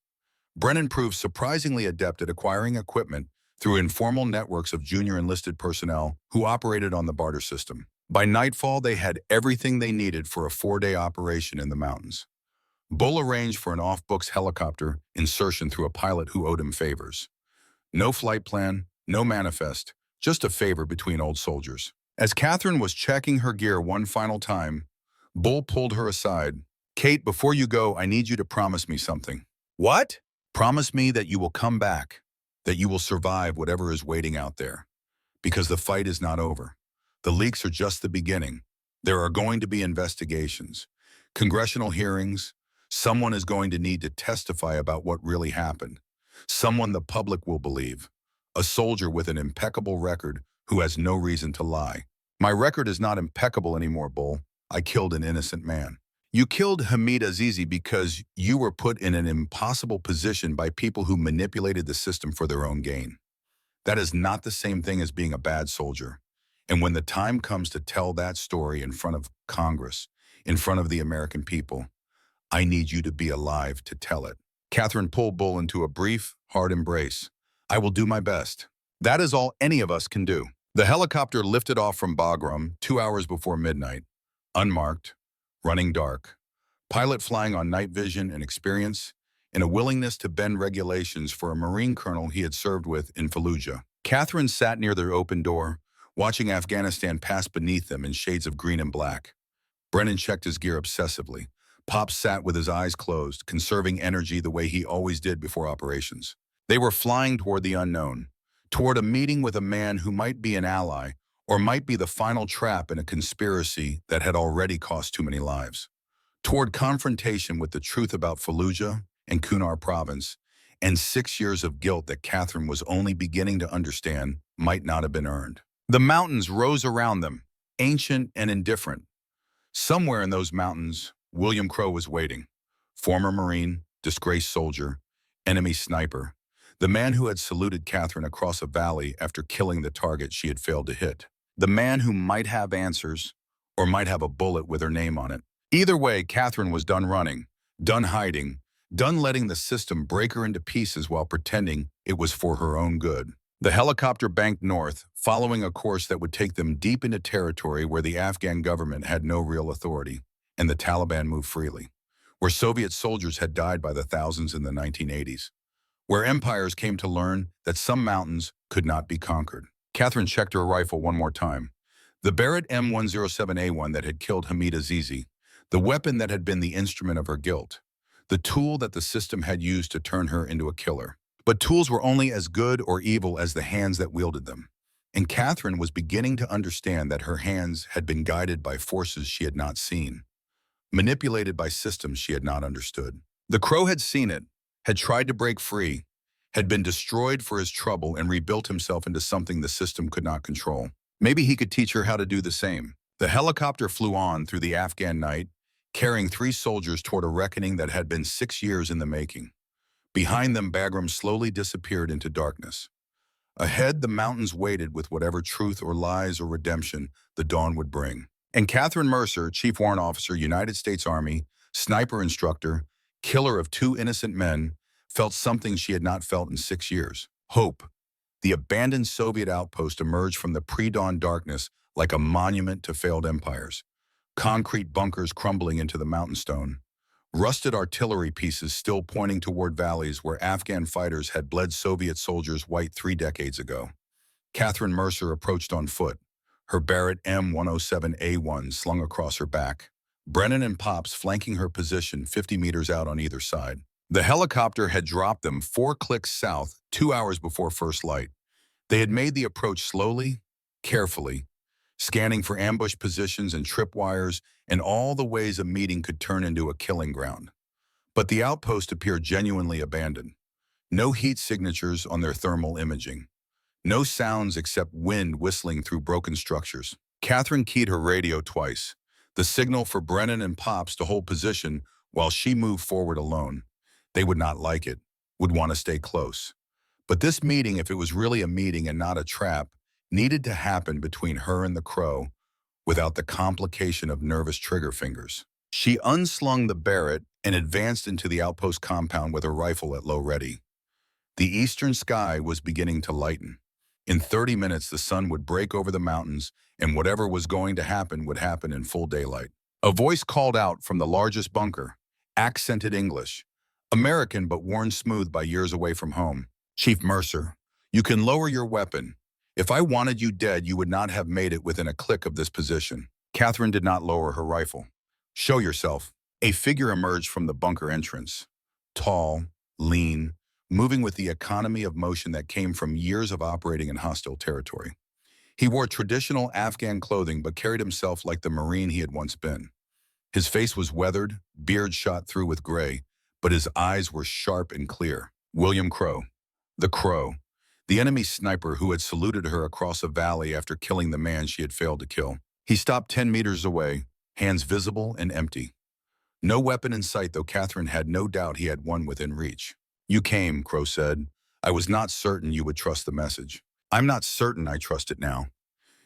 Speaker 1: Brennan proved surprisingly adept at acquiring equipment through informal networks of junior enlisted personnel who operated on the barter system. By nightfall, they had everything they needed for a 4-day operation in the mountains. Bull arranged for an off-books helicopter insertion through a pilot who owed him favors. No flight plan, no manifest, just a favor between old soldiers. As Katherine was checking her gear one final time, Bull pulled her aside. Kate, before you go, I need you to promise me something. What? Promise me that you will come back, that you will survive whatever is waiting out there. Because the fight is not over. The leaks are just the beginning. There are going to be investigations, congressional hearings. Someone is going to need to testify about what really happened. Someone the public will believe. A soldier with an impeccable record who has no reason to lie. My record is not impeccable anymore, Bull. I killed an innocent man. You killed Hamid Azizi because you were put in an impossible position by people who manipulated the system for their own gain. That is not the same thing as being a bad soldier. And when the time comes to tell that story in front of Congress, in front of the American people, I need you to be alive to tell it. Katherine pulled Bull into a brief, hard embrace. I will do my best. That is all any of us can do. The helicopter lifted off from Bagram 2 hours before midnight, unmarked, running dark. Pilot flying on night vision and experience, and a willingness to bend regulations for a Marine colonel he had served with in Fallujah. Katherine sat near their open door, watching Afghanistan pass beneath them in shades of green and black. Brennan checked his gear obsessively. Pops sat with his eyes closed, conserving energy the way he always did before operations. They were flying toward the unknown, toward a meeting with a man who might be an ally or might be the final trap in a conspiracy that had already cost too many lives. Toward confrontation with the truth about Fallujah and Kunar province, and 6 years of guilt that Katherine was only beginning to understand might not have been earned. The mountains rose around them, ancient and indifferent. Somewhere in those mountains, William Crowe was waiting. Former Marine, disgraced soldier, enemy sniper, the man who had saluted Katherine across a valley after killing the target she had failed to hit. The man who might have answers, or might have a bullet with her name on it. Either way, Katherine was done running, done hiding, done letting the system break her into pieces while pretending it was for her own good. The helicopter banked north, following a course that would take them deep into territory where the Afghan government had no real authority, and the Taliban moved freely, where Soviet soldiers had died by the thousands in the 1980s, where empires came to learn that some mountains could not be conquered. Katherine checked her rifle one more time. The Barrett M107A1 that had killed Hamid Azizi, the weapon that had been the instrument of her guilt, the tool that the system had used to turn her into a killer. But tools were only as good or evil as the hands that wielded them. And Katherine was beginning to understand that her hands had been guided by forces she had not seen, manipulated by systems she had not understood. The Crow had seen it, had tried to break free, had been destroyed for his trouble and rebuilt himself into something the system could not control. Maybe he could teach her how to do the same. The helicopter flew on through the Afghan night, carrying 3 soldiers toward a reckoning that had been 6 years in the making. Behind them, Bagram slowly disappeared into darkness. Ahead, the mountains waited with whatever truth or lies or redemption the dawn would bring. And Katherine Mercer, Chief Warrant Officer, United States Army, sniper instructor, killer of 2 innocent men, felt something she had not felt in 6 years. Hope. The abandoned Soviet outpost emerged from the pre-dawn darkness like a monument to failed empires. Concrete bunkers crumbling into the mountain stone. Rusted artillery pieces still pointing toward valleys where Afghan fighters had bled Soviet soldiers white 3 decades ago. Katherine Mercer approached on foot, her Barrett M107A1 slung across her back. Brennan and Pops flanking her position 50 meters out on either side. The helicopter had dropped them 4 clicks south 2 hours before first light. They had made the approach slowly, carefully, scanning for ambush positions and tripwires and all the ways a meeting could turn into a killing ground. But the outpost appeared genuinely abandoned. No heat signatures on their thermal imaging. No sounds except wind whistling through broken structures. Katherine keyed her radio twice, the signal for Brennan and Pops to hold position while she moved forward alone. They would not like it, would want to stay close. But this meeting, if it was really a meeting and not a trap, needed to happen between her and the Crow without the complication of nervous trigger fingers. She unslung the Barrett and advanced into the outpost compound with her rifle at low ready. The eastern sky was beginning to lighten. In 30 minutes, the sun would break over the mountains, and whatever was going to happen would happen in full daylight. A voice called out from the largest bunker, accented English, American but worn smooth by years away from home. Chief Mercer, you can lower your weapon. If I wanted you dead, you would not have made it within a click of this position. Katherine did not lower her rifle. Show yourself. A figure emerged from the bunker entrance. Tall, lean, moving with the economy of motion that came from years of operating in hostile territory. He wore traditional Afghan clothing but carried himself like the Marine he had once been. His face was weathered, beard shot through with gray, but his eyes were sharp and clear. William Crowe. The Crow. The enemy sniper who had saluted her across a valley after killing the man she had failed to kill. He stopped 10 meters away, hands visible and empty. No weapon in sight, though Katherine had no doubt he had one within reach. You came, Crow said. I was not certain you would trust the message. I'm not certain I trust it now.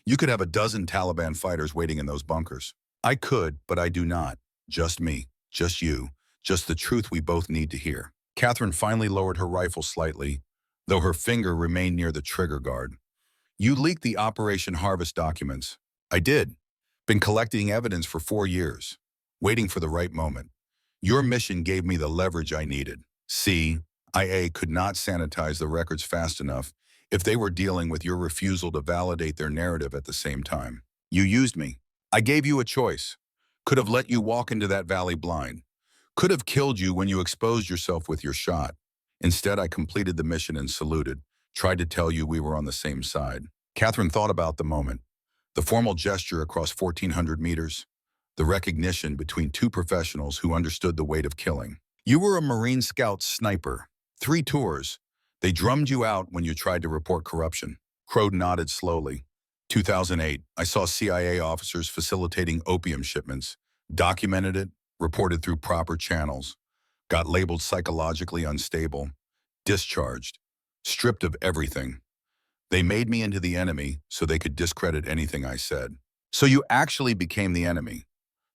Speaker 1: You could have a dozen Taliban fighters waiting in those bunkers. I could, but I do not. Just me, just you, just the truth we both need to hear. Katherine finally lowered her rifle slightly, though her finger remained near the trigger guard. You leaked the Operation Harvest documents. I did. Been collecting evidence for 4 years, waiting for the right moment. Your mission gave me the leverage I needed. CIA could not sanitize the records fast enough if they were dealing with your refusal to validate their narrative at the same time. You used me. I gave you a choice. Could have let you walk into that valley blind. Could have killed you when you exposed yourself with your shot. Instead, I completed the mission and saluted, tried to tell you we were on the same side. Katherine thought about the moment. The formal gesture across 1,400 meters. The recognition between two professionals who understood the weight of killing. You were a Marine Scout sniper. 3 tours. They drummed you out when you tried to report corruption. Crow nodded slowly. 2008, I saw CIA officers facilitating opium shipments. Documented it, reported through proper channels. Got labeled psychologically unstable. Discharged. Stripped of everything. They made me into the enemy so they could discredit anything I said. So you actually became the enemy.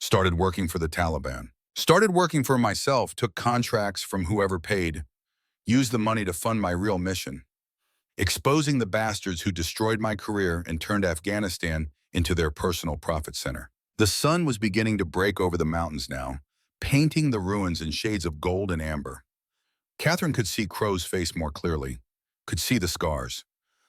Speaker 1: Started working for the Taliban. Started working for myself, took contracts from whoever paid. Used the money to fund my real mission. Exposing the bastards who destroyed my career and turned Afghanistan into their personal profit center. The sun was beginning to break over the mountains now, painting the ruins in shades of gold and amber. Katherine could see Crow's face more clearly, could see the scars.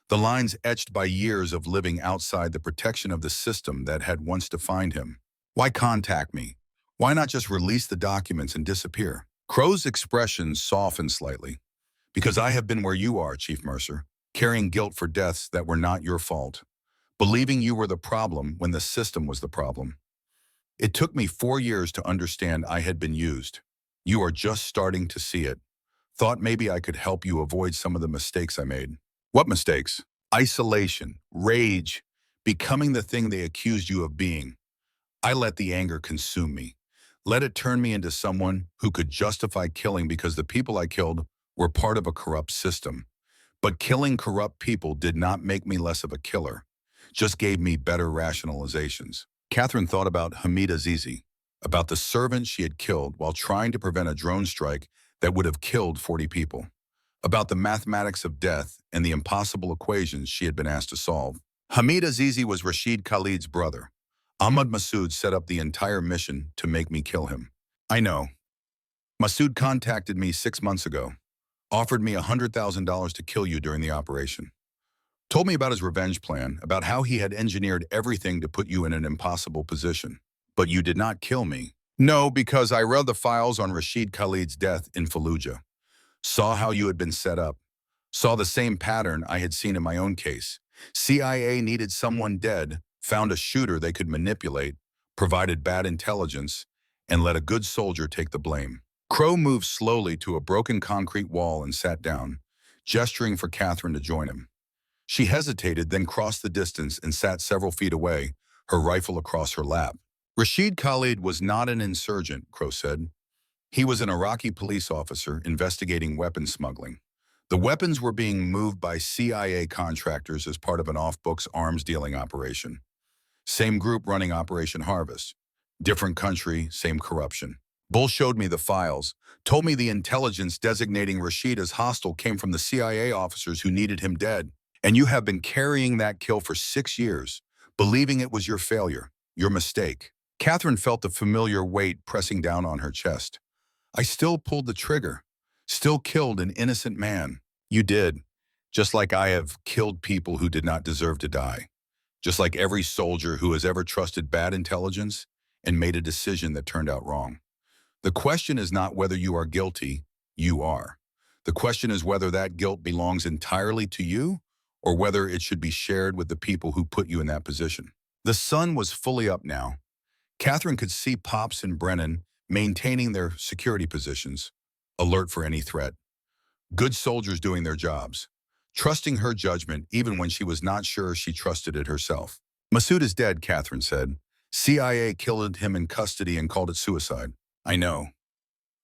Speaker 1: The lines etched by years of living outside the protection of the system that had once defined him. Why contact me? Why not just release the documents and disappear? Crow's expression softened slightly. Because I have been where you are, Chief Mercer, carrying guilt for deaths that were not your fault. Believing you were the problem when the system was the problem. It took me 4 years to understand I had been used. You are just starting to see it. Thought maybe I could help you avoid some of the mistakes I made. What mistakes? Isolation, rage, becoming the thing they accused you of being. I let the anger consume me. Let it turn me into someone who could justify killing because the people I killed were part of a corrupt system. But killing corrupt people did not make me less of a killer, just gave me better rationalizations. Katherine thought about Hamid Azizi, about the servant she had killed while trying to prevent a drone strike that would have killed 40 people, about the mathematics of death and the impossible equations she had been asked to solve. Hamid Azizi was Rashid Khalid's brother. Ahmad Massoud set up the entire mission to make me kill him. I know. Massoud contacted me 6 months ago, offered me $100,000 to kill you during the operation. Told me about his revenge plan, about how he had engineered everything to put you in an impossible position. But you did not kill me. No, because I read the files on Rashid Khalid's death in Fallujah. Saw how you had been set up. Saw the same pattern I had seen in my own case. CIA needed someone dead, found a shooter they could manipulate, provided bad intelligence, and let a good soldier take the blame. Crow moved slowly to a broken concrete wall and sat down, gesturing for Katherine to join him. She hesitated, then crossed the distance and sat several feet away, her rifle across her lap. Rashid Khalid was not an insurgent, Crow said. He was an Iraqi police officer investigating weapons smuggling. The weapons were being moved by CIA contractors as part of an off-books arms dealing operation. Same group running Operation Harvest. Different country, same corruption. Bull showed me the files, told me the intelligence designating Rashid as hostile came from the CIA officers who needed him dead. And you have been carrying that kill for 6 years, believing it was your failure, your mistake. Katherine felt the familiar weight pressing down on her chest. I still pulled the trigger, still killed an innocent man. You did, just like I have killed people who did not deserve to die. Just like every soldier who has ever trusted bad intelligence and made a decision that turned out wrong. The question is not whether you are guilty, you are. The question is whether that guilt belongs entirely to you or whether it should be shared with the people who put you in that position. The sun was fully up now. Katherine could see Pops and Brennan maintaining their security positions, alert for any threat. Good soldiers doing their jobs, trusting her judgment even when she was not sure she trusted it herself. Massoud is dead, Katherine said. CIA killed him in custody and called it suicide. I know.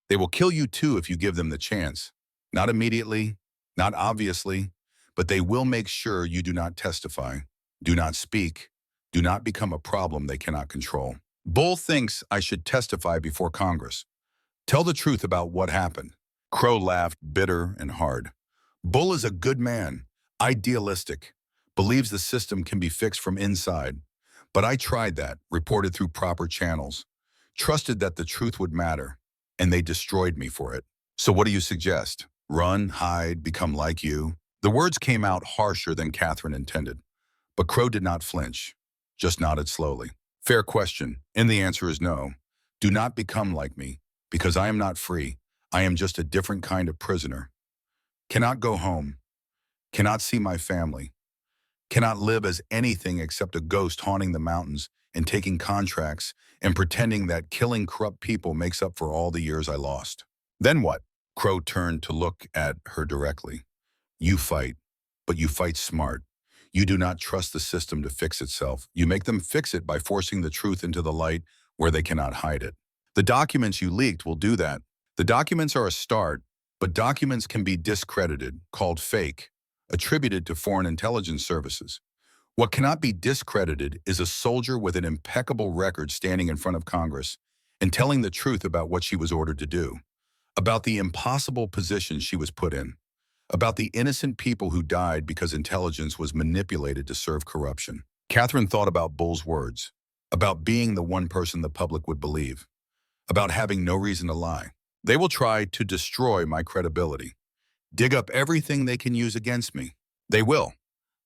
Speaker 1: They will kill you too if you give them the chance. Not immediately, not obviously, but they will make sure you do not testify, do not speak, do not become a problem they cannot control. Bull thinks I should testify before Congress. Tell the truth about what happened. Crow laughed, bitter and hard. Bull is a good man, idealistic, believes the system can be fixed from inside. But I tried that, reported through proper channels, trusted that the truth would matter, and they destroyed me for it. So what do you suggest? Run, hide, become like you? The words came out harsher than Katherine intended, but Crow did not flinch, just nodded slowly. Fair question, and the answer is no. Do not become like me, because I am not free. I am just a different kind of prisoner. Cannot go home, cannot see my family, cannot live as anything except a ghost haunting the mountains and taking contracts and pretending that killing corrupt people makes up for all the years I lost. Then what? Crow turned to look at her directly. You fight, but you fight smart. You do not trust the system to fix itself. You make them fix it by forcing the truth into the light where they cannot hide it. The documents you leaked will do that. The documents are a start, but documents can be discredited, called fake, attributed to foreign intelligence services. What cannot be discredited is a soldier with an impeccable record standing in front of Congress and telling the truth about what she was ordered to do, about the impossible position she was put in, about the innocent people who died because intelligence was manipulated to serve corruption. Katherine thought about Bull's words, about being the one person the public would believe, about having no reason to lie. They will try to destroy my credibility, dig up everything they can use against me. They will.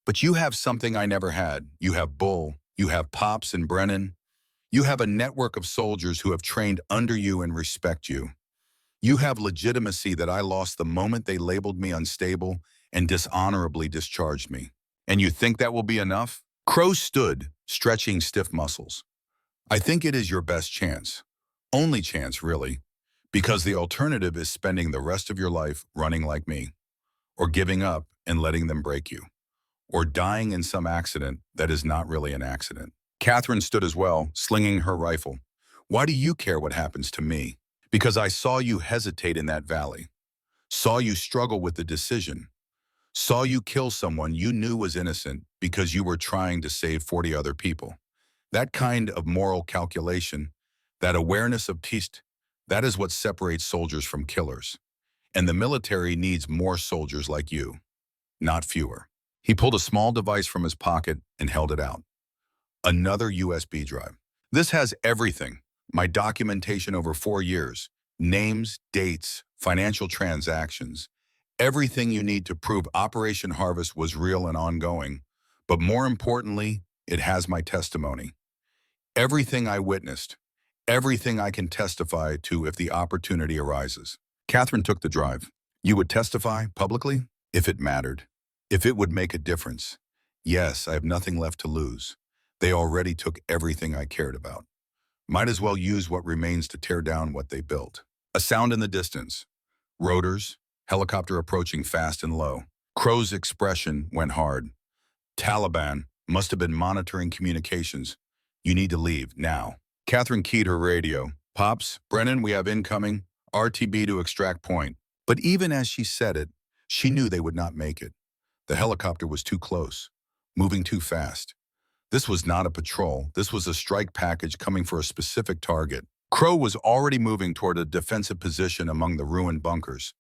Speaker 1: But you have something I never had. You have Bull, you have Pops and Brennan. You have a network of soldiers who have trained under you and respect you. You have legitimacy that I lost the moment they labeled me unstable and dishonorably discharged me. And you think that will be enough? Crow stood, stretching stiff muscles. I think it is your best chance. Only chance, really. Because the alternative is spending the rest of your life running like me, or giving up and letting them break you, or dying in some accident that is not really an accident. Katherine stood as well, slinging her rifle. Why do you care what happens to me? Because I saw you hesitate in that valley, saw you struggle with the decision, saw you kill someone you knew was innocent because you were trying to save 40 other people. That kind of moral calculation, that awareness of peace, that is what separates soldiers from killers. And the military needs more soldiers like you, not fewer. He pulled a small device from his pocket and held it out. Another USB drive. This has everything. My documentation over 4 years, names, dates, financial transactions, everything you need to prove Operation Harvest was real and ongoing. But more importantly, it has my testimony. Everything I witnessed, everything I can testify to if the opportunity arises. Katherine took the drive. You would testify publicly? If it mattered. If it would make a difference. Yes, I have nothing left to lose. They already took everything I cared about. Might as well use what remains to tear down what they built. A sound in the distance. Rotors, helicopter approaching fast and low. Crow's expression went hard. Taliban must have been monitoring communications. You need to leave, now. Katherine keyed her radio. Pops, Brennan, we have incoming. RTB to extract point. But even as she said it, she knew they would not make it. The helicopter was too close, moving too fast. This was not a patrol. This was a strike package coming for a specific target. Crow was already moving toward a defensive position among the ruined bunkers.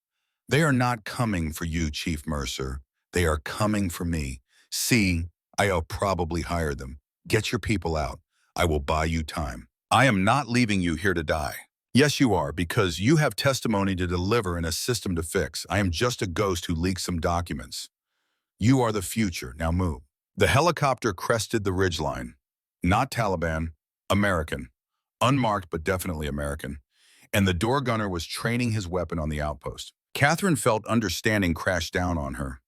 Speaker 1: They are not coming for you, Chief Mercer. They are coming for me. See, I'll probably hire them. Get your people out. I will buy you time. I am not leaving you here to die. Yes, you are, because you have testimony to deliver and a system to fix. I am just a ghost who leaked some documents. You are the future. Now move. The helicopter crested the ridgeline. Not Taliban, American. Unmarked, but definitely American. And the door gunner was training his weapon on the outpost. Katherine felt understanding crash down on her.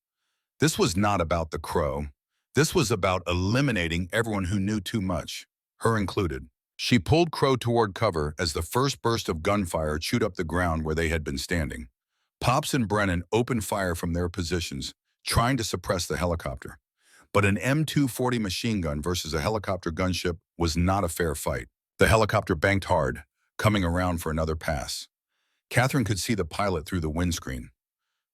Speaker 1: This was not about the Crow. This was about eliminating everyone who knew too much, her included. She pulled Crow toward cover as the first burst of gunfire chewed up the ground where they had been standing. Pops and Brennan opened fire from their positions, trying to suppress the helicopter. But an M240 machine gun versus a helicopter gunship was not a fair fight. The helicopter banked hard, coming around for another pass. Katherine could see the pilot through the windscreen,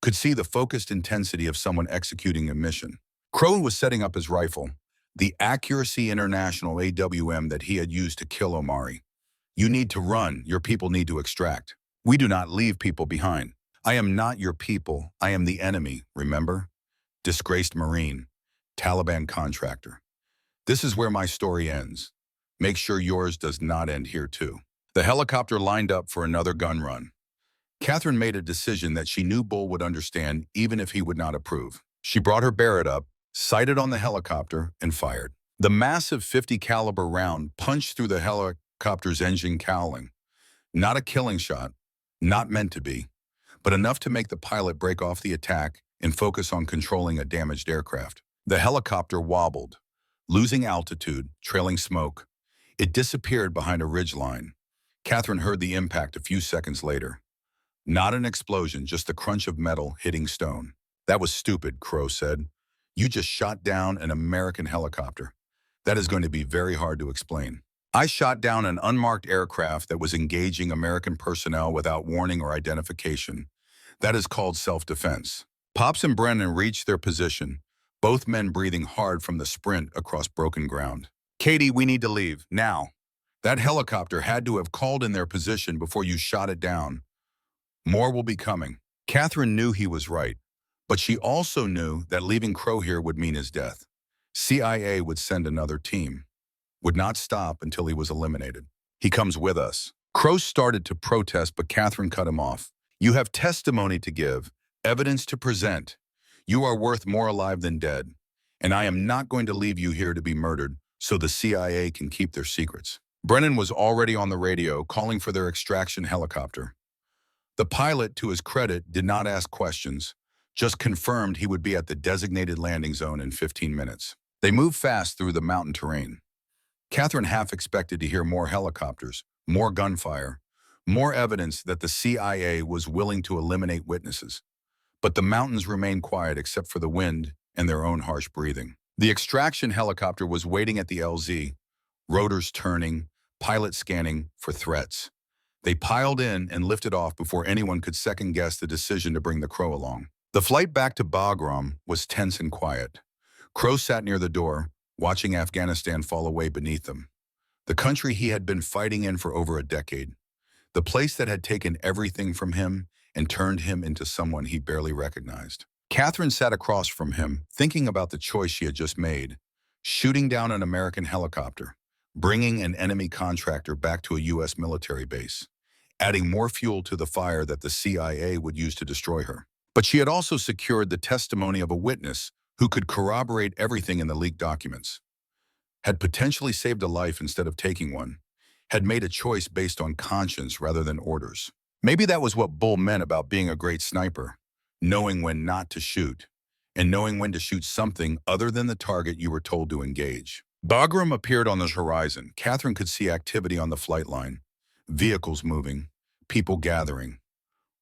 Speaker 1: could see the focused intensity of someone executing a mission. Crow was setting up his rifle, the Accuracy International AWM that he had used to kill Omari. You need to run, your people need to extract. We do not leave people behind. I am not your people. I am the enemy, remember? Disgraced Marine, Taliban contractor. This is where my story ends. Make sure yours does not end here too. The helicopter lined up for another gun run. Katherine made a decision that she knew Bull would understand even if he would not approve. She brought her Barrett up, sighted on the helicopter, and fired. The massive 50 caliber round punched through the helicopter's engine cowling. Not a killing shot, not meant to be, but enough to make the pilot break off the attack and focus on controlling a damaged aircraft. The helicopter wobbled, losing altitude, trailing smoke. It disappeared behind a ridgeline. Katherine heard the impact a few seconds later. Not an explosion, just the crunch of metal hitting stone. That was stupid, Crow said. You just shot down an American helicopter. That is going to be very hard to explain. I shot down an unmarked aircraft that was engaging American personnel without warning or identification. That is called self-defense. Pops and Brennan reached their position, both men breathing hard from the sprint across broken ground. Katie, we need to leave, now. That helicopter had to have called in their position before you shot it down. More will be coming. Katherine knew he was right, but she also knew that leaving Crow here would mean his death. CIA would send another team. Would not stop until he was eliminated. He comes with us. Crow started to protest, but Katherine cut him off. You have testimony to give, evidence to present. You are worth more alive than dead, and I am not going to leave you here to be murdered so the CIA can keep their secrets. Brennan was already on the radio calling for their extraction helicopter. The pilot, to his credit, did not ask questions, just confirmed he would be at the designated landing zone in 15 minutes. They moved fast through the mountain terrain. Katherine half expected to hear more helicopters, more gunfire, more evidence that the CIA was willing to eliminate witnesses. But the mountains remained quiet except for the wind and their own harsh breathing. The extraction helicopter was waiting at the LZ, rotors turning, pilot scanning for threats. They piled in and lifted off before anyone could second-guess the decision to bring the Crow along. The flight back to Bagram was tense and quiet. Crow sat near the door, watching Afghanistan fall away beneath them. The country he had been fighting in for over a decade. The place that had taken everything from him and turned him into someone he barely recognized. Katherine sat across from him, thinking about the choice she had just made, shooting down an American helicopter, bringing an enemy contractor back to a U.S. military base, adding more fuel to the fire that the CIA would use to destroy her. But she had also secured the testimony of a witness who could corroborate everything in the leaked documents, had potentially saved a life instead of taking one, had made a choice based on conscience rather than orders. Maybe that was what Bull meant about being a great sniper, knowing when not to shoot, and knowing when to shoot something other than the target you were told to engage. Bagram appeared on the horizon. Katherine could see activity on the flight line, vehicles moving, people gathering.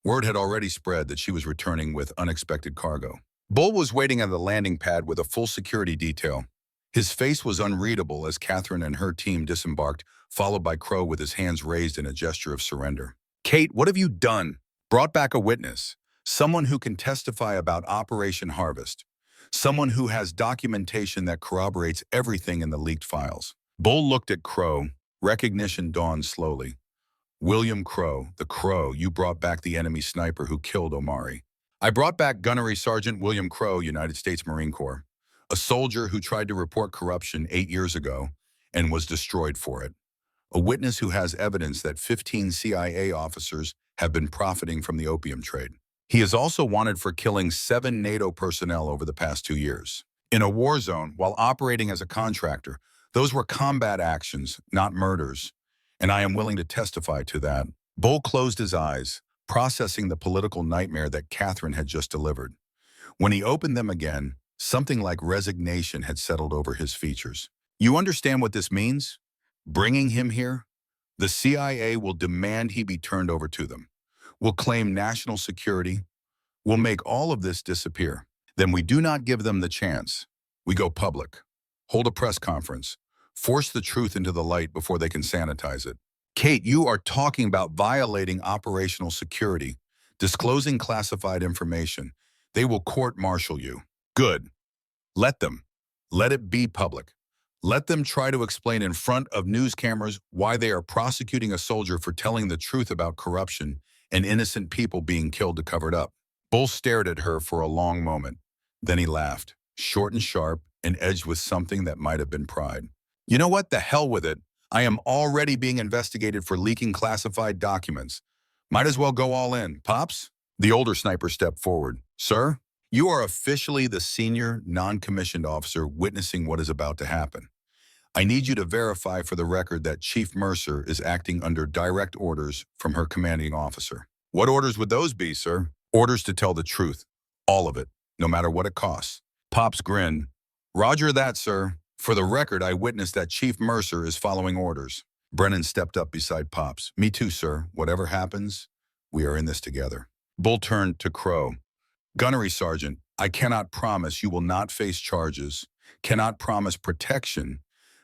Speaker 1: Word had already spread that she was returning with unexpected cargo. Bull was waiting at the landing pad with a full security detail. His face was unreadable as Katherine and her team disembarked, followed by Crow with his hands raised in a gesture of surrender. Kate, what have you done? Brought back a witness, someone who can testify about Operation Harvest, someone who has documentation that corroborates everything in the leaked files. Bull looked at Crow. Recognition dawned slowly. William Crow, the Crow, you brought back the enemy sniper who killed Omari. I brought back Gunnery Sergeant William Crow, United States Marine Corps, a soldier who tried to report corruption 8 years ago and was destroyed for it. A witness who has evidence that 15 CIA officers have been profiting from the opium trade. He is also wanted for killing 7 NATO personnel over the past 2 years. In a war zone, while operating as a contractor, those were combat actions, not murders, and I am willing to testify to that. Bull closed his eyes, processing the political nightmare that Katherine had just delivered. When he opened them again, something like resignation had settled over his features. You understand what this means? Bringing him here? The CIA will demand he be turned over to them. Will claim national security. Will make all of this disappear. Then we do not give them the chance. We go public. Hold a press conference. Force the truth into the light before they can sanitize it. Kate, you are talking about violating operational security, disclosing classified information. They will court-martial you. Good. Let them. Let it be public. Let them try to explain in front of news cameras why they are prosecuting a soldier for telling the truth about corruption and innocent people being killed to cover it up. Bull stared at her for a long moment. Then he laughed, short and sharp, and edged with something that might have been pride. You know what? The hell with it. I am already being investigated for leaking classified documents. Might as well go all in. Pops? The older sniper stepped forward. Sir, you are officially the senior, non-commissioned officer witnessing what is about to happen. I need you to verify for the record that Chief Mercer is acting under direct orders from her commanding officer. What orders would those be, sir? Orders to tell the truth. All of it, no matter what it costs. Pops grinned. Roger that, sir. For the record, I witnessed that Chief Mercer is following orders. Brennan stepped up beside Pops. Me too, sir. Whatever happens, we are in this together. Bull turned to Crow. Gunnery Sergeant, I cannot promise you will not face charges, cannot promise protection,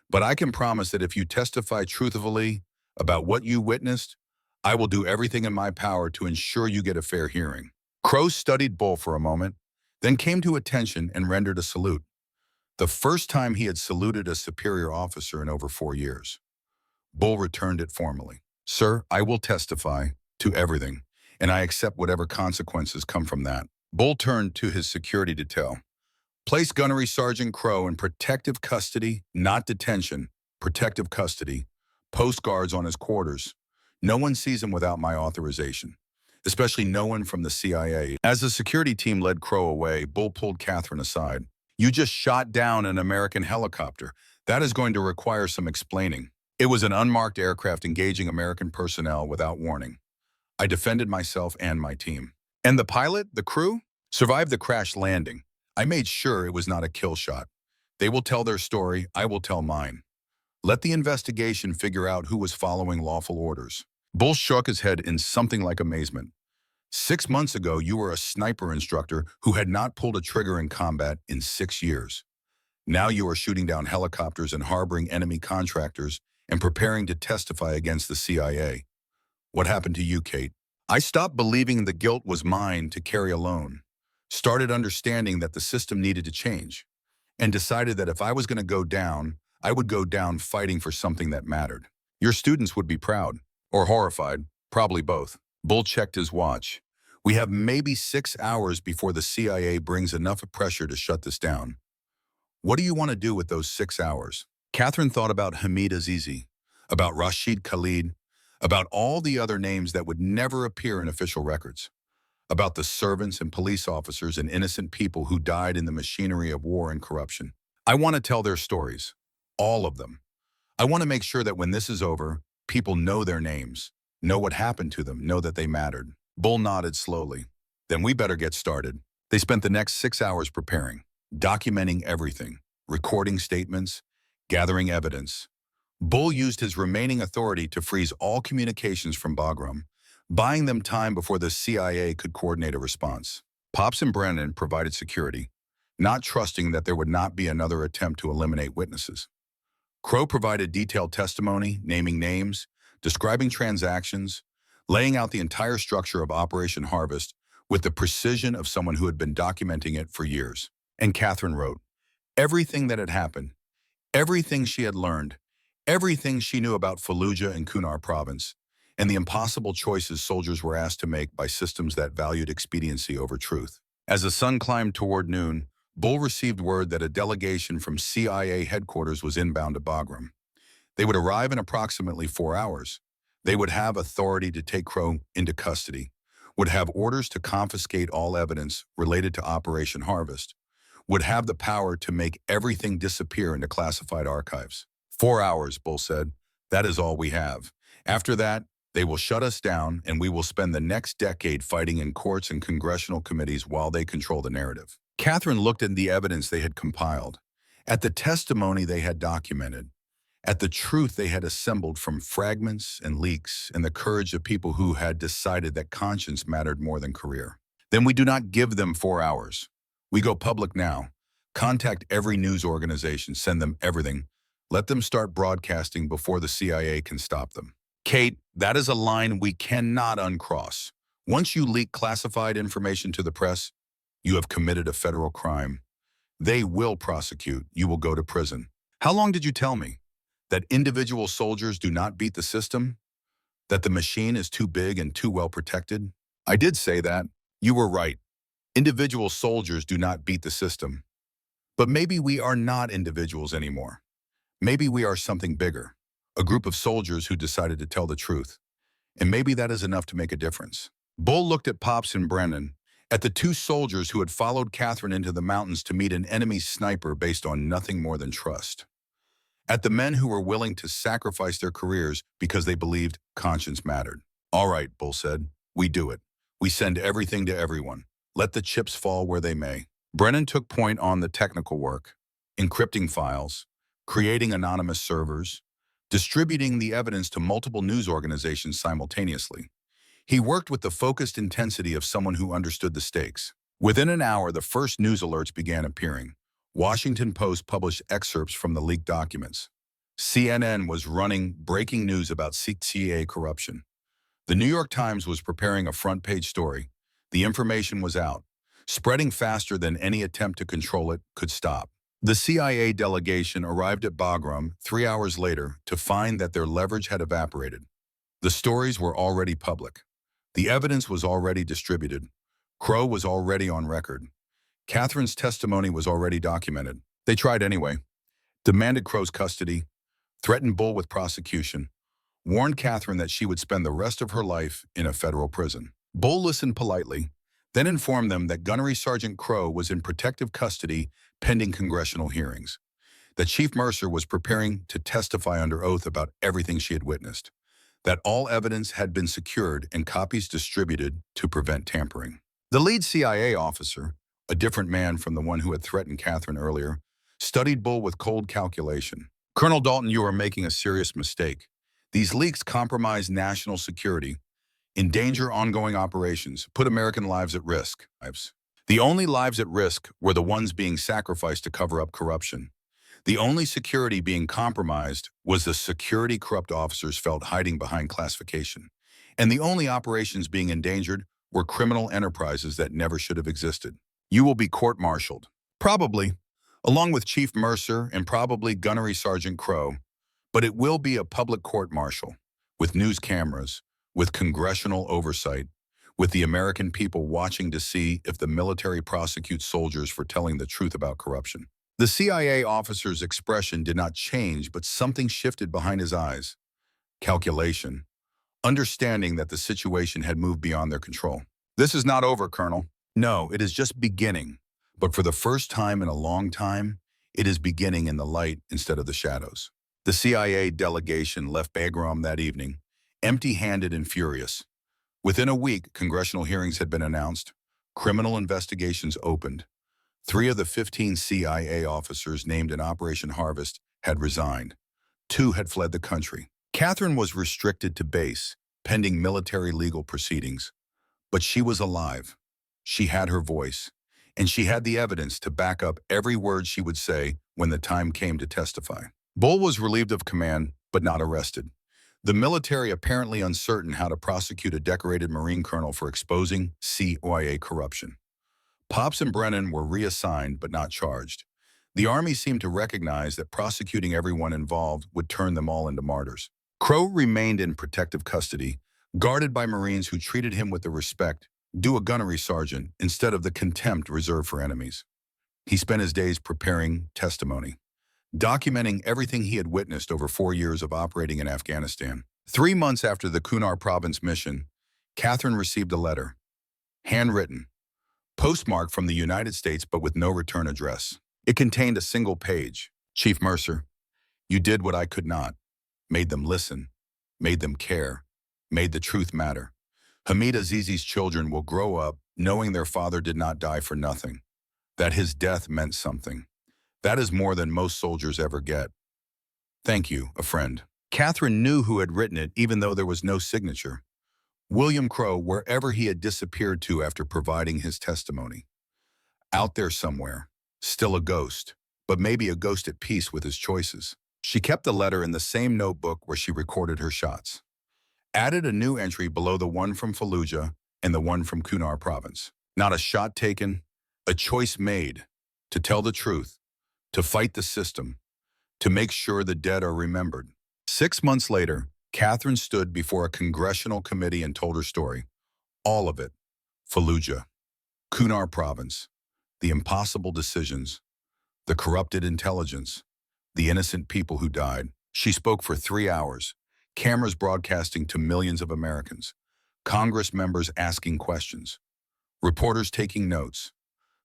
Speaker 1: but I can promise that if you testify truthfully about what you witnessed, I will do everything in my power to ensure you get a fair hearing. Crow studied Bull for a moment, then came to attention and rendered a salute. The first time he had saluted a superior officer in over 4 years. Bull returned it formally. Sir, I will testify to everything, and I accept whatever consequences come from that. Bull turned to his security detail. Place Gunnery Sergeant Crow in protective custody, not detention, protective custody. Post guards on his quarters. No one sees him without my authorization, especially no one from the CIA. As the security team led Crow away, Bull pulled Katherine aside. You just shot down an American helicopter. That is going to require some explaining. It was an unmarked aircraft engaging American personnel without warning. I defended myself and my team. And the pilot, the crew, survived the crash landing. I made sure it was not a kill shot. They will tell their story, I will tell mine. Let the investigation figure out who was following lawful orders. Bull shook his head in something like amazement. 6 months ago, you were a sniper instructor who had not pulled a trigger in combat in 6 years. Now you are shooting down helicopters and harboring enemy contractors and preparing to testify against the CIA. What happened to you, Kate? I stopped believing the guilt was mine to carry alone, started understanding that the system needed to change, and decided that if I was going to go down, I would go down fighting for something that mattered. Your students would be proud, or horrified, probably both. Bull checked his watch. We have maybe 6 hours before the CIA brings enough pressure to shut this down. What do you want to do with those 6 hours? Katherine thought about Hamid Azizi, about Rashid Khalid, about all the other names that would never appear in official records, about the servants and police officers and innocent people who died in the machinery of war and corruption. I want to tell their stories, all of them. I want to make sure that when this is over, people know their names, know what happened to them, know that they mattered. Bull nodded slowly. Then we better get started. They spent the next 6 hours preparing, documenting everything, recording statements, gathering evidence. Bull used his remaining authority to freeze all communications from Bagram, buying them time before the CIA could coordinate a response. Pops and Brennan provided security, not trusting that there would not be another attempt to eliminate witnesses. Crow provided detailed testimony, naming names, describing transactions, laying out the entire structure of Operation Harvest with the precision of someone who had been documenting it for years. And Katherine wrote, everything that had happened, everything she had learned, everything she knew about Fallujah and Kunar province, and the impossible choices soldiers were asked to make by systems that valued expediency over truth. As the sun climbed toward noon, Bull received word that a delegation from CIA headquarters was inbound to Bagram. They would arrive in approximately 4 hours. They would have authority to take Crow into custody, would have orders to confiscate all evidence related to Operation Harvest, would have the power to make everything disappear into classified archives. 4 hours, Bull said. That is all we have. After that, they will shut us down and we will spend the next decade fighting in courts and congressional committees while they control the narrative. Katherine looked at the evidence they had compiled, at the testimony they had documented, at the truth they had assembled from fragments and leaks, and the courage of people who had decided that conscience mattered more than career. Then we do not give them 4 hours. We go public now. Contact every news organization, send them everything. Let them start broadcasting before the CIA can stop them. Kate, that is a line we cannot uncross. Once you leak classified information to the press, you have committed a federal crime. They will prosecute. You will go to prison. How long did you tell me? That individual soldiers do not beat the system? That the machine is too big and too well protected? I did say that. You were right. Individual soldiers do not beat the system. But maybe we are not individuals anymore. Maybe we are something bigger. A group of soldiers who decided to tell the truth. And maybe that is enough to make a difference. Bull looked at Pops and Brennan, at the two soldiers who had followed Katherine into the mountains to meet an enemy sniper based on nothing more than trust. At the men who were willing to sacrifice their careers because they believed conscience mattered. All right, Bull said, we do it. We send everything to everyone. Let the chips fall where they may. Brennan took point on the technical work, encrypting files, creating anonymous servers, distributing the evidence to multiple news organizations simultaneously. He worked with the focused intensity of someone who understood the stakes. Within an hour, the first news alerts began appearing. Washington Post published excerpts from the leaked documents. CNN was running breaking news about CIA corruption. The New York Times was preparing a front-page story. The information was out, spreading faster than any attempt to control it could stop. The CIA delegation arrived at Bagram 3 hours later to find that their leverage had evaporated. The stories were already public. The evidence was already distributed. Crow was already on record. Katherine's testimony was already documented. They tried anyway. Demanded Crow's custody, threatened Bull with prosecution, warned Katherine that she would spend the rest of her life in a federal prison. Bull listened politely, then informed them that Gunnery Sergeant Crow was in protective custody pending congressional hearings, that Chief Mercer was preparing to testify under oath about everything she had witnessed, that all evidence had been secured and copies distributed to prevent tampering. The lead CIA officer, a different man from the one who had threatened Katherine earlier, studied Bull with cold calculation. Colonel Dalton, you are making a serious mistake. These leaks compromise national security, endanger ongoing operations, put American lives at risk. The only lives at risk were the ones being sacrificed to cover up corruption. The only security being compromised was the security corrupt officers felt hiding behind classification. And the only operations being endangered were criminal enterprises that never should have existed. You will be court-martialed. Probably, along with Chief Mercer and probably Gunnery Sergeant Crow, but it will be a public court-martial, with news cameras, with congressional oversight, with the American people watching to see if the military prosecutes soldiers for telling the truth about corruption. The CIA officer's expression did not change, but something shifted behind his eyes. Calculation. Understanding that the situation had moved beyond their control. This is not over, Colonel. No, it is just beginning. But for the first time in a long time, it is beginning in the light instead of the shadows. The CIA delegation left Bagram that evening, empty-handed and furious. Within a week, congressional hearings had been announced. Criminal investigations opened. 3 of the 15 CIA officers named in Operation Harvest had resigned. 2 had fled the country. Katherine was restricted to base, pending military legal proceedings. But she was alive. She had her voice, and she had the evidence to back up every word she would say when the time came to testify. Bull was relieved of command, but not arrested. The military apparently uncertain how to prosecute a decorated Marine colonel for exposing CIA corruption. Pops and Brennan were reassigned but not charged. The Army seemed to recognize that prosecuting everyone involved would turn them all into martyrs. Crow remained in protective custody, guarded by Marines who treated him with the respect due a gunnery sergeant instead of the contempt reserved for enemies. He spent his days preparing testimony, documenting everything he had witnessed over 4 years of operating in Afghanistan. 3 months after the Kunar province mission, Katherine received a letter, handwritten, postmarked from the United States but with no return address. It contained a single page. Chief Mercer, you did what I could not. Made them listen, made them care, made the truth matter. Hamid Azizi's children will grow up knowing their father did not die for nothing, that his death meant something. That is more than most soldiers ever get. Thank you, a friend. Katherine knew who had written it even though there was no signature. William Crow, wherever he had disappeared to after providing his testimony. Out there somewhere, still a ghost, but maybe a ghost at peace with his choices. She kept the letter in the same notebook where she recorded her shots. Added a new entry below the one from Fallujah and the one from Kunar province. Not a shot taken, a choice made to tell the truth, to fight the system, to make sure the dead are remembered. 6 months later, Katherine stood before a congressional committee and told her story. All of it. Fallujah, Kunar province, the impossible decisions, the corrupted intelligence, the innocent people who died. She spoke for 3 hours, cameras broadcasting to millions of Americans, Congress members asking questions, reporters taking notes,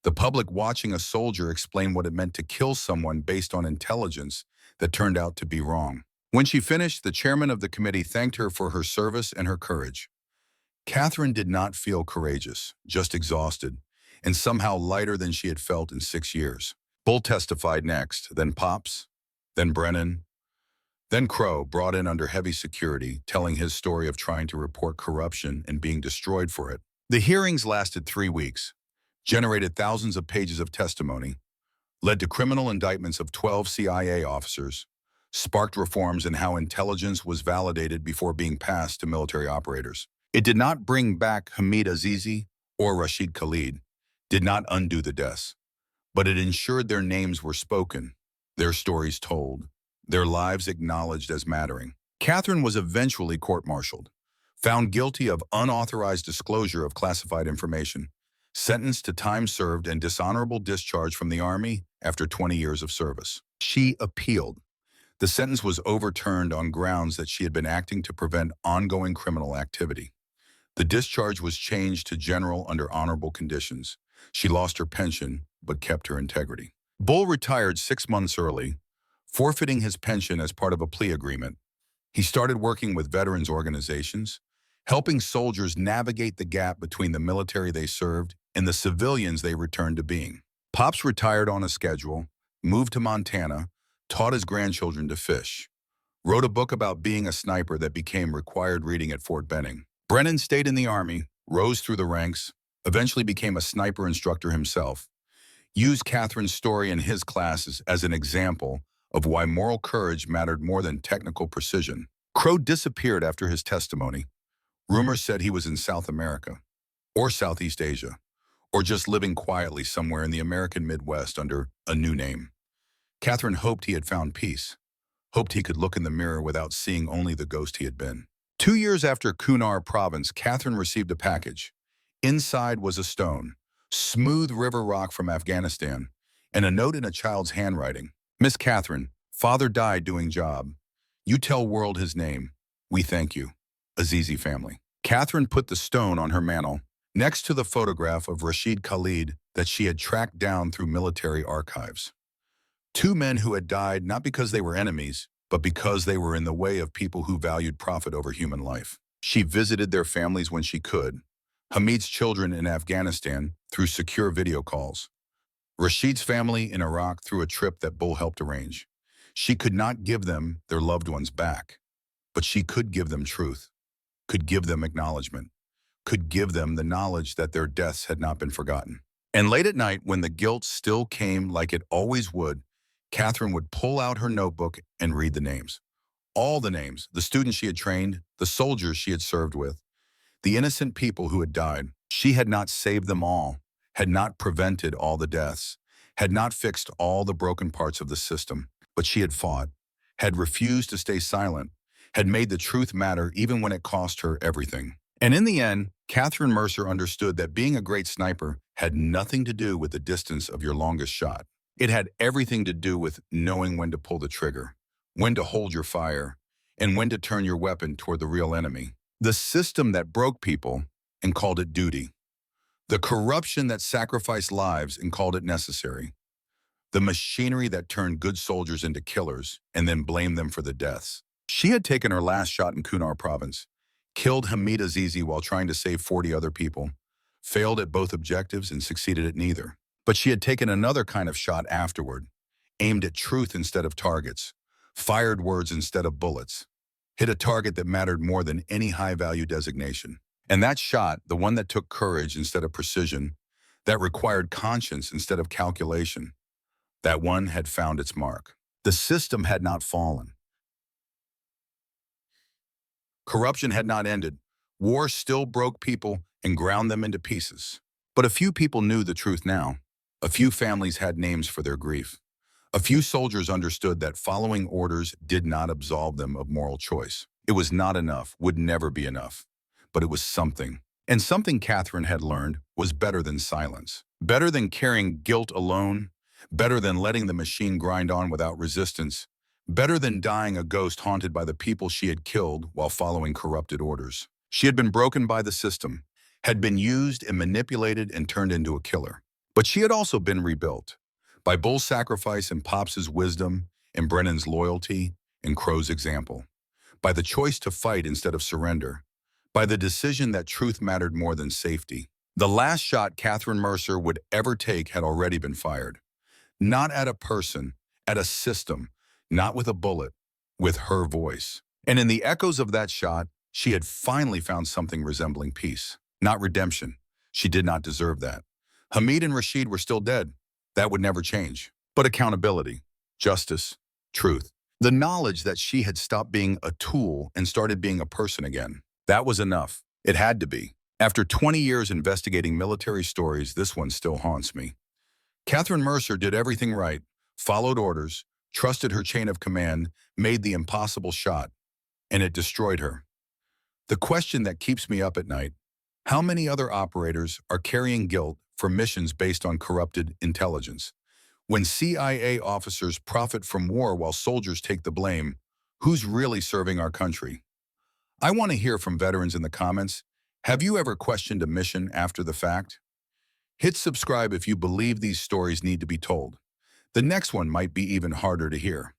Speaker 1: the public watching a soldier explain what it meant to kill someone based on intelligence that turned out to be wrong. When she finished, the chairman of the committee thanked her for her service and her courage. Katherine did not feel courageous, just exhausted, and somehow lighter than she had felt in 6 years. Bull testified next, then Pops, then Brennan, then Crow, brought in under heavy security, telling his story of trying to report corruption and being destroyed for it. The hearings lasted 3 weeks, generated thousands of pages of testimony, led to criminal indictments of 12 CIA officers, sparked reforms in how intelligence was validated before being passed to military operators. It did not bring back Hamid Azizi or Rashid Khalid, did not undo the deaths, but it ensured their names were spoken, their stories told, their lives acknowledged as mattering. Katherine was eventually court-martialed, found guilty of unauthorized disclosure of classified information, sentenced to time served and dishonorable discharge from the Army after 20 years of service. She appealed. The sentence was overturned on grounds that she had been acting to prevent ongoing criminal activity. The discharge was changed to general under honorable conditions. She lost her pension, but kept her integrity. Bull retired 6 months early, forfeiting his pension as part of a plea agreement. He started working with veterans organizations, helping soldiers navigate the gap between the military they served and the civilians they returned to being. Pops retired on a schedule, moved to Montana, taught his grandchildren to fish, wrote a book about being a sniper that became required reading at Fort Benning. Brennan stayed in the Army, rose through the ranks, eventually became a sniper instructor himself, used Katherine's story in his classes as an example of why moral courage mattered more than technical precision. Crow disappeared after his testimony. Rumors said he was in South America, or Southeast Asia, or just living quietly somewhere in the American Midwest under a new name. Katherine hoped he had found peace, hoped he could look in the mirror without seeing only the ghost he had been. 2 years after Kunar province, Katherine received a package. Inside was a stone, smooth river rock from Afghanistan, and a note in a child's handwriting. Miss Katherine, father died doing job. You tell world his name. We thank you. Azizi family. Katherine put the stone on her mantle, next to the photograph of Rashid Khalid that she had tracked down through military archives. 2 men who had died not because they were enemies, but because they were in the way of people who valued profit over human life. She visited their families when she could, Hamid's children in Afghanistan through secure video calls, Rashid's family in Iraq through a trip that Bull helped arrange. She could not give them their loved ones back, but she could give them truth, could give them acknowledgement, could give them the knowledge that their deaths had not been forgotten. And late at night, when the guilt still came like it always would, Katherine would pull out her notebook and read the names. All the names, the students she had trained, the soldiers she had served with, the innocent people who had died. She had not saved them all, had not prevented all the deaths, had not fixed all the broken parts of the system, but she had fought, had refused to stay silent, had made the truth matter even when it cost her everything. And in the end, Katherine Mercer understood that being a great sniper had nothing to do with the distance of your longest shot. It had everything to do with knowing when to pull the trigger, when to hold your fire, and when to turn your weapon toward the real enemy. The system that broke people and called it duty. The corruption that sacrificed lives and called it necessary. The machinery that turned good soldiers into killers and then blamed them for the deaths. She had taken her last shot in Kunar province, killed Hamid Azizi while trying to save 40 other people, failed at both objectives and succeeded at neither. But she had taken another kind of shot afterward, aimed at truth instead of targets, fired words instead of bullets, hit a target that mattered more than any high-value designation. And that shot, the one that took courage instead of precision, that required conscience instead of calculation, that one had found its mark. The system had not fallen. Corruption had not ended. War still broke people and ground them into pieces. But a few people knew the truth now. A few families had names for their grief. A few soldiers understood that following orders did not absolve them of moral choice. It was not enough, would never be enough. But it was something. And something Katherine had learned was better than silence. Better than carrying guilt alone. Better than letting the machine grind on without resistance. Better than dying a ghost haunted by the people she had killed while following corrupted orders. She had been broken by the system, had been used and manipulated and turned into a killer. But she had also been rebuilt. By Bull's sacrifice and Pops's wisdom, and Brennan's loyalty, and Crow's example. By the choice to fight instead of surrender. By the decision that truth mattered more than safety. The last shot Katherine Mercer would ever take had already been fired. Not at a person, at a system, not with a bullet, with her voice. And in the echoes of that shot, she had finally found something resembling peace. Not redemption. She did not deserve that. Hamid and Rashid were still dead. That would never change. But accountability, justice, truth. The knowledge that she had stopped being a tool and started being a person again. That was enough. It had to be. After 20 years investigating military stories, this one still haunts me. Katherine Mercer did everything right, followed orders, trusted her chain of command, made the impossible shot, and it destroyed her. The question that keeps me up at night, how many other operators are carrying guilt for missions based on corrupted intelligence? When CIA officers profit from war while soldiers take the blame, who's really serving our country? I want to hear from veterans in the comments. Have you ever questioned a mission after the fact? Hit subscribe if you believe these stories need to be told. The next one might be even harder to hear.